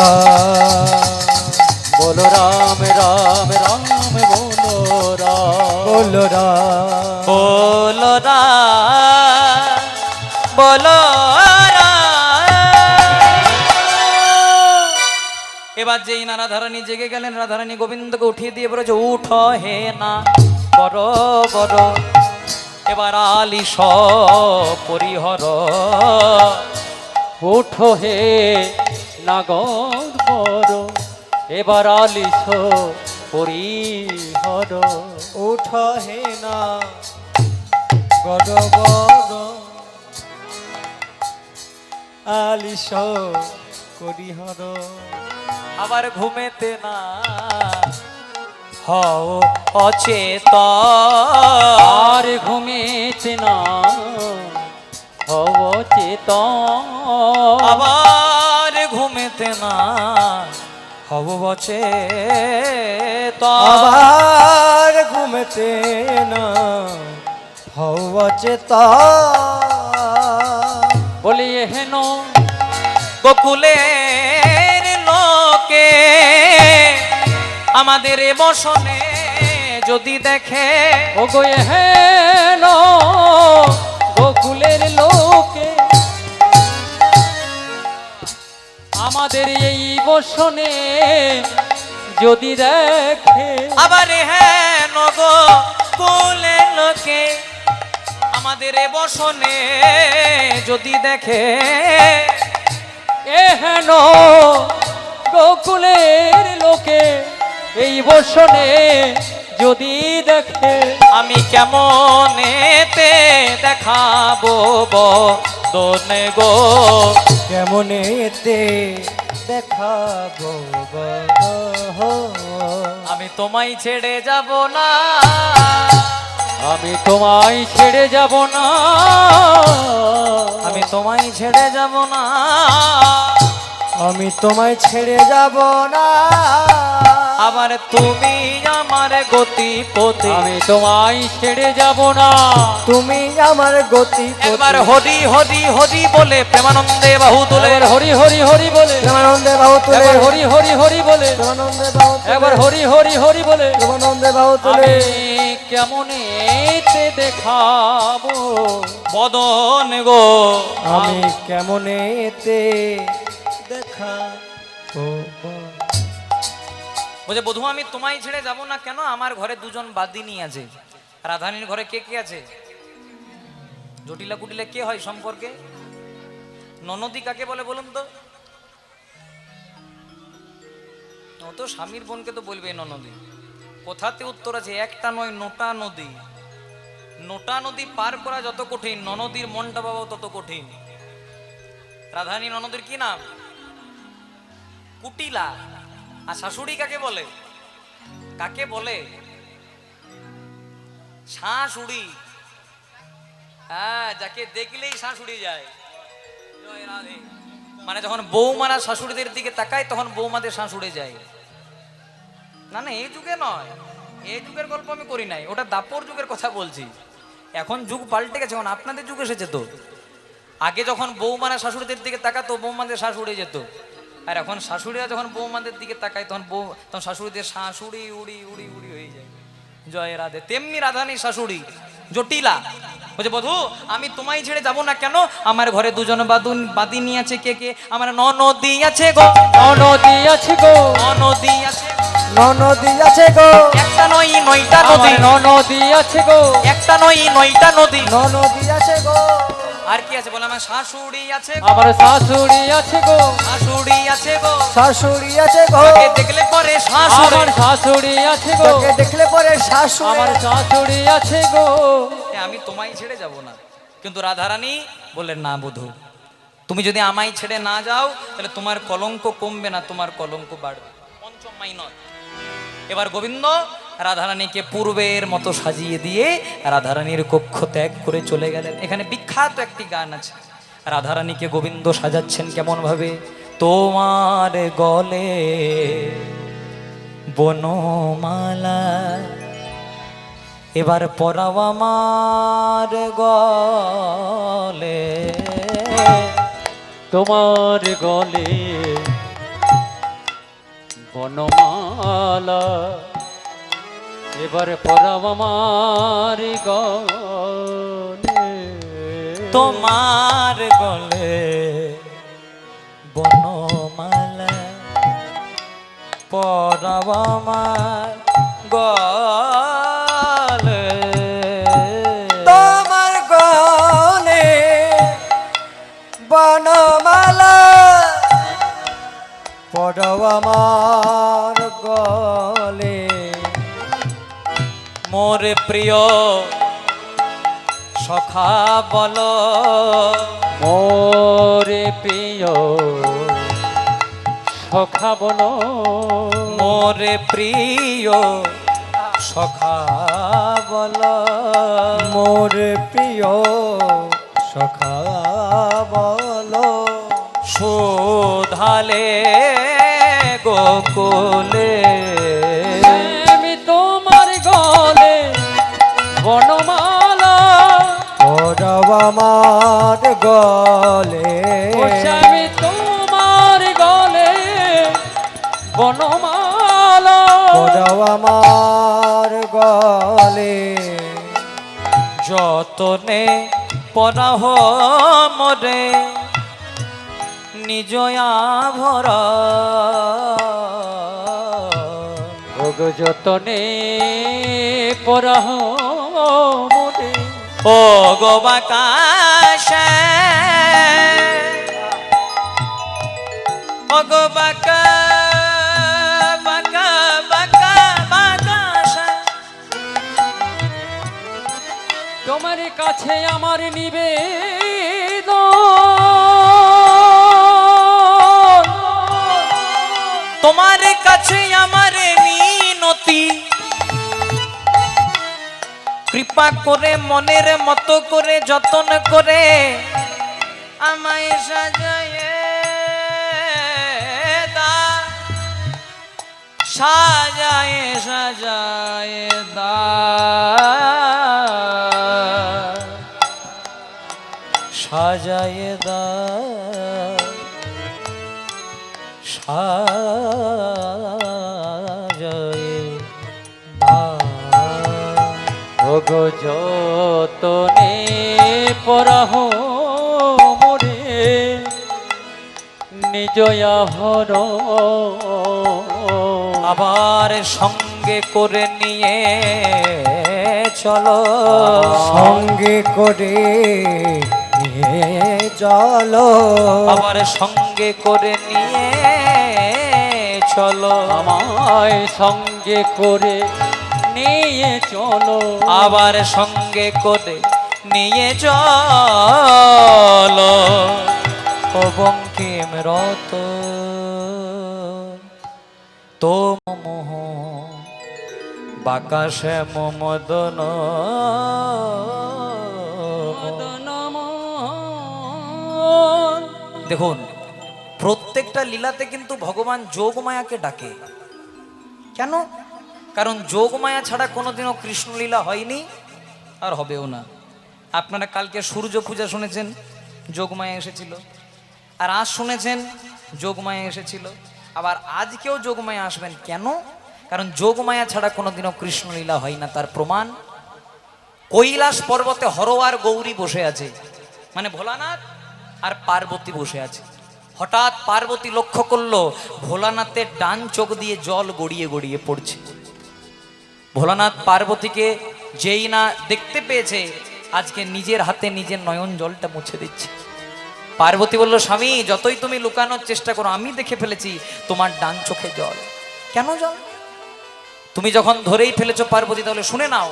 बोलो राम राम राम, बोलो राम, बोलो राम, बोलो राम, बोलो রাম। এবার যেই না রাধারানী জেগে গেলেন, রাধারানী গোবিন্দকে উঠিয়ে দিয়ে বলেছে উঠ হে না বড় বড়। এবার আলিশ পরিহর ওঠো হে নাগর বড়, এবার আলিশ পরিহর। উঠ হে না গড় বড়, আলিশ করিহর। আবার ঘুমেতে না হও অচেতন। আর ঘুমেতে না হব চেতন। আবার ঘুমেতে না হব অচেতন। আবার ঘুমতে না হও চেতন। বলিয়ে হেন গোকুলের লোকে আমাদের এ বসনে যদি দেখে। ও গো হেন গোকুলের লোকে আমাদের এই বসনে যদি দেখে। আবার হ্যাঁ নগো কুলের লোকে আমাদের এ বসনে যদি দেখে। এহেন গোকুলের লোকে এই বসনে যদি দেখে। আমি কেমন এতে দেখাবো বদনে গো। কেমনেতে দেখাবো গো। আমি তোমায় ছেড়ে যাব না, আমি তোমায় ছেড়ে যাব না। আমি তোমায় ছেড়ে যাব না। আমি তোমায় ছেড়ে যাব না। আবার তুমি আমার গতি পথে। আমি তোমায় ছেড়ে যাব না। তুমি আমার গতি একবার হরি হরি হরি বলে প্রেমানন্দে বাহু তুলে। একবার হরি হরি হরি বলে, প্রেমানন্দে বাহু তুলে, একবার হরি হরি হরি বলে, প্রেমানন্দে বাহু তুলে, একবার হরি হরি হরি বলে। প্রেমানন্দে বাহু তুলে। আমি কেমন এতে দেখাবো বদন গো। আমি কেমনেতে দেখাবো গো। বলছে বধূ আমি তোমায় ছেড়ে যাব না কেন, আমার ঘরে দুজন বাদিনী আছে। রাধারানীর ঘরে কে কে আছে? জটিলা কুটিলা কে হয় সম্পর্কে? ননদী কাকে বলে বলুন তো? ও তো স্বামীর বোনকে তো বলবে ননদী। কোথাতে উত্তর আছে, একটা নয় নোটা নদী। নোটা নদী পার করা যত কঠিন, ননদীর মনটা পাওয়া তত কঠিন। রাধারানী ননদের কি নাম? কুটিলা। আর শাশুড়ি কাকে বলে? কাকে বলে? শাশুড়ি। হ্যাঁ, যাকে দেখলেই শাশুড়ি যায়। জয় রাধে। মানে যখন বৌমারা শাশুড়িদের দিকে তাকায় তখন বৌমাদের শাশুড়ে যায়। না না, এই যুগে নয়, এই যুগের গল্প আমি করি নাই, ওটা দাপর যুগের কথা বলছি। এখন যুগ পাল্টে গেছে, এখন আপনাদের যুগ এসেছে তো। আগে যখন বৌমারা শাশুড়িদের দিকে তাকাতো বৌমাদের শাশুড়ে যেত, আর এখন শাশুড়িরা যখন বৌমাদের দিকে তাকায় তখন শাশুড়িদের শাশুড়ি উড়ি উড়ি উড়ি হয়ে যায়। জয় রাধে। তেমনি রাধারানী শাশুড়ি জটিলা, বলছে বধূ আমি তোমায় ছেড়ে যাব না কেন? আমার ঘরে দুজন বাদিনী আছে। কে কে? আমার ননদি আছে গো, নদী আছে গো, ননদি আছে, নদী আছে গো, একটা নয় নয়টা নদী, আমার নদী আছে গো, একটা নয় নয়টা নদী। নদী আছে গো, আর কি আছে? বলে আমার শাশুড়ি আছে গো, আমার শাশুড়ি আছে গো, শাশুড়ি আছে গো, শাশুড়ি আছে গো, তাকে দেখলে পরে শাশুড়ি, আমার শাশুড়ি আছে গো, তোকে দেখলে পরে শাশুড়ি, আমার শাশুড়ি আছে গো। আমি তোমায় ছেড়ে যাব না। কিন্তু রাধারানী বললেন না বধূ, তুমি যদি আমায় ছেড়ে না যাও তাহলে তোমার কলঙ্ক কমবে না, তোমার কলঙ্ক বাড়বে। পঞ্চম মাইনর। এবার গোবিন্দ রাধারানীকে পূর্বের মতো সাজিয়ে দিয়ে রাধারানীর কক্ষ ত্যাগ করে চলে গেলেন। এখানে বিখ্যাত একটি গান আছে। রাধারানীকে গোবিন্দ সাজাচ্ছেন কেমন ভাবে? তোমার গলে বনমালা এবার পরাও আমার গলে, তোমার গলে বনমালা এবার পরাও আমার গলে, তোমার গলে বনমালা পরাও আমার গলে, তোমার গলে বনমালা পড়াও আমার গলে, মোর প্রিয় সখা বলো, মোরে প্রিয় সখা বলো, মোর প্রিয় সখা বলো, মোর প্রিয় সখা বলো, শোধালে গোকুলে, আমি তোমার গলে বনমালা পড়াও আমার গলে, আমি তোমার গলে বনমালা পড়াও আমার গলে, যতনে পরাহ মরে নিজ আভর, ওগো যতনে পরাহ মনে, ও গো বাকাশে, ও গো বাকা বাকা বাকা বাকাশে, তোমার কাছে আমার নিবেদন, তোমার কাছে আমার মিনতি, কৃপা করে মনের মতো করে যতন করে আমায় সাজায় দা, সাজায় সাজায় দা, সাজায় দা, সাজায় দা। ওগো যতনে পরাহ মরে নিজ আহর, আবার সঙ্গে করে নিয়ে চলো, সঙ্গে করে নিয়ে চলো, আবার সঙ্গে করে নিয়ে চলো, আমায় সঙ্গে করে নিয়ে চলো, আবার সঙ্গে করে নিয়ে চলো ও বঙ্কিম রত তো মোহ বাকাশে মদন মদন মোহন। দেখুন প্রত্যেকটা লীলাতে কিন্তু ভগবান যোগমায়াকে ডাকে। কেন? কারণ যোগমায়া ছাড়া কোনোদিনও কৃষ্ণলীলা হয়নি আর হবেও না। আপনারা কালকে সূর্য পূজা শুনেছেন, যোগমায়া এসেছিল। আর আজ শুনেছেন যোগমায়া এসেছিল, আবার আজকেও যোগমায়া আসবেন। কেন? কারণ যোগমায়া ছাড়া কোনোদিনও কৃষ্ণলীলা হয় না। তার প্রমাণ কৈলাস পর্বতে হর আর গৌরী বসে আছে, মানে ভোলানাথ আর পার্বতী বসে আছে। হঠাৎ পার্বতী লক্ষ্য করলো ভোলানাথের ডান চোখ দিয়ে জল গড়িয়ে গড়িয়ে পড়ছে। ভোলানাথ পার্বতীকে যেই না দেখতে পেয়েছে, আজকে নিজের হাতে নিজের নয়ন জলটা মুছে দিচ্ছে। পার্বতী বলল, স্বামী যতই তুমি লুকানোর চেষ্টা করো, আমি দেখে ফেলেছি তোমার ডান চোখে জল। কেন জল? তুমি যখন ধরেই ফেলেছো পার্বতী, তাহলে শুনে নাও।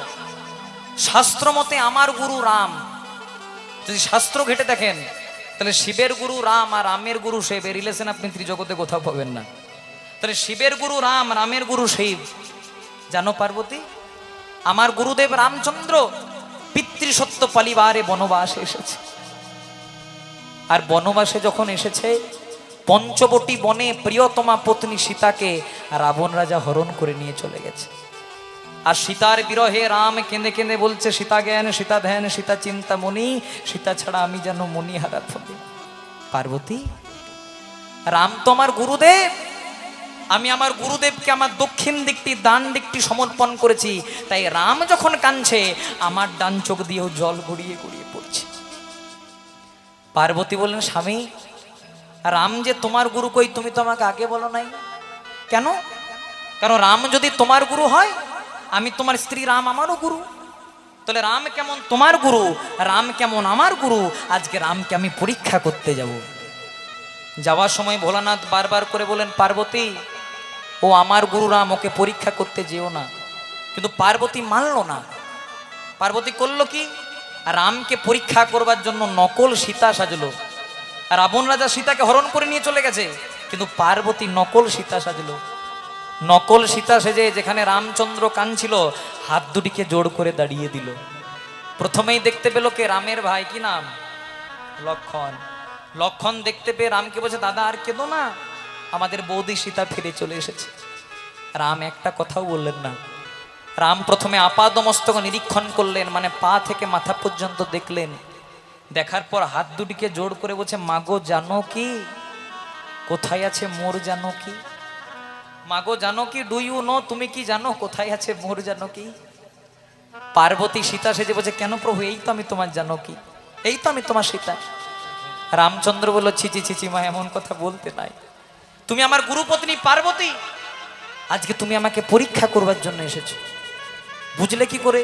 শাস্ত্র মতে আমার গুরু রাম, যদি শাস্ত্র ঘেটে দেখেন তাহলে শিবের গুরু রাম আর রামের গুরু শিব, এর রিলেশন আপনি ত্রিজগতে কোথাও পাবেন না। তাহলে শিবের গুরু রাম, রামের গুরু শিব। জানো পার্বতী, আমার গুরুদেব রামচন্দ্র পিতৃসত্য পালিবারে বনবাসে এসেছে। আর বনবাসে যখন এসেছে, পঞ্চবটী বনে প্রিয়তমা পত্নী সীতাকে রাবণ রাজা হরণ করে নিয়ে চলে গেছে। আর সীতার বিরহে রাম কেঁদে কেঁদে বলছে, সীতা জ্ঞান সীতা ধ্যান সীতা চিন্তা মনি, সীতা ছাড়া আমি যেন মনি হারা ফলি। পার্বতী, রাম তো আমার গুরুদেব, আমি আমার গুরুদেবকে আমার দক্ষিণ দিকটি ডান দিকটি সমর্পণ করেছি, তাই রাম যখন কাঁদছে আমার ডান চোখ দিয়েও জল গড়িয়ে গড়িয়ে পড়ছে। পার্বতী বললেন, স্বামী রাম যে তোমার গুরু, কই তুমি তো আমাকে আগে বলো নাই। কেন? কারণ রাম যদি তোমার গুরু হয়, আমি তোমার স্ত্রী, রাম আমারও গুরু। তাহলে রাম কেমন তোমার গুরু, রাম কেমন আমার গুরু, আজকে রামকে আমি পরীক্ষা করতে যাব। যাওয়ার সময় ভোলানাথ বারবার করে বলেন, পার্বতী ও আমার গুরু রাম, ওকে পরীক্ষা করতে যেও না। কিন্তু পার্বতী মানল না। পার্বতী করলো কি? রামকে পরীক্ষা করবার জন্য নকল সীতা সাজলো। আর রাবণ রাজা সীতাকে হরণ করে নিয়ে চলে গেছে, কিন্তু পার্বতী নকল সীতা সাজলো। নকল সীতা সেজে যেখানে রামচন্দ্র কাঁদছিল, হাত দুটিকে জোড় করে দাঁড়িয়ে দিল। প্রথমেই দেখতে পেল কে? রামের ভাই, কি নাম? লক্ষণ। লক্ষণ দেখতে পেয়ে রামকে বলছে, দাদা আর কেঁদো না, আমাদের বৌদি সীতা ফিরে চলে এসেছে। রাম একটা কথাও বললেন না। রাম প্রথমে আপাদমস্তক নিরীক্ষণ করলেন, মানে পা থেকে মাথা পর্যন্ত দেখলেন। দেখার পর হাত দুটিকে জোড় করে বলছে, মাগো জানো কি কোথায় আছে মোর জানো কি? মাগো জানো কি, ডু ইউ নো, তুমি কি জানো কোথায় আছে মোর জানো কি? পার্বতী সীতা সেজে বলছে, কেন প্রভু, এই তো আমি তোমার জানো কি, এই তো আমি তোমার সীতা। রামচন্দ্র বলল, ছিচি ছিচি মা, এমন কথা বলতে নাই। তুমি আমার গুরুপত্নী পার্বতী, আজকে তুমি আমাকে পরীক্ষা করবার জন্য এসেছো। বুঝলে কি করে?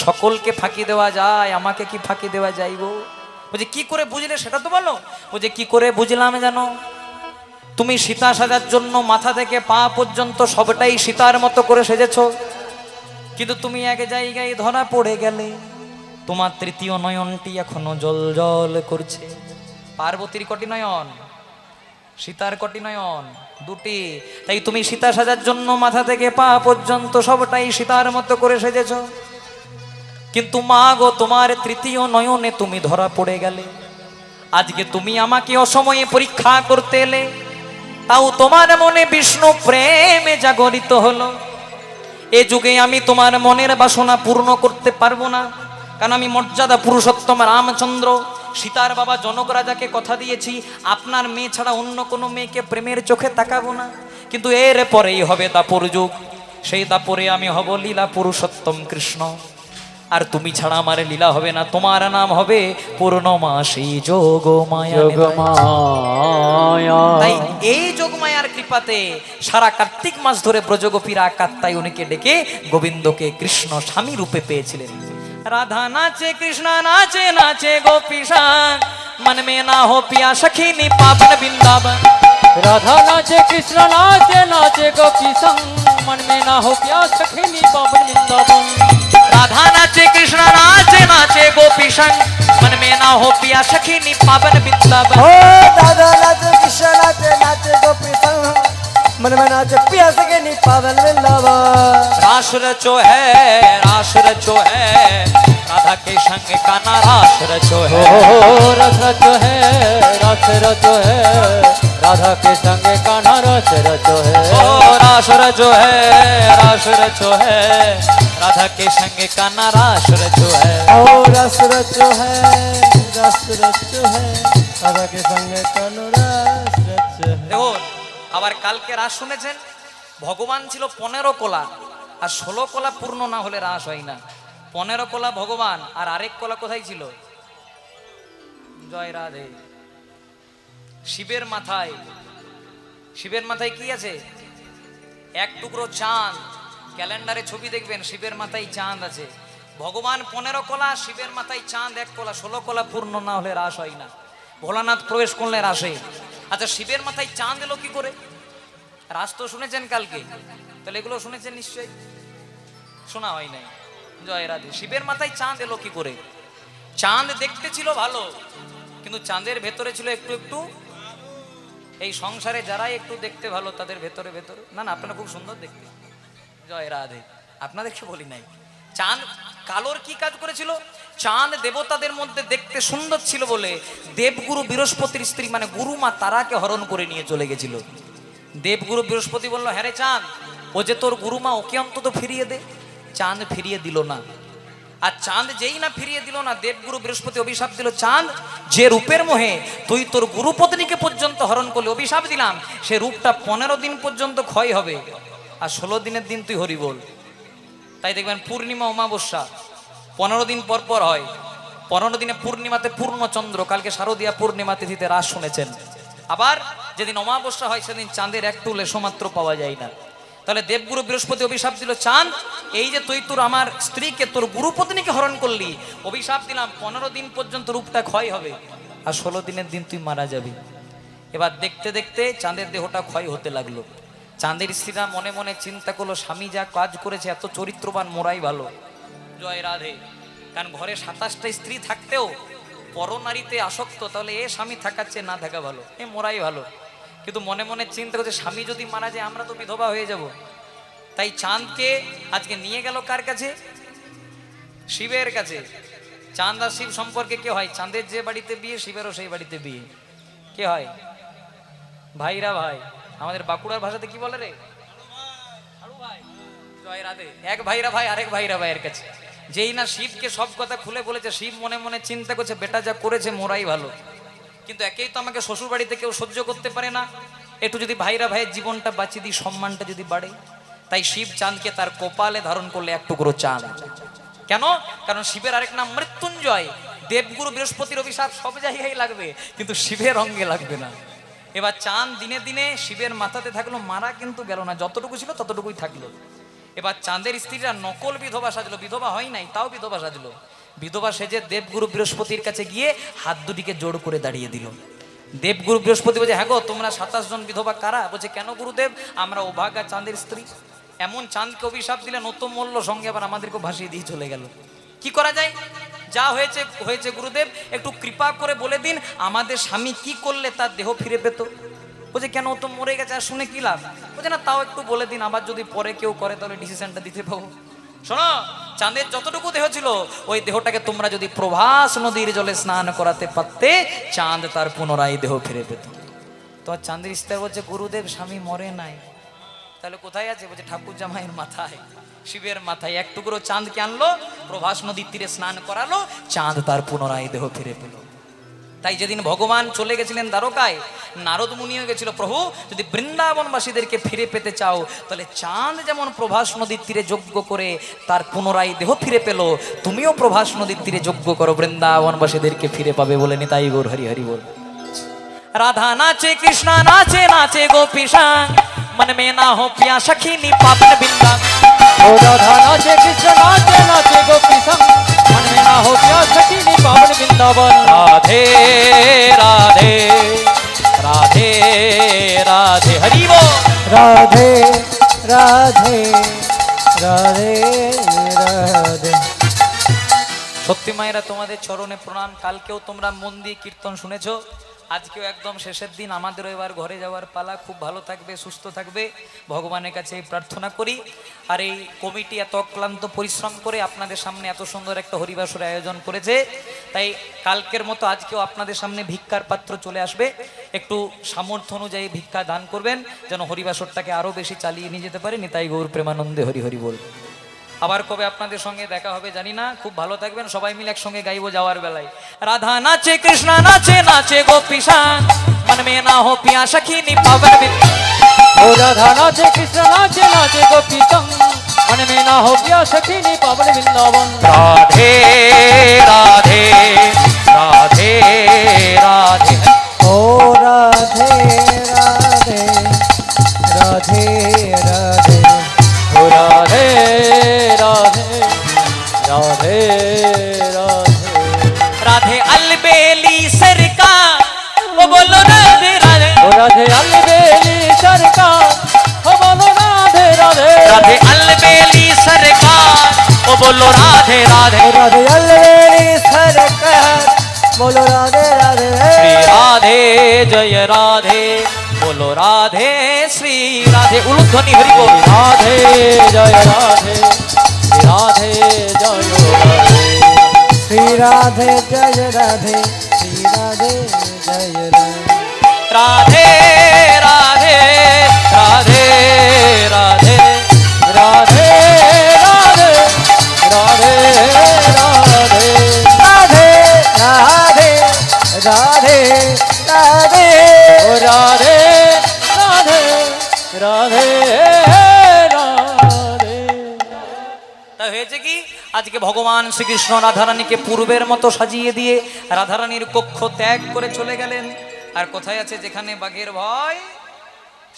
সকলকে ফাঁকি দেওয়া যায়, আমাকে কি ফাঁকি দেওয়া যায় গো? বলছে, কি করে বুঝলে সেটা তো বলো। বলছে, কি করে বুঝলাম জানো? তুমি সীতা সাজার জন্য মাথা থেকে পা পর্যন্ত সবটাই সীতার মতো করে সেজেছো, কিন্তু তুমি এক জায়গায় ধরা পড়ে গেলে, তোমার তৃতীয় নয়নটি এখনো জল জল করছে। পার্বতীর কটি নয়ন? সীতার কটি নয়ন? দুটি। তাই তুমি সীতা সাজার জন্য মাথা থেকে পা পর্যন্ত সবটাই সীতার মতো করে সেজেছ, কিন্তু মা গো, তোমার তৃতীয় নয়নে তুমি ধরা পড়ে গেলে। আজকে তুমি আমাকে অসময়ে পরীক্ষা করতে এলে, তাও তোমার মনে বিষ্ণু প্রেমে জাগরিত হলো। এ যুগে আমি তোমার মনের বাসনা পূর্ণ করতে পারবো না, কারণ আমি মর্যাদা পুরুষোত্তম রামচন্দ্র, সীতার বাবা জনক রাজাকে কথা দিয়েছি, আপনার মেয়ে ছাড়া অন্য কোনো মেয়েকে প্রেমের চোখে তাকাবো না। কিন্তু এর পরেই হবে দাপর যুগ, সেই দাপরে আমি হব লীলা পুরুষোত্তম কৃষ্ণ, আর তুমি ছাড়া আমার লীলা হবে না। তোমার নাম হবে পূর্ণমাসী যোগমায়া। তাই এই যোগমায়ার কৃপাতে সারা কার্তিক মাস ধরে ব্রজগোপীরা কাত্তায়নীকে ডেকে গোবিন্দকে কৃষ্ণ স্বামী রূপে পেয়েছিলেন। রাধা নাচে কৃষ্ণ নাচে নাচে গোপীশান, मन में ना हो पिया सखी नी पावन वृंदावन। राधा नाचे कृष्ण नाचे नाचे गोपी संग मन में ना हो प्यास सखी पावन वृंदावन राधा नाचे कृष्ण नाचे नाचे गोपी संग मन में ना हो पिया सखी पावन वृंदावन ओ दादा नाचे कृष्ण नाचे नाचे गोपी संग मन में नाचे पिया सखी पावन वृंदावन रास रचो है राधा के संग कान्हा रास रचो है रस रचो है राधा के संग कान्हा रस रचो है रास रचो है राधा के संग कान्हा रास रचो है ओ रस रचो है राधा के संग कान्हा रस रचो है দেখুন আবার কালকে রাস শুনেছেন ভগবান ছিল 15 কোলা আর 16 কোলা পূর্ণ না হলে রাস হয় না 15 কোলা ভগবান আর আরেক কোলা কোথায় ছিল জয় রাধে শিবের মাথায় কি আছে এক টুকরো চাঁদ ক্যালেন্ডারে ছবি দেখবেন শিবের মাথায় চাঁদ আছে ভগবান 15 কোলা শিবের মাথায় চাঁদ 1 কোলা 16 কোলা পূর্ণ না হলে রাস হয় না ভোলানাথ প্রবেশ করলে রাস হয় আচ্ছা শিবের মাথায় চাঁদ এলো কি করে রাস তো শুনেছেন কালকে তাহলে এগুলো শুনেছেন নিশ্চয়ই শোনা হয় নাই জয় রাধে শিবের মাথায় চাঁদ এলো কি করে চাঁদ দেখতে ছিল ভালো কিন্তু চাঁদের ভেতরে ছিল একটু এই সংসারে যারাই একটু দেখতে ভালো তাদের ভেতরে না আপনারা খুব সুন্দর দেখতে জয় রাধে আপনাদেরকে বলি নাই চাঁদ কালোর কি কাজ করেছিল চাঁদ দেবতাদের মধ্যে দেখতে সুন্দর ছিল বলে দেবগুরু বৃহস্পতির স্ত্রী মানে গুরুমা তারাকে হরণ করে নিয়ে চলে গেছিল দেবগুরু বৃহস্পতি বলল হ্যাঁ রে চাঁদ ও যে তোর গুরুমা ওকে অন্তত ফিরিয়ে দে চাঁদ ফিরিয়ে দিল না আর চাঁদ যেই না ফিরিয়ে দিল না দেবগুরু বৃহস্পতি অভিশাপ দিল চাঁদ যে রূপের মোহে তুই তোর গুরুপত্নীকে পর্যন্ত হরণ করলে অভিশাপ দিলাম সে রূপটা 15 দিন পর্যন্ত ক্ষয় হবে আর 16 দিনের দিন তুই হরি বল তাই দেখবেন পূর্ণিমা অমাবস্যা 15 দিন পর হয় 15 দিনে পূর্ণিমাতে পূর্ণচন্দ্র কালকে শারদীয়া পূর্ণিমা তিথিতে রাস শুনেছেন আবার যেদিন অমাবস্যা হয় সেদিন চাঁদের একটু লেশমাত্র পাওয়া যায় না তাহলে দেবগুরু বৃহস্পতি অভিশাপ দিল চাঁদ এই যে তুই তোর আমার স্ত্রীকে তোর গুরুপত্নীকে হরণ করলি অভিশাপ দিলাম 15 দিন পর্যন্ত রূপটা ক্ষয় হবে আর 16 দিনের দিন তুই মারা যাবি এবার দেখতে দেখতে চাঁদের দেহটা ক্ষয় হতে লাগলো চাঁদের স্ত্রীরা মনে মনে চিন্তা করলো স্বামী যা কাজ করেছে এত চরিত্রবান মোরাই ভালো জয় রাধে কারণ ঘরে 27টা স্ত্রী থাকতেও পরনারীতে আসক্ত তাহলে এ স্বামী থাকাচ্ছে না থাকা ভালো এ মোরাই ভালো কিন্তু মনে মনে চিন্তা করছে স্বামী যদি মারা যায় আমরা তো বিধবা হয়ে যাব তাই চাঁদকে আজকে নিয়ে গেল কার কাছে শিবের কাছে চাঁদ আর শিব সম্পর্কে কে হয় চাঁদের যে বাড়িতে বিয়ে শিবেরও সেই বাড়িতে বিয়ে কে হয় ভাইরা ভাই আমাদের বাঁকুড়ার ভাষাতে কি বলে রে জয় রাধে এক ভাইরা ভাই আরেক ভাইরা ভাইয়ের কাছে যেই না শিবকে সব কথা খুলে বলেছে শিব মনে মনে চিন্তা করছে বেটা যা করেছে মোরাই ভালো কিন্তু একেই তো আমাকে শ্বশুর বাড়িতে কেউ সহ্য করতে পারে না একটু যদি ভাইরা ভাইয়ের জীবনটা বাঁচিয়ে দিই সম্মানটা যদি বাড়ে তাই শিব চাঁদকে তার কপালে ধারণ করলে এক টুকরো চাঁদ কেন কারণ শিবের আরেক নাম মৃত্যুঞ্জয় দেবগুরু বৃহস্পতির অভিশাপ সব জায়গায় লাগবে কিন্তু শিবের অঙ্গে লাগবে না এবার চাঁদ দিনে দিনে শিবের মাথাতে থাকলো মারা কিন্তু গেল না যতটুকু ছিল ততটুকুই থাকলো এবার চাঁদের স্ত্রীরা নকল বিধবা সাজলো বিধবা হয় নাই তাও বিধবা সাজলো বিধবা সেজে দেবগুরু বৃহস্পতির কাছে গিয়ে হাত দুটিকে জোড় করে দাঁড়িয়ে দিল দেবগুরু বৃহস্পতি বলছে হ্যাঁ গো তোমরা 27 জন বিধবা কারা বলছে কেন গুরুদেব আমরা অভাগা চাঁদের স্ত্রী এমন চাঁদকে অভিশাপ দিলে নতুন মূল্য সঙ্গে আবার আমাদেরকে ভাসিয়ে দিয়ে চলে গেল কি করা যায় যা হয়েছে হয়েছে গুরুদেব একটু কৃপা করে বলে দিন আমাদের স্বামী কি করলে তার দেহ ফিরে পেত বলছে কেন ও তো মরে গেছে আর শুনে কি লাভ বলছে না তাও একটু বলে দিন আবার যদি পরে কেউ করে তাহলে ডিসিশনটা দিতে পাবো শোনো চাঁদের যতটুকু দেহ ছিল ওই দেহটাকে তোমরা যদি প্রভাস নদীর জলে স্নান করাতে পারতে চাঁদ তার পুনরায় দেহ ফিরে পেত তো চাঁদের স্ত্রী বলছে গুরুদেব স্বামী মরে নাই তাহলে কোথায় আছে বলছে ঠাকুর জামাইয়ের মাথায় শিবের মাথায় এক টুকরো চাঁদকে আনলো প্রভাস নদীর তীরে স্নান করালো চাঁদ তার পুনরায় দেহ ফিরে পেল তাই যেদিন ভগবান চলে গেছিলেন দ্বারকায় নারদ মুনিও গেছিল প্রভু যদি বৃন্দাবনবাসীদেরকে ফিরে পেতে চাও তাহলে চাঁদ যেমন প্রভাস নদীর তীরে যজ্ঞ করে তার পুনরায় দেহ ফিরে পেল তুমিও প্রভাস নদীর তীরে যজ্ঞ করো বৃন্দাবনবাসীদেরকে ফিরে পাবে বলে নিতাই গৌর হরি হরি বল রাধা নাচে কৃষ্ণ নাচে নাচে গোপী সাং मन में ना हो पिया सखी नी पावन बिंदा ओ राधा नाचे कृष्ण नाचे नाचे गोपी संग मन में ना हो पिया सखी नी पावन वृंदावन राधे राधे राधे রাধে রাধে রাধে রাধে। সত্যি মায়েরা তোমাদের চরণে প্রণাম। কালকেও তোমরা মন দিয়ে কীর্তন শুনেছো, আজকেও একদম শেষের দিন, আমাদেরও এবার ঘরে যাওয়ার পালা। খুব ভালো থাকবে, সুস্থ থাকবে, ভগবানের কাছে এই প্রার্থনা করি। আর এই কমিটি এত অক্লান্ত পরিশ্রম করে আপনাদের সামনে এত সুন্দর একটা হরিবাসর আয়োজন করেছে, তাই কালকের মতো আজকেও আপনাদের সামনে ভিক্ষার পাত্র চলে আসবে। একটু সামর্থ্য অনুযায়ী ভিক্ষা দান করবেন, যেন হরিবাসরটাকে আরও বেশি চালিয়ে নিয়ে যেতে পারে। নিতাই গৌর প্রেমানন্দে হরি হরি বল। আবার কবে আপনাদের সঙ্গে দেখা হবে জানি না। খুব ভালো থাকবেন, সবাই মিলে একসঙ্গে গাইবো যাওয়ার বেলায়। রাধা নাচে কৃষ্ণ নাচে, নাচে গোপীশান, मन में ना हो पिया सखीनी पावन बिन। ओ राधा नाचे कृष्ण नाचे, नाचे गोपी संग, मन में ना हो पिया सखीनी पावन वृंदावन। राधे राधे राधे राधे। ओ राधे राधे राधे राधे। ओ राधे राधे राधे राधे। राधे अलबेली सरकार, वो बोलो राधे राधे। ओ राधे अलबेली सरकार, ओ बोलो राधे राधे। राधे अलबेली सरकार, वो बोलो राधे राधे। राधे अलवेली सरकार, बोलो राधे राधे। श्री राधे जय राधे, बोलो राधे श्री राधे। उलूध्वनि हरि बोल। राधे जय राधे, राधे जय राधे। श्री राधे जय राधे, श्री राधे जय राधे। राधे राधे राधे राधे राधे राधे राधे राधे। राधे राधे राधे राधे। ओ राधे राधे राधे राधे। তা হয়েছে কি, আজকে ভগবান শ্রীকৃষ্ণ রাধারানীকে পূর্বের মতো সাজিয়ে দিয়ে রাধারানীর কক্ষ ত্যাগ করে চলে গেলেন। আর কোথায় আছে, যেখানে বাঘের ভয়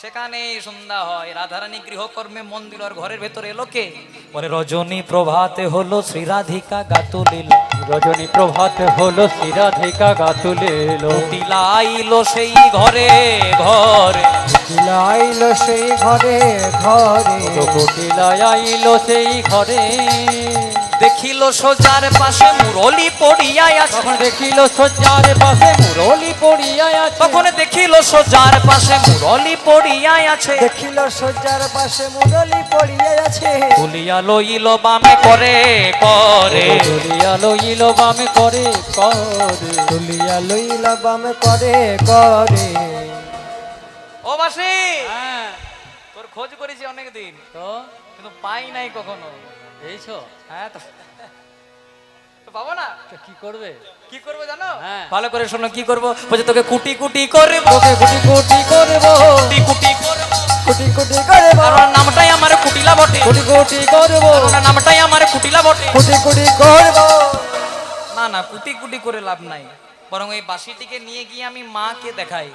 সেখানে সন্ধ্যা হয়। রাধারানী গৃহকর্মে মন দিল, আর ঘরের ভেতরে এলো কে? বলে রজনী প্রভাতে হলো শ্রী রাধিকা গাতুলিল। রজনী প্রভাত হলো শ্রী রাধিকা গাতুলেলো। তিলাইলো সেই ঘরে ঘরে, দিলাইল সেই ঘরে ঘরে। কোকিলায় আইলো সেই ঘরে। দেখিল সোজার পাশে মুরলি পড়িয়া আছে। তখন দেখিল সজ্জার পাশে মুরলি পড়িয়া আছে। তখন দেখিল সোজার পাশে মুরলি পড়িয়া আছে। দেখিল সজ্জার পাশে মুরলি পড়িয়া আছে। তুলিয়া লইল বামে করে করে। তুলিয়া লইল বামে করে করে। তুলিয়া লইল বামে করে করে। ও মাসি, হ্যাঁ তোর খোঁজ করেছি অনেকদিন, তো কিন্তু পাই নাই কখনো। এইছো হ্যাঁ তো পাবো না, তো কি করবে? কি করবো জানো? হ্যাঁ। ভালো করে শোনো, কি করবো? বলছে তোকে কুটি কুটি করবো, তোকে কুটি কুটি করবো, কুটি কুটি করবো। কুটি কুটি করে কারণ নামটাই আমার কুটিলা বটে, কুটি কুটি করবো। কারণ নামটাই আমার কুটিলা বটে। কুটি কুটি করব। না না, কুটি কুটি করে লাভ নাই, বরং এই বাঁশিটিকে নিয়ে গিয়ে আমি মাকে দেখাই।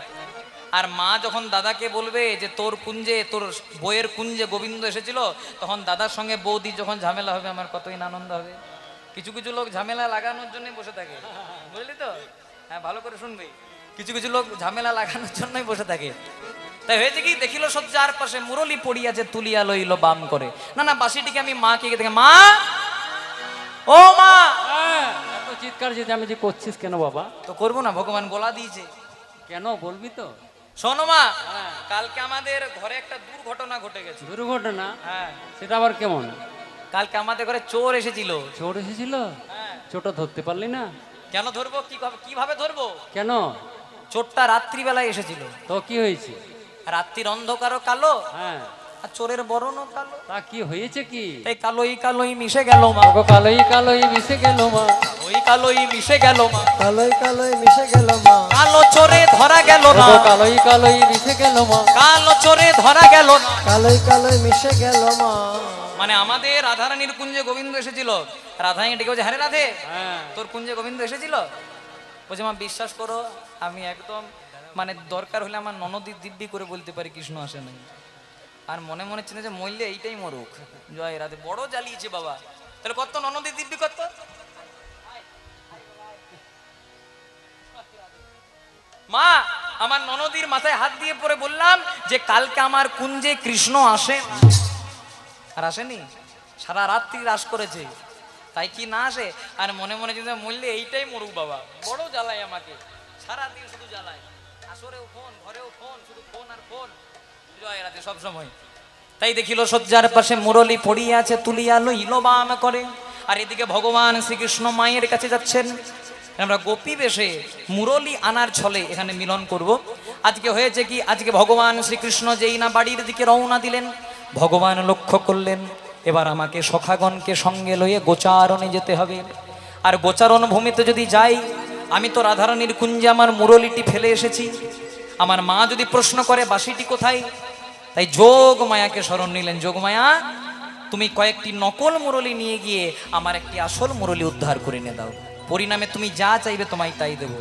আর মা যখন দাদাকে বলবে যে তোর কুঞ্জে, তোর বইয়ের কুঞ্জে গোবিন্দ এসেছিল, তখন দাদার সঙ্গে বৌদি যখন ঝামেলা হবে, আমার কতই না আনন্দ হবে। কিছু কিছু লোক ঝামেলা লাগানোর জন্যই বসে থাকে, বুঝলি তো? হ্যাঁ, ভালো করে শুনবি। কিছু কিছু লোক ঝামেলা লাগানোর জন্যই বসে থাকে। তাই হয়েছে কি, দেখিল সজ্জার পাশে মুরলি পড়িয়াছে, তুলিয়া লইল বাম করে। না না, বাঁশিটিকে আমি মাকে দেখে, মা, ও মা। হ্যাঁ, এত চিৎকার চেঁচামেচি করছিস কেন বাবা? তো করবো না, ভগবান বলা দিয়েছে। কেন বলবি তো? শোনো মা, হ্যাঁ। কালকে আমাদের ঘরে একটা দুর্ঘটনা ঘটে গেছে। দুর্ঘটনা? হ্যাঁ, সেটা আবার কেমন? কালকে আমাদের ঘরে চোর এসেছিল। চোর এসেছিল? হ্যাঁ। চোরটা ধরতে পারলি না? কেন ধরবো, কিভাবে ধরবো? কেন? চোরটা রাত্রিবেলায় এসেছিল। তো কি হয়েছে? রাত্রির অন্ধকারও কালো, হ্যাঁ, আর চোরের বরণও কালো। তা কি হয়েছে কি? এই কালোই কালোই মিশে গেল মা, ওগো কালোই কালোই মিশে গেল মা। ওই কালোই মিশে গেল মা। কালোই কালোই মিশে গেল মা। কালো চোরে ধরা গেল না, ওগো কালোই কালোই মিশে গেল মা। কালো চোরে ধরা গেল না। কালোই কালোই মিশে গেল মা। মানে আমাদের রাধারানীর কুঞ্জে গোবিন্দ এসেছিল। রাধারানী ডেকে বলছে, হ্যাঁ রে রাধে, হ্যাঁ, তোর কুঞ্জে গোবিন্দ এসেছিল? বলছে, মা বিশ্বাস করো, আমি একদম মানে দরকার হলে আমার ননদীর দিব্যি করে বলতে পারি কৃষ্ণ আসে নাই। আর মনে মনে চিনে যে মরলে এইটাই মরুক। জয় রাধে, বড় জ্বালিয়েছে বাবা। তাহলে কত ননদীর দিব্যি কত? মা আমার ননদীর মাথায় হাত দিয়ে পরে বললাম যে কালকে আমার কুঞ্জে কৃষ্ণ আসে আর আসেনি, সারা রাত্রি রাস করেছে, তাই কি না আসে? আর মনে মনে চিন্তা মরলে এইটাই মরুক বাবা, বড় জ্বালায় আমাকে, সারাদিন শুধু জ্বালায়, আসরেও ফোন, ঘরেও ফোন, শুধু ফোন আর ফোন, জয় রাতে সব সময়। তাই দেখিল শয্যার পাশে মুরলী পড়িয়া আছে, তুলিয়া লইল বাম করে, আর এদিকে ভগবান শ্রীকৃষ্ণ মায়ের কাছে যাচ্ছেন। আমরা গোপী বেশে মুরলী আনার ছলে এখানে মিলন করব। আজকে হয়েছে কি, আজকে ভগবান শ্রীকৃষ্ণ যেই না বাড়ির দিকে রওনা দিলেন, ভগবান লক্ষ্য করলেন এবার আমাকে সখাগণকে সঙ্গে লইয়ে গোচারণে যেতে হবে। আর গোচারণ ভূমিতে যদি যাই, আমি তো রাধারানীর কুঞ্জে আমার মুরলীটি ফেলে এসেছি, আমার মা যদি প্রশ্ন করে বাঁশিটি কোথায়, তাই যোগ মায়াকে স্মরণ নিলেন। যোগমায়া, তুমি কয়েকটি নকল মুরলী নিয়ে গিয়ে আমার একটি আসল মুরলী উদ্ধার করে নিয়ে দাও, পরিণামে তুমি যা চাইবে তোমায় তাই দেবো।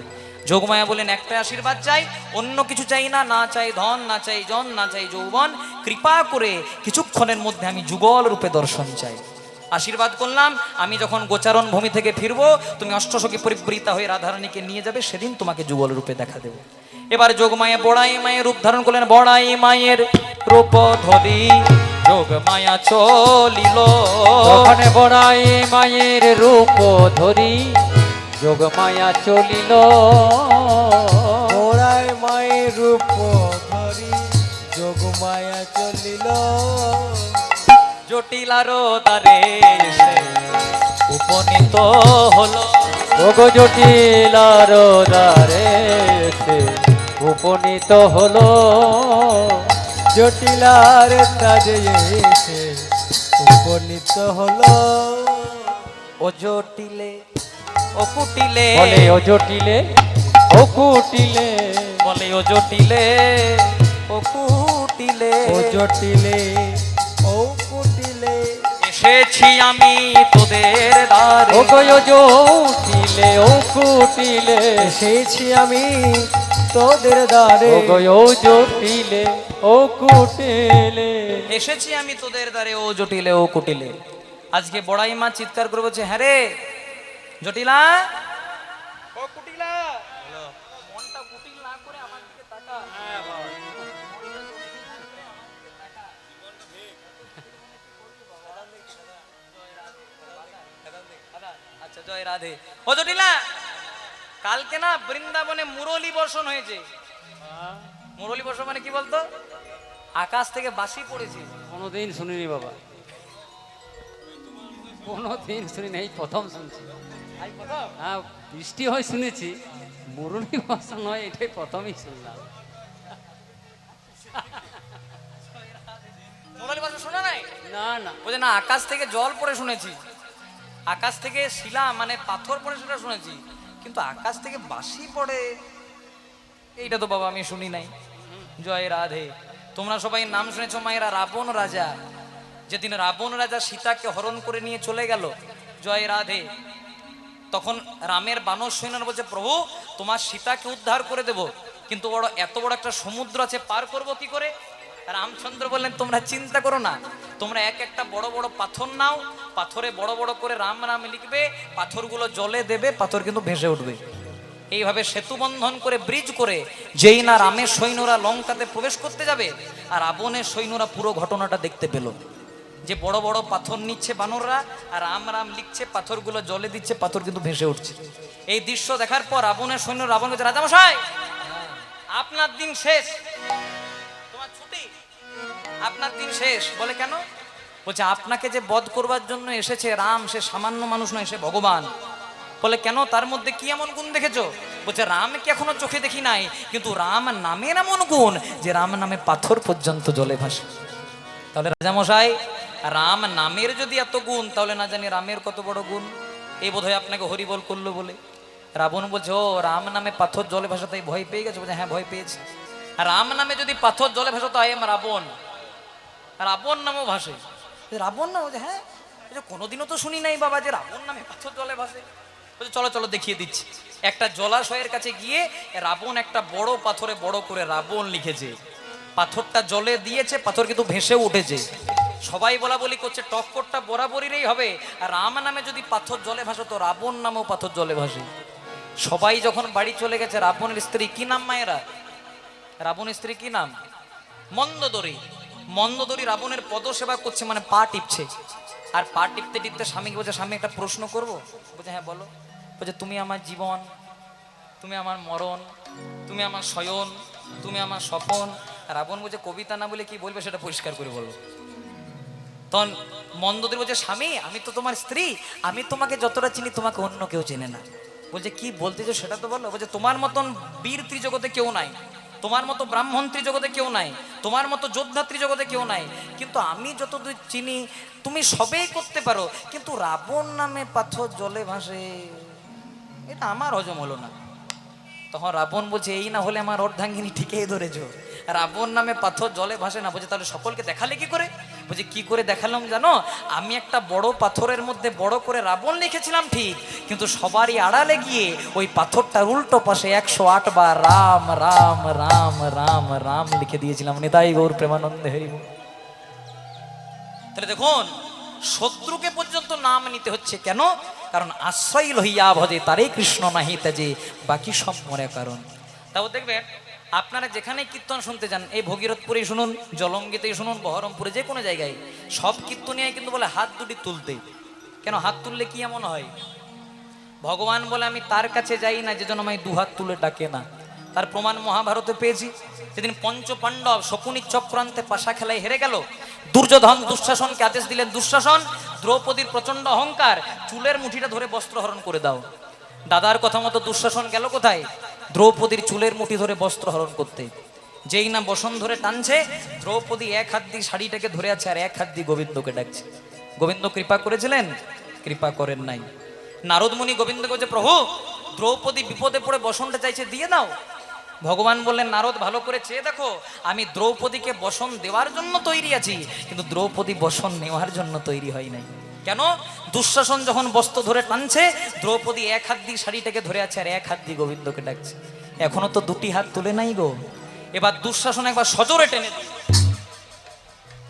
যোগমায়া বলেন একটা আশীর্বাদ চাই, অন্য কিছু চাই না, না চাই ধন, না চাই জন, না চাই যৌবন, কৃপা করে কিছুক্ষণের মধ্যে আমি যুগল রূপে দর্শন চাই। আশীর্বাদ করলাম, আমি যখন গোচারণ ভূমি থেকে ফিরবো তুমি অষ্টসখী পরিবৃতা হয়ে রাধারানীকে নিয়ে যাবে, সেদিন তোমাকে যুগল রূপে দেখা দেবো। এবার যোগমায়া বড়াই মায়ের রূপ ধারণ করলেন, বড়াই মায়ের রূপ ধরি যোগমায়া চলিল। ওখানে বড়াই মায়ের রূপ ধরি যোগমায়া চলিল। ওরাই মায়ের রূপ ধরি যোগমায়া চলিল। জটিলারো দ্বারে এসে উপনীত হলো। ওগো জটিলার দ্বারে এসে উপনীত হলো। জটিলার তাজে এসে উপনীত হলো। ও জটিলে ও কুটিলে, বলে ও জটিলে ও কুটিলে, বলে ও জটিলে ও কুটিলে, ও জটিলে ও কুটিলে, এসেছি আমি তোদের দ্বারে। ও গো জটিলে ও কুটিলে, এসেছি আমি তোদের দ্বারে। ও গো জটিলে ও কুটিলে, এসেছি আমি তোদের দ্বারে, ও জটিলে ও কুটিলে। আজকে বড়াই মা চিৎকার করে বলছে, হ্যাঁ রে জটিলা, ও কুটিলা, মনটা কুটিল না করে আমার দিকে তাকা। আচ্ছা জয় রাধে। ও জটিলা, কালকে না বৃন্দাবনে মুরলী বর্ষণ হয়েছে। মুরলী বর্ষণ মানে কি বলতো? আকাশ থেকে বাঁশি পড়েছে। কোনোদিন শুনিনি বাবা, কোনোদিন শুনিনি, এই প্রথম শুনছি। হ্যাঁ বৃষ্টি হয় শুনেছি, মুরলী বর্ষণ হয় এটাই প্রথমই শুনলাম। মুরলী বর্ষণ শোনা নাই? না না, বলছে না, আকাশ থেকে জল পড়ে শুনেছি, আকাশ থেকে শিলা মানে পাথর পড়ে সেটা শুনেছি, কিন্তু আকাশ থেকে বাঁশি পড়ে এইটা তো বাবা আমি শুনি নাই। জয় রাধে। তোমরা সবাই নাম শুনেছো মায়েরা, রাবণ রাজা, যেদিন রাবণ রাজা সীতাকে হরণ করে নিয়ে চলে গেল, জয় রাধে, তখন রামের বানর সৈন্যরা বলছে প্রভু তোমার সীতাকে উদ্ধার করে দেব, কিন্তু এত বড় একটা সমুদ্র আছে, পার করব কি করে? রামচন্দ্র বললেন তোমরা চিন্তা করো না, তোমরা এক একটা বড় বড় পাথর নাও, পাথরে বড় বড় করে রাম রাম লিখবে, পাথরগুলো জলে দেবে, পাথর কিন্তু ভেসে উঠবে। এইভাবে সেতু বন্ধন করে ব্রিজ করে যেই না রামের সৈন্যরা লঙ্কাতে প্রবেশ করতে যাবে, আর রাবণের সৈন্যরা পুরো ঘটনাটা দেখতে পেল, যে বড় বড় পাথর নিচ্ছে বানররা, আর রাম রাম লিখছে, পাথরগুলো জলে দিচ্ছে, পাথর কিন্তু ভেসে উঠছে। এই দৃশ্য দেখার পর রাবণের সৈন্য রাবণ বলছে, রাজামশাই আপনার দিন শেষ, তোমার ছুটি, আপনার দিন শেষ। বলে কেন? বলছে আপনাকে যে বধ করবার জন্য এসেছে রাম, সে সামান্য মানুষ নয়, সে ভগবান। বলে কেন, তার মধ্যে কি এমন গুণ দেখেছো? বলছে রামকে এখনো চোখে দেখি নাই, কিন্তু রাম নামের এমন গুণ যে রাম নামে পাথর পর্যন্ত জলে ভাসে। তাহলে রাজামশাই রাম নামের যদি এত গুণ, তাহলে না জানি রামের কত বড় গুণ। এই বোধহয় আপনাকে হরিবল করলো বলে। রাবণ বলছে ও রাম নামে পাথর জলে ভাসা, তাই ভয় পেয়ে গেছে? বলছে হ্যাঁ ভয় পেয়েছে। রাম নামে যদি পাথর জলে ভাসো তো আই এম রাবণ, রাবণ নামও ভাসে। রাবণ নাম? বলছে হ্যাঁ, কোনোদিনও তো শুনি নাই বাবা যে রাবণ নামে পাথর জলে ভাসে। বলছে চলো চলো দেখিয়ে দিচ্ছি। একটা জলাশয়ের কাছে গিয়ে রাবণ একটা বড় পাথরে বড় করে রাবণ লিখেছে, পাথরটা জলে দিয়েছে, পাথর কিন্তু ভেসে উঠেছে। সবাই বলা বলি করছে টক্করটা বরাবরেই হবে, আর রাম নামে যদি পাথর জলে ভাসো তো রাবণ নামেও পাথর জলে ভাসে। সবাই যখন বাড়ি চলে গেছে, রাবণের স্ত্রী কি নাম মায়েরা? রাবণের স্ত্রী কি নাম? মন্দোদরী। মন্দোদরী রাবণের পদসেবা করছে, মানে পা টিপছে। আর পা টিপতে টিপতে স্বামীকে বলছে, স্বামী একটা প্রশ্ন করবো? বলছে হ্যাঁ বলো। বলছে তুমি আমার জীবন, তুমি আমার মরণ, তুমি আমার শয়ন, তুমি আমার স্বপন। রাবণ বলছে কবিতা না বলে কি বলবে সেটা পরিষ্কার করে বলো। তখন মন্দোদরী বলছে স্বামী আমি তো তোমার স্ত্রী, আমি তোমাকে যতটা চিনি তোমাকে অন্য কেউ চেনে না। বলছে কি বলতেছো সেটা তো বলো। বলছে তোমার মতন বীর ত্রিজগতে কেউ নাই, তোমার মতো ব্রাহ্মণ ত্রিজগতে কেউ নাই, তোমার মতো যোদ্ধা ত্রিজগতে কেউ নাই, কিন্তু আমি যতদূর চিনি তুমি সবেই করতে পারো, কিন্তু রাবণ নামে পাথর জলে ভাসে, এটা আমার হজম হলো না। তখন রাবণ বলছে এই না হলে আমার অর্ধাঙ্গিনী ঠিকই ধরেছ, রাবণ নামে পাথর জলে ভাসে না। বলছে তাহলে সকলকে দেখালে কি করে? বলছে কি করে দেখালাম জানো? আমি একটা বড় পাথরের মধ্যে বড় করে রাবণ লিখেছিলাম ঠিক, কিন্তু সবারই আড়ালে গিয়ে ওই পাথরটার উল্টো পাশে 108 বার রাম রাম রাম রাম রাম লিখে দিয়েছিলাম। নিতাই গৌর প্রেমানন্দে হরি বল। তাহলে দেখুন শত্রুকে পর্যন্ত নাম নিতে হচ্ছে কেন? কারণ আশ্রয় লহিয়া ভজে তারে কৃষ্ণ নাহি তেজে বাকি সব মরে কারণ। তাও দেখবেন আপনারা যেখানে কীর্তন শুনতে যান, এই ভগীরথপুরে শুনুন, জলঙ্গিতে শুনুন, বহরমপুরে যে কোনো জায়গায় সব কীর্তনিয়ায় কিন্তু বলে হাত দুটি তুলতে। কেন হাত তুললে কি এমন হয়? ভগবান বলে আমি তার কাছে যাই না যে জন্য আমায় দুহাত তুলে ডাকে না। তার প্রমাণ মহাভারতে পেয়েছি। সেদিন পঞ্চ পাণ্ডব শকুনির চক্রান্তে পাশা খেলায় হেরে গেল। দুর্যোধন দুঃশাসনকে আদেশ দিলেন, দুঃশাসন দ্রৌপদীর প্রচন্ড অহংকার, চুলের মুঠিটা ধরে বস্ত্রহরণ করে দাও। দাদার কথা মতো দুঃশাসন গেল কোথায়? দ্রৌপদীর চুলের মুঠি ধরে বস্ত্রহরণ করতে। যেই না বসন ধরে টানছে, দ্রৌপদী এক হাত দিয়ে শাড়িটাকে ধরে আছে আর এক হাত দিয়ে গোবিন্দকে ডাকছে। গোবিন্দ কৃপা করেছিলেন? কৃপা করেন নাই। নারদ মুনি গোবিন্দকে বলছে প্রভু দ্রৌপদী বিপদে পড়ে বসনটা চাইছে, দিয়ে দাও। ভগবান বললেন নারদ ভালো করে চেয়ে দেখো, আমি দ্রৌপদীকে বসন দেওয়ার জন্য তৈরি আছি, কিন্তু দ্রৌপদী বসন নেওয়ার জন্য তৈরি হয় নাই। কেন? দুঃশাসন যখন বস্ত্র ধরে টানছে, দ্রৌপদী এক হাত দিয়ে শাড়িটাকে ধরে আছে আর এক হাত দিয়ে গোবিন্দকে ডাকছে। এখনো তো দুটি হাত তুলে নাই গো। এবার দুঃশাসন একবার সজোরে টেনে দিল।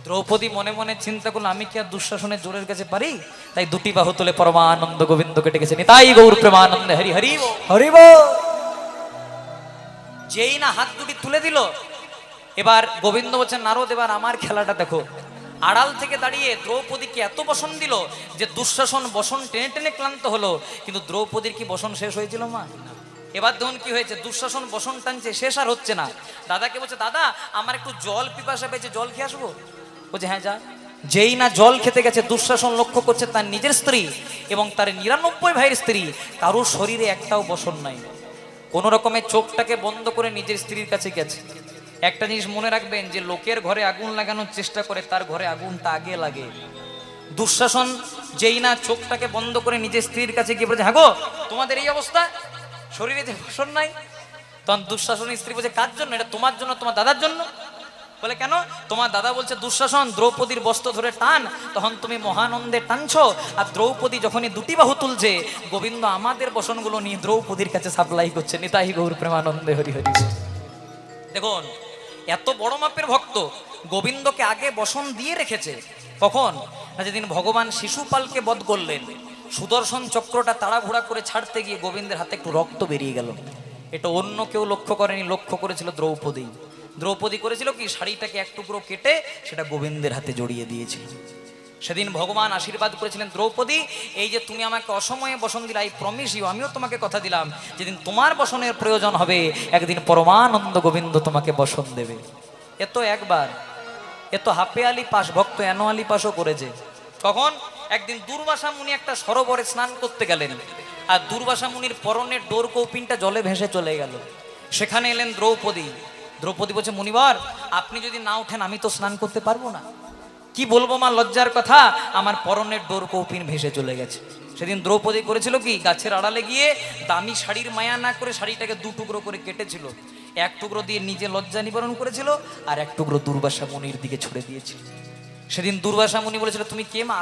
দ্রৌপদী মনে মনে চিন্তা করলো আমি কি আর দুঃশাসনের জোরের কাছে পারি? তাই দুটি বাহু তুলে পরমানন্দ গোবিন্দকে ডেকেছে। নিতাই গৌর প্রেমানন্দে হরি হরি হরি বল। যেই না হাত দুটি তুলে দিল, এবার গোবিন্দ বলছেন নারদ এবার আমার খেলাটা দেখো। আড়াল থেকে দাঁড়িয়ে দ্রৌপদীকে এত বসন দিল যে দুঃশাসন বসন টেনে টেনে ক্লান্ত হলো, কিন্তু দ্রৌপদীর কি বসন শেষ হয়েছিল মা? এবার দেখুন কি হয়েছে, দুঃশাসন বসন টানছে, শেষ আর হচ্ছে না। দাদাকে বলছে দাদা আমার একটু জল পিপাসা পেয়েছে, জল খেয়ে আসবো? বলছে হ্যাঁ যা। যেই না জল খেতে গেছে, দুঃশাসন লক্ষ্য করছে তার নিজের স্ত্রী এবং তার 99 ভাইয়ের স্ত্রী কারোর শরীরে একটাও বসন নাই। কোনো রকমের চোখটাকে বন্ধ করে নিজের স্ত্রীর কাছে গেছে। একটা জিনিস মনে রাখবেন, যে লোকের ঘরে আগুন লাগানোর চেষ্টা করে তার ঘরে আগুনটা আগে লাগে। দুঃশাসন যেই না চোখটাকে বন্ধ করে নিজের স্ত্রীর কাছে গিয়ে বলছে হ্যাঁ গো তোমাদের এই অবস্থা, শরীরে যে বসন নাই। তখন দুঃশাসনের স্ত্রী বলছে কার জন্য? এটা তোমার জন্য, তোমার দাদার জন্য। বলে কেন? তোমার দাদা বলছে দুঃশাসন দ্রৌপদীর বস্ত্র ধরে টান, তখন তুমি মহানন্দে টানছো, আর দ্রৌপদী যখনই দুটি বাহু তুলছে, গোবিন্দ আমাদের বসনগুলো নিয়ে দ্রৌপদীর কাছে সাপ্লাই করছে। নিতাই গৌর প্রেমানন্দে হরি হরি। দেখুন এত বড় মাপের ভক্ত গোবিন্দকে আগে বসন দিয়ে রেখেছে। কখন না যেদিন ভগবান শিশুপালকে বধ করলেন, সুদর্শন চক্রটা তাড়াহুড়া করে ছাড়তে গিয়ে গোবিন্দের হাতে একটু রক্ত বেরিয়ে গেল। এটা অন্য কেউ লক্ষ্য করেনি, লক্ষ্য করেছিল দ্রৌপদী। দ্রৌপদী করেছিল কি, শাড়িটাকে এক টুকরো কেটে সেটা গোবিন্দের হাতে জড়িয়ে দিয়েছিল। সেদিন ভগবান আশীর্বাদ করেছিলেন দ্রৌপদী এই যে তুমি আমাকে অসময়ে বসন দিলে, আই প্রমিস ইউ, আমিও তোমাকে কথা দিলাম যেদিন তোমার বসনের প্রয়োজন হবে একদিন পরমানন্দ গোবিন্দ তোমাকে বসন দেবে। এত একবার, এত হাপে আলি পাশ ভক্ত এনো আলি পাশও করেছে। কখন? একদিন দুর্বাসা মুনি একটা সরোবরে স্নান করতে গেলেন, আর দুর্বাসা মুনির পরনের ডোর কৌপিনটা জলে ভেসে চলে গেল। সেখানে এলেন দ্রৌপদী। দ্রৌপদী বলছে মুনিবার আপনি যদি না ওঠেন আমি তো স্নান করতে পারবো না। কি বলবো মা, লজ্জার কথা, আমার পরনের ডোর কৌপিন ভেসে চলে গেছে। সেদিন দ্রৌপদী করেছিল কি, গাছের আড়ালে গিয়ে দামি শাড়ির মায়া না করে শাড়িটাকে দু টুকরো করে কেটেছিল। এক টুকরো দিয়ে নিজে লজ্জা নিবারণ করেছিল, আর এক টুকরো দুর্বাসা মুনির দিকে ছুড়ে দিয়েছিল। সেদিন দুর্বাসা মুনি বলেছিল তুমি কে মা?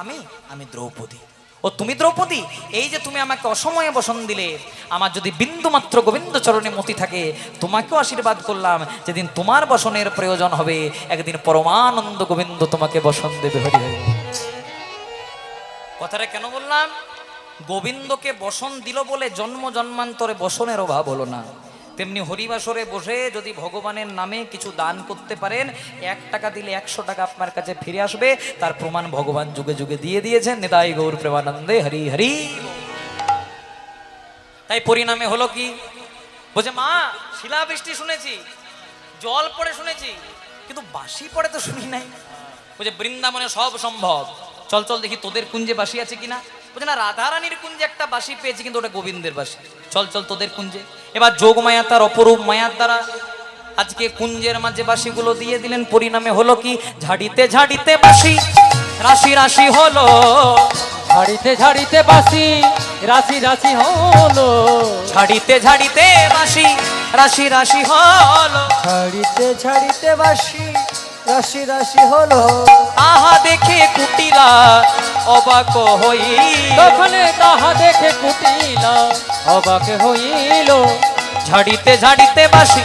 আমি দ্রৌপদী। ও তুমি দ্রৌপদী, এই যে তুমি আমাকে অসময়ে বসন দিলে, আমার যদি বিন্দু মাত্র গোবিন্দ চরণে মতি থাকে তোমাকেও আশীর্বাদ করলাম যেদিন তোমার বসনের প্রয়োজন হবে একদিন পরমানন্দ গোবিন্দ তোমাকে বসন দেবে। হরি হরি। কথাটা কেন বললাম? গোবিন্দকে বসন দিল বলে জন্ম জন্মান্তরে বসনের অভাব হলো না। তেমনি হরিবাসরে বসে যদি ভগবানের নামে কিছু দান করতে পারেন, 1 টাকা দিলে 100 টাকা আপনার কাছে ফিরে আসবে, তার প্রমাণ ভগবান যুগে যুগে দিয়ে দিয়েছেন। নিতাই গৌর প্রেমানন্দে হরি হরি। তাই পরিণামে হলো কি, বলছে মা শিলাবৃষ্টি শুনেছি, জল পড়ে শুনেছি, কিন্তু বাঁশি পড়ে তো শুনি নাই। বলছে বৃন্দাবনে সব সম্ভব, চল চল দেখি তোদের কুঞ্জে বাঁশি আছে কিনা। বলছে না, রাধারানীর কুঞ্জে একটা বাঁশি পেয়েছি, কিন্তু ওটা গোবিন্দের বাঁশি, চল চল তোদের কুঞ্জে। এবার যোগ মায়া তার অপরূপ মায়ার দ্বারা আজকে কুঞ্জের মাঝে বাঁশিগুলো দিয়ে দিলেন। পরিণামে হলো কি, ঝাড়িতে ঝাড়িতে বাঁশি রাশি রাশি হলো, ঝাড়িতে ঝাড়িতে বাঁশি রাশি রাশি হলো, ঝাড়িতে ঝাড়িতে বাঁশি রাশি রাশি হলো, ঝাড়িতে ঝাড়িতে বাঁশি রাশি রাশি হলো। আহা দেখে কুটিলা অবাক হইল, তখন তাহা দেখে কুটিলা অবাক হইল, ঝাড়িতে ঝাড়িতে বাঁশি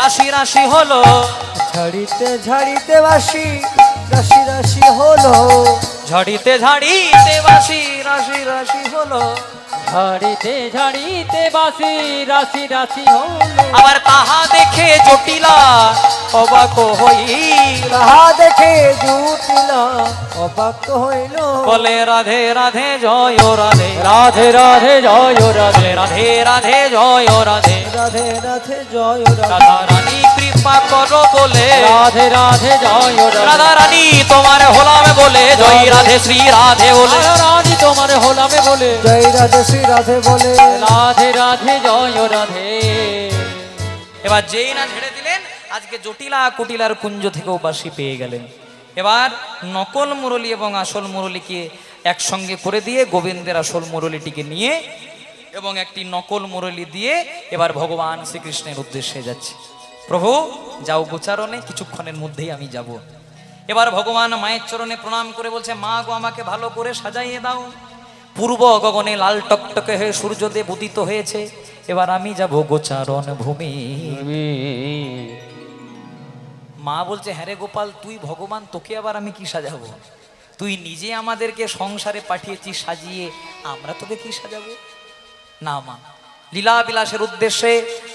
রাশি রাশি হলো, ঝাড়িতে ঝাড়িতে বাঁশি রাশি রাশি হলো, ঝাড়িতে ঝাড়িতে বাঁশি রাশি রাশি হলো। ঝাড়িতে ঝাড়িতে বাঁশি রাশি রাশি হলো, আবার তাহা দেখে জটিলা অবাক হইল, তাহা দেখে জুটিলা অবাক হইল। বলে রাধে রাধে জয় রাধে, রাধে রাধে জয় রাধে, রাধে রাধে জয় রাধে, রাধে রাধে জয় রাধে, রাধা রানী কৃপা করো বলে, রাধে রাধে জয় রাধে, রাধা রানী তোমার হলাম বলে, জয় রাধে শ্রী রাধে বলে, রাধা রানী তোমার হলামে বলে, জয় রাধে শ্রী রাধে বলে, রাধে রাধে জয় রাধে। এবার যেই না ছেড়ে দিলেন, আজকে জটিলা কুটিলার কুঞ্জ থেকেও বাঁশি পেয়ে গেলেন। এবার নকল মুরলী এবং আসল মুরলীকে একসঙ্গে করে দিয়ে গোবিন্দের আসল মুরলীটিকে নিয়ে এবং একটি নকল মুরলী দিয়ে এবার ভগবান শ্রীকৃষ্ণের উদ্দেশ্যে যাচ্ছে। প্রভু যাও গোচারণে, কিছুক্ষণের মধ্যেই আমি যাব। এবার ভগবান মায়ের চরণে প্রণাম করে বলছে, মা গো আমাকে ভালো করে সাজাইয়ে দাও। পূর্ব গগনে লাল টকটকে হয়ে সূর্যদেব উদিত হয়েছে, এবার আমি যাব গোচারণ ভূমি। মা বলছে, হ্যাঁ রে গোপাল, তুই ভগবান, তোকে আবার আমি কি সাজাবো? তুই নিজে আমাদেরকে সংসারে পাঠিয়েছিস সাজিয়ে, আমরা তোকে কি সাজাবো? না মা, লীলা বিলাসের উদ্দেশ্যে,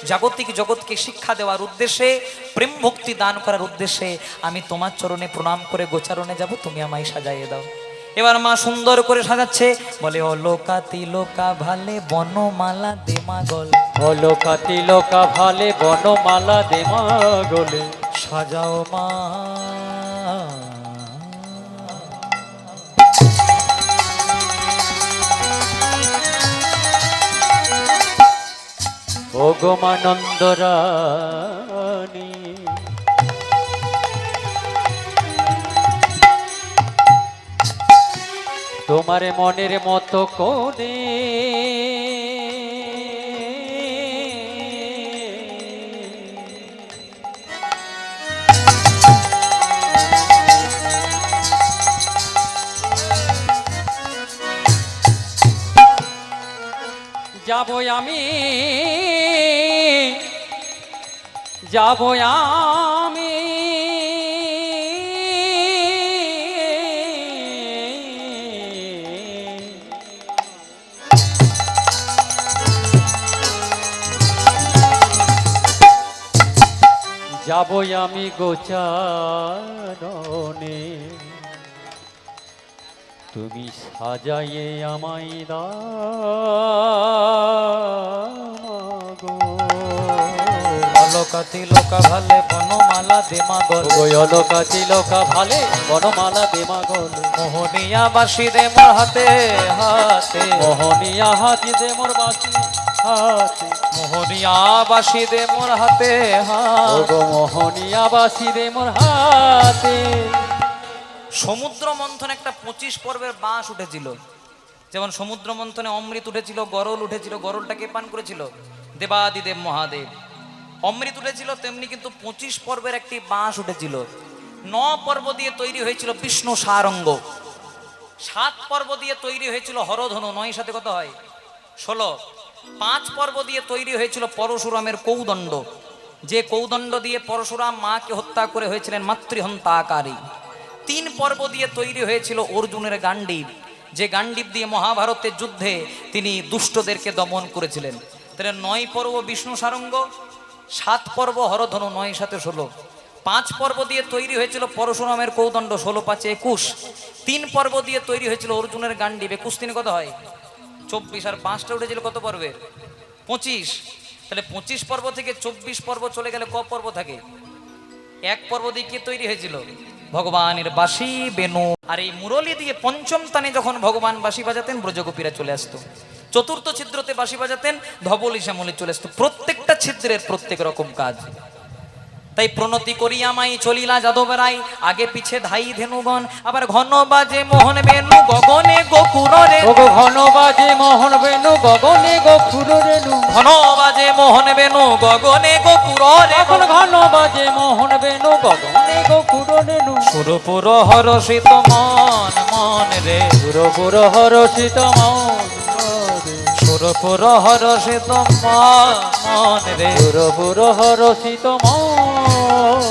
জাগতিক জগৎকে শিক্ষা দেওয়ার উদ্দেশ্যে, প্রেম ভক্তি দান করার উদ্দেশ্যে আমি তোমার চরণে প্রণাম করে গোচারণে যাব, তুমি আমায় সাজাইয়ে দাও। এবার মা সুন্দর করে সাজাচ্ছে, বলে অলোকা তিলোকা ভালে বনমালা দেমা গল, অলোকা তিলোকা ভালে বনমালা দেমা গলে, সাজাও মা। ও গোমানন্দ রানী, তোমার মনের মতো করে যাবো আমি, যাবো আমি, যাবো আমি গোচারণে, তুমি সাজাইয়ে আমায় দাও। অলোকা তিলোকা ভালে বনমালা দেমা গল, অলোকা তিলোকা ভালে বনমালা দেমা গল, মোহনিয়া বাসি দে মোর হাতে হাতে, মোহনিয়া হাতি দে মোর বাসি হাতে, মোহনিয়া বাসি দে মোর হাতে হাতে। মোহনিয়া বাসি দে মোর হাতে। সমুদ্র মন্থন একটা 25 পর্বের বাঁশ উঠেছিল, যেমন সমুদ্র মন্থনে অমৃত উঠেছিল, গরল উঠেছিল, গরলটাকে পান করেছিল দেবাদিদেব মহাদেব। অমৃত উঠেছিল, তেমনি কিন্তু 25 পর্বের একটি বাঁশ উঠেছিল। 9 পর্ব দিয়ে তৈরি হয়েছিল বিষ্ণু সারঙ্গ, 7 পর্ব দিয়ে তৈরি হয়েছিল হরধনু, 9 সাথে কত হয় 16। 5 পর্ব দিয়ে তৈরি হয়েছিল পরশুরামের কৌদণ্ড, যে কৌদণ্ড দিয়ে পরশুরাম মাকে হত্যা করে হয়েছিলেন মাতৃহন্তা আকারী। 3 পর্ব দিয়ে তৈরি হয়েছিল অর্জুনের গান্ডীব, যে গান্ডীব দিয়ে মহাভারতের যুদ্ধে তিনি দুষ্টদেরকে দমন করেছিলেন। তাহলে 9 পর্ব বিষ্ণু সারঙ্গ, 7 পর্ব হরধনু, 9 7 16, 5 পর্ব দিয়ে তৈরি হয়েছিল পরশুরামের কৌদণ্ড, 16 5 21, 3 পর্ব দিয়ে তৈরি হয়েছিল অর্জুনের গান্ডীব, 21 3 কত হয় 24, আর 5টা উঠেছিল কত পর্বের 25। তাহলে 25 পর্ব থেকে 24 পর্ব চলে গেলে ক পর্ব থাকে? 1 পর্ব দিয়ে কি তৈরি হয়েছিল? ভগবানের বাঁশি বেনু। আর এই মুরলি দিয়ে পঞ্চম তানে যখন ভগবান বাঁশি বাজাতেন ব্রজগোপীরা চলে আসতো, চতুর্থ ছিদ্রতে বাঁশি বাজাতেন ধবলি শ্যামলি চলে আসতো। প্রত্যেকটা ছিদ্রের প্রত্যেক রকম কাজ। তাই প্রণতি করিয়া মাই চলিলা যাদবেরাই, আগে পিছে ধাই ধেনুগণ, আবার ঘন বাজে মোহন বেনু গগনে গোকুর রে, ওগো ঘন বাজে মোহন বেনু গগনে গোকুর রেণু, ঘন বাজে মোহন বেনু গগনে গোকুর রে, এখন ঘন বাজে মোহন বেনু গগনে গোকুর রেণু, সুরপুর হরষিত মন মন রে, পুরপুর হরষিত মন রে, সুরপুর হরষিত মন মন রে, পুরপুর হরষিত মন,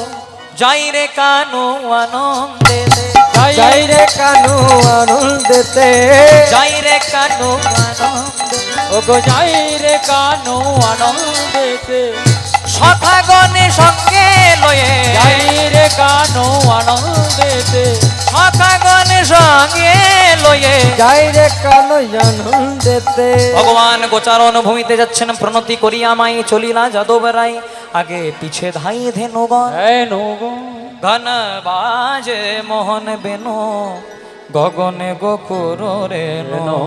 যাই রে কানু আনন্দে দে, যাই রে কানু আনন্দেতে, যাই রে কানু আনন্দে, ওগো যাই রে কানু আনন্দেতে, সখাগণে সঙ্গে লয়ে, যাই রে কানু আনন্দেতে, সখাগণে সঙ্গে লয়ে, যাই রে কানু আনন্দেতে। ভগবান গোচারণ ভূমিতে যাচ্ছেন, প্রণতি করিয়া মাই চলিলা যাদবেরাই, আগে পিছে ধাই ধেনুগণ, হেনু গো ঘন বাজে মোহন বেনু গগনে গোকুর রেণু,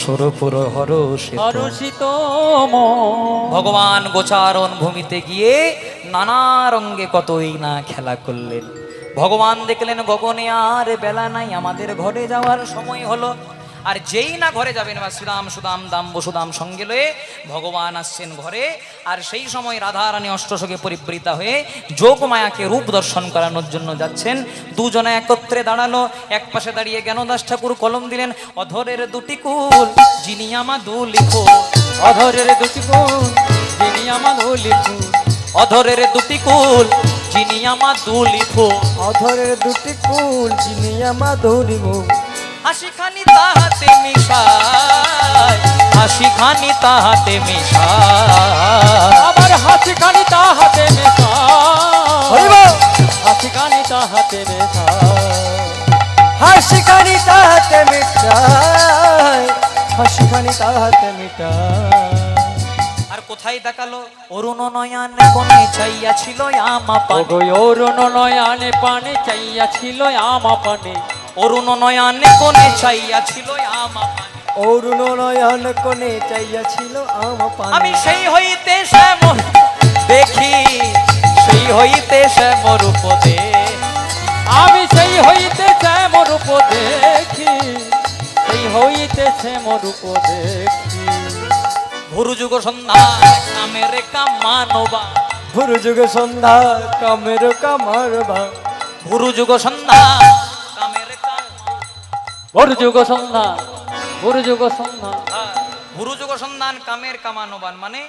সুরপুর হরষিত। হরষিত মন, ভগবান গোচারণ ভূমিতে গিয়ে নানা রঙ্গে কতই না খেলা করলেন। ভগবান দেখলেন গগনে আর বেলা নাই, আমাদের ঘরে যাওয়ার সময় হলো। আর যেই না ঘরে যাবেন, বা শ্রীরাম সুদাম দাম বসুদাম সঙ্গে লয়ে ভগবান আসছেন ঘরে। আর সেই সময় রাধারানী অষ্টসখে পরিবৃতা হয়ে যোগমায়াকে রূপ দর্শন করানোর জন্য যাচ্ছেন। দুজনে একত্রে দাঁড়ালো, এক পাশে দাঁড়িয়ে জ্ঞানদাস ঠাকুর কলম দিলেন, অধরের দুটি কুল যিনি আমাদু লিখো, অধরের দুটি কুল যিনি আমাদু লিখু, অধরের দুটি কুল যিনি আমাদু লিখো, অধরের দুটি কুল চিনিয়া মাধুরী মুখ, হাসিখানি তাহাতে মিশায়, হাসিখানি তাহাতে মিশায়, আবার হাসি কানি তাহাতে মেশা, হরি বল। হাসি কানি তাহাতে মেশা, হাসিখানি তাহাতে মিটায়, হাসিখানি তাহাতে মিটায়। আর কোথায় দেখালো? অরুণ নয়ন কোণে চাইয়া ছিল আমা পানে, ওগো অরুণ নয়নে পানে চাইয়া ছিল আমা পানে, অরুণ নয়ন কোণে চাইয়া ছিল আমা পানে, অরুণ নয়ন কোণে চাইয়াছিল আম পানে। আমি সেই হইতে শ্যাম দেখি, সেই হইতে শ্যাম রূপ দে, আমি সেই হইতেছে মরূপ দেখি, সেই হইতেছে মরূপ দেখি, ভুরু যুগ সন্ধ্যা কামের কামানবা, ভুরু যুগ সন্ধ্যা কামের কামারবা, ভুরু যুগ সন্ধ্যা কামের ভোর যুগ সন্ধ্যা, ভোর যুগ সন্ধ্যা, ভুরু যুগ সন্ধান কামের কামানবান, মানে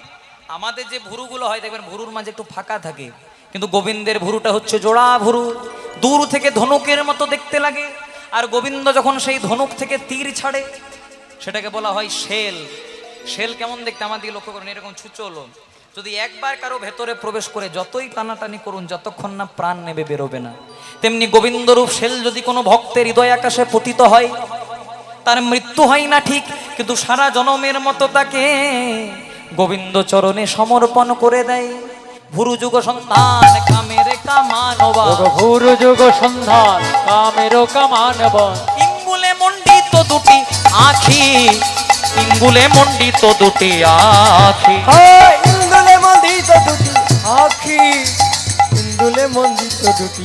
আমাদের যে ভুরুগুলো হয় দেখবেন ভুরুর মাঝে একটু ফাঁকা থাকে, কিন্তু গোবিন্দের ভুরুটা হচ্ছে জোড়া ভুরু, দূর থেকে ধনুকের মতো দেখতে লাগে। আর গোবিন্দ যখন সেই ধনুক থেকে তীর ছাড়ে সেটাকে বলা হয় শেল। শেল কেমন দেখতে আমাদের লক্ষ্য করুন, এরকম ছুচলো। যদি একবার কারো ভেতরে প্রবেশ করে যতই টানাটানি করুন, যতক্ষণ না প্রাণ নেবে বেরোবে না। তেমনি গোবিন্দরূপ শেল যদি কোনো ভক্তের হৃদয় আকাশে পতিত হয়, তার মৃত্যু হয় না ঠিক, কিন্তু সারা জনমের মতো তাকে গোবিন্দ চরণে সমর্পণ করে দেয়। ভুরু যুগ সন্ধান কামের কামানবা, ওগো ভোর যুগ সন্ধান কামের কামানবা, ইঙ্গুলে মণ্ডিত দুটি আখি, ইঙ্গুলে মণ্ডিত দুটি আখি, হায় ইন্দুলে মন্দিত দুটি আখি, ইন্দুলে মন্দিত দুটি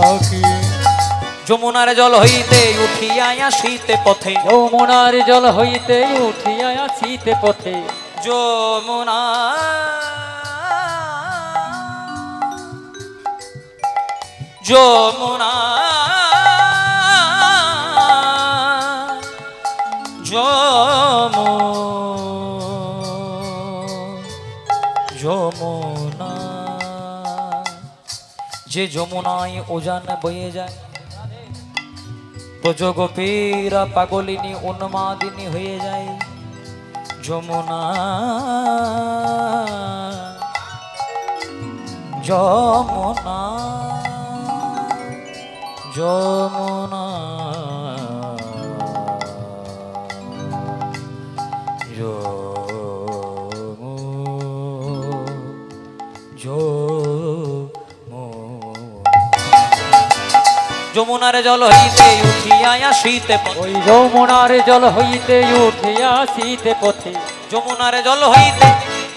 আখি। যমুনার জল হইতে উঠিয়া আসিতে পথে, যমুনার জল হইতে উঠিয়া আসিতে পথে, যমুনা যমুনা যমুনা, যে যমুনায় উজান বয়ে যায়, ব্রজগোপীরা পাগলিনী উন্মাদিনী হয়ে যায়। যমুনা যমুনা যমুনা যমুনার জল হইতে উঠিয়া আসিতে পথে, ওই যমুনার জল হইতে উঠিয়া শীতে পথে, যমুনার জল হইতে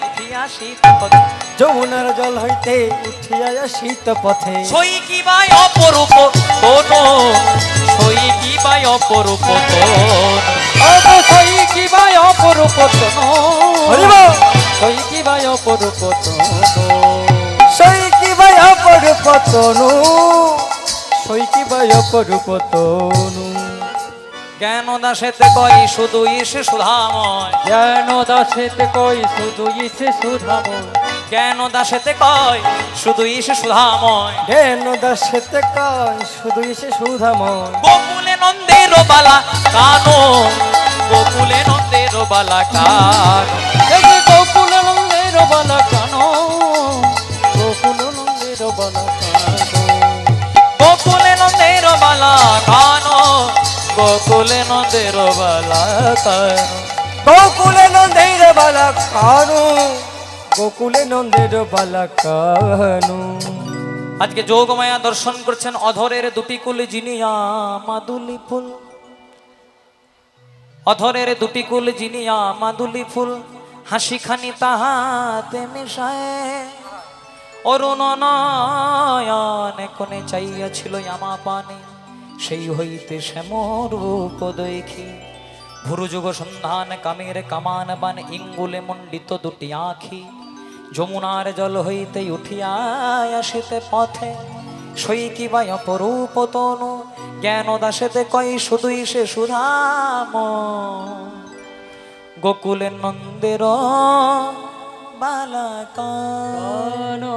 উঠিয়া আসিতে পথে, যমুনার জল হইতে উঠিয়া শীত পথে, সই কি বাই অপরূপ কোন, সই কি বাই অপরূপ কোন, অবশ্যই কি ভাই অপরূপ হরি বল। সই কি ভাই অপরূপ সই কি ভাই অপরূপ তনু, সই কি ভাই অপরূপ তনু। জ্ঞান দাসেতে কই শুধু ইসে সুধাময়, জ্ঞান দাসেতে কই শুধু ইসে সুধাময়, জ্ঞান দাসেতে কই শুধু ইসে সুধাময়, জ্ঞান দাসেতে কয় শুধু সে সুধাময়। গোকুলে নন্দের বালা কানো, গোকুলে নন্দের বালা কানো, এই যে গোকুল নন্দের বালা কানো, গোকুল নন্দের বালা কানো, গোকুলে নন্দের বালা কানো, গোকুলে নন্দের বালা কানো, গোকুলে নন্দের বালা কানু, গোকুলে নন্দের বালা কানু। আজকে যোগমায়া দর্শন করছেন অধরের দুটি কুল জিনিয়া মাদুলি ফুল, অধরের দুটি কুল জিনিয়া মাদুলি ফুল, হাসিখানি তাহাতে মিশায়, অরুণ নয়ন কোণে চাইয়াছিল আমা পানে, সেই হইতে শ্যামর রূপ দেখি, ভুরুযুগ সন্ধান কামের কামান বান, ইঙ্গুলে মণ্ডিত দুটি আখি, যমুনার জল হইতে উঠিয়া আসিতে পথে, সই কি বাই অপরূপ তনু, জ্ঞান দাসেতে কই শুধুই সে সুধাম, গোকুলের নন্দের বালাকান, কানো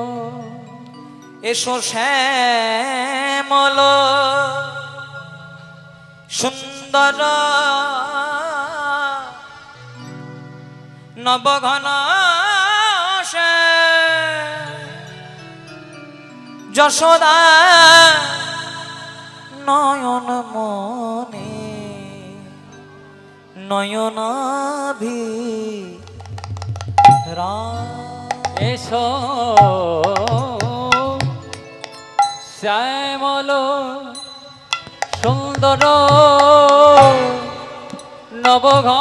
এসো শ্যামল সুন্দর নবঘন যশোদা নয়ন মনে, নয়নাভি এসো শ্যামল সুন্দর নবঘন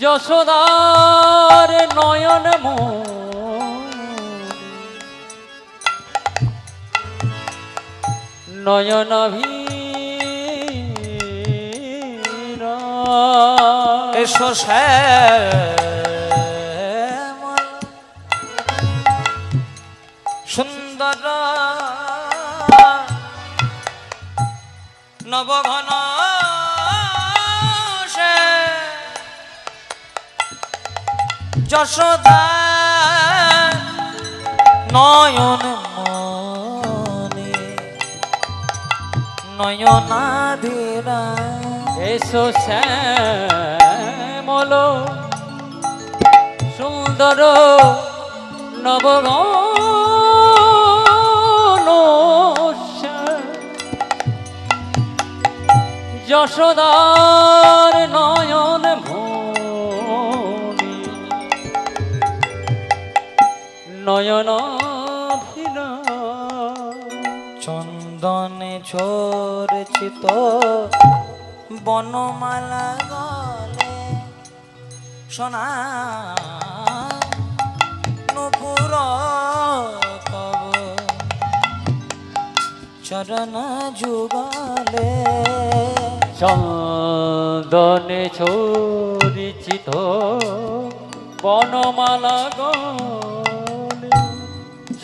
যশোদার নয়ন নয়নাভি এসো শ্যামল সুন্দর নবঘন যশোদা নয়ন মনে, নয়নাধীরা এসো শ্যামল সুন্দর নবঘন যশোদার নয়ন মনি, নয়ন চন্দনে ঝরছিত বনমালা গলে, সোনা নুপুর কব চরণ যুগলে, চন্দনে ছরিচিত বনমালা গলে,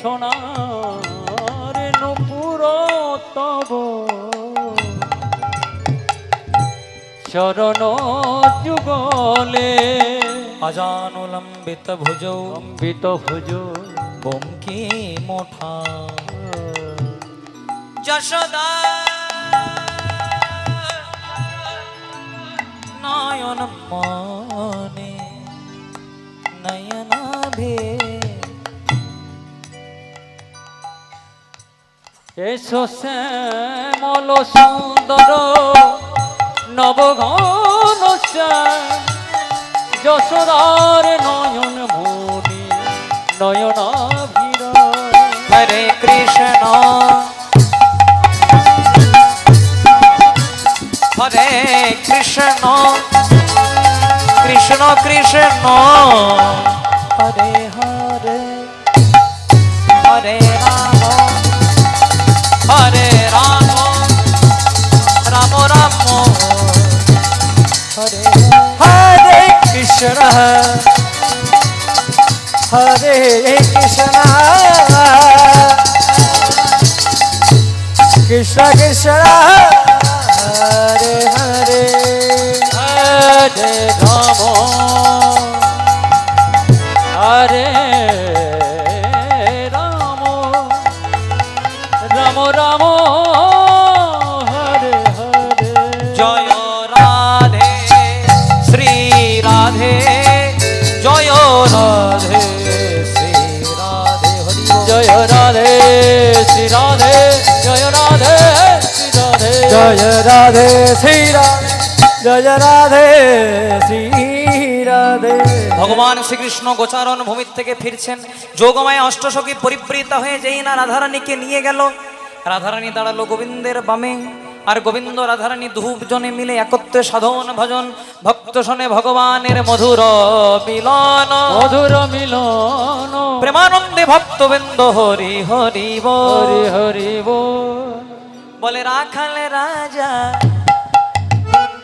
সোনার নুপুর তব চরণ যুগলে, অজানুলম্বিত ভুজৌ অম্বিত ভুজ বঙ্কি মোঠা যশোদা নয়ন মনে নয়নাভে এসো শ্যামল সুন্দর নবঘন যশোদার নয়ন মনি নয়নাভির হরে কৃষ্ণ হরে কৃষ্ণ কৃষ্ণ কৃষ্ণ হরে হরে হরে রাম হরে রাম রাম রাম হরে हरे कृष्ण हरे कृष्ण कृष्ण कृष्ण हरे हरे হরে রাম হরে রাম রাম রাম হরে হরে জয় রাধে শ্রী রাধে জয় রাধে শ্রী রাধে হরি বল। জয় রাধে শ্রী রাধে জয় রাধে শ্রী রাধে जय राधे श्री राधे जय राधे श्री राधे ভগবান শ্রীকৃষ্ণ গোচারণ ভূমির থেকে ফিরছেন যোগমায় অষ্টসখী পরিবৃতা হয়ে যেই না রাধারানীকে নিয়ে গেল রাধারানী দাঁড়ালো গোবিন্দের বামে আর গোবিন্দ রাধারানী দুজনে মিলে একত্রে সাধন ভজন ভক্ত শোনে ভগবানের মধুর মিলন মধুর মিলন প্রেমানন্দে ভক্তবৃন্দ হরি হরি বল। হরি হরি বল বলে রাখাল রাজা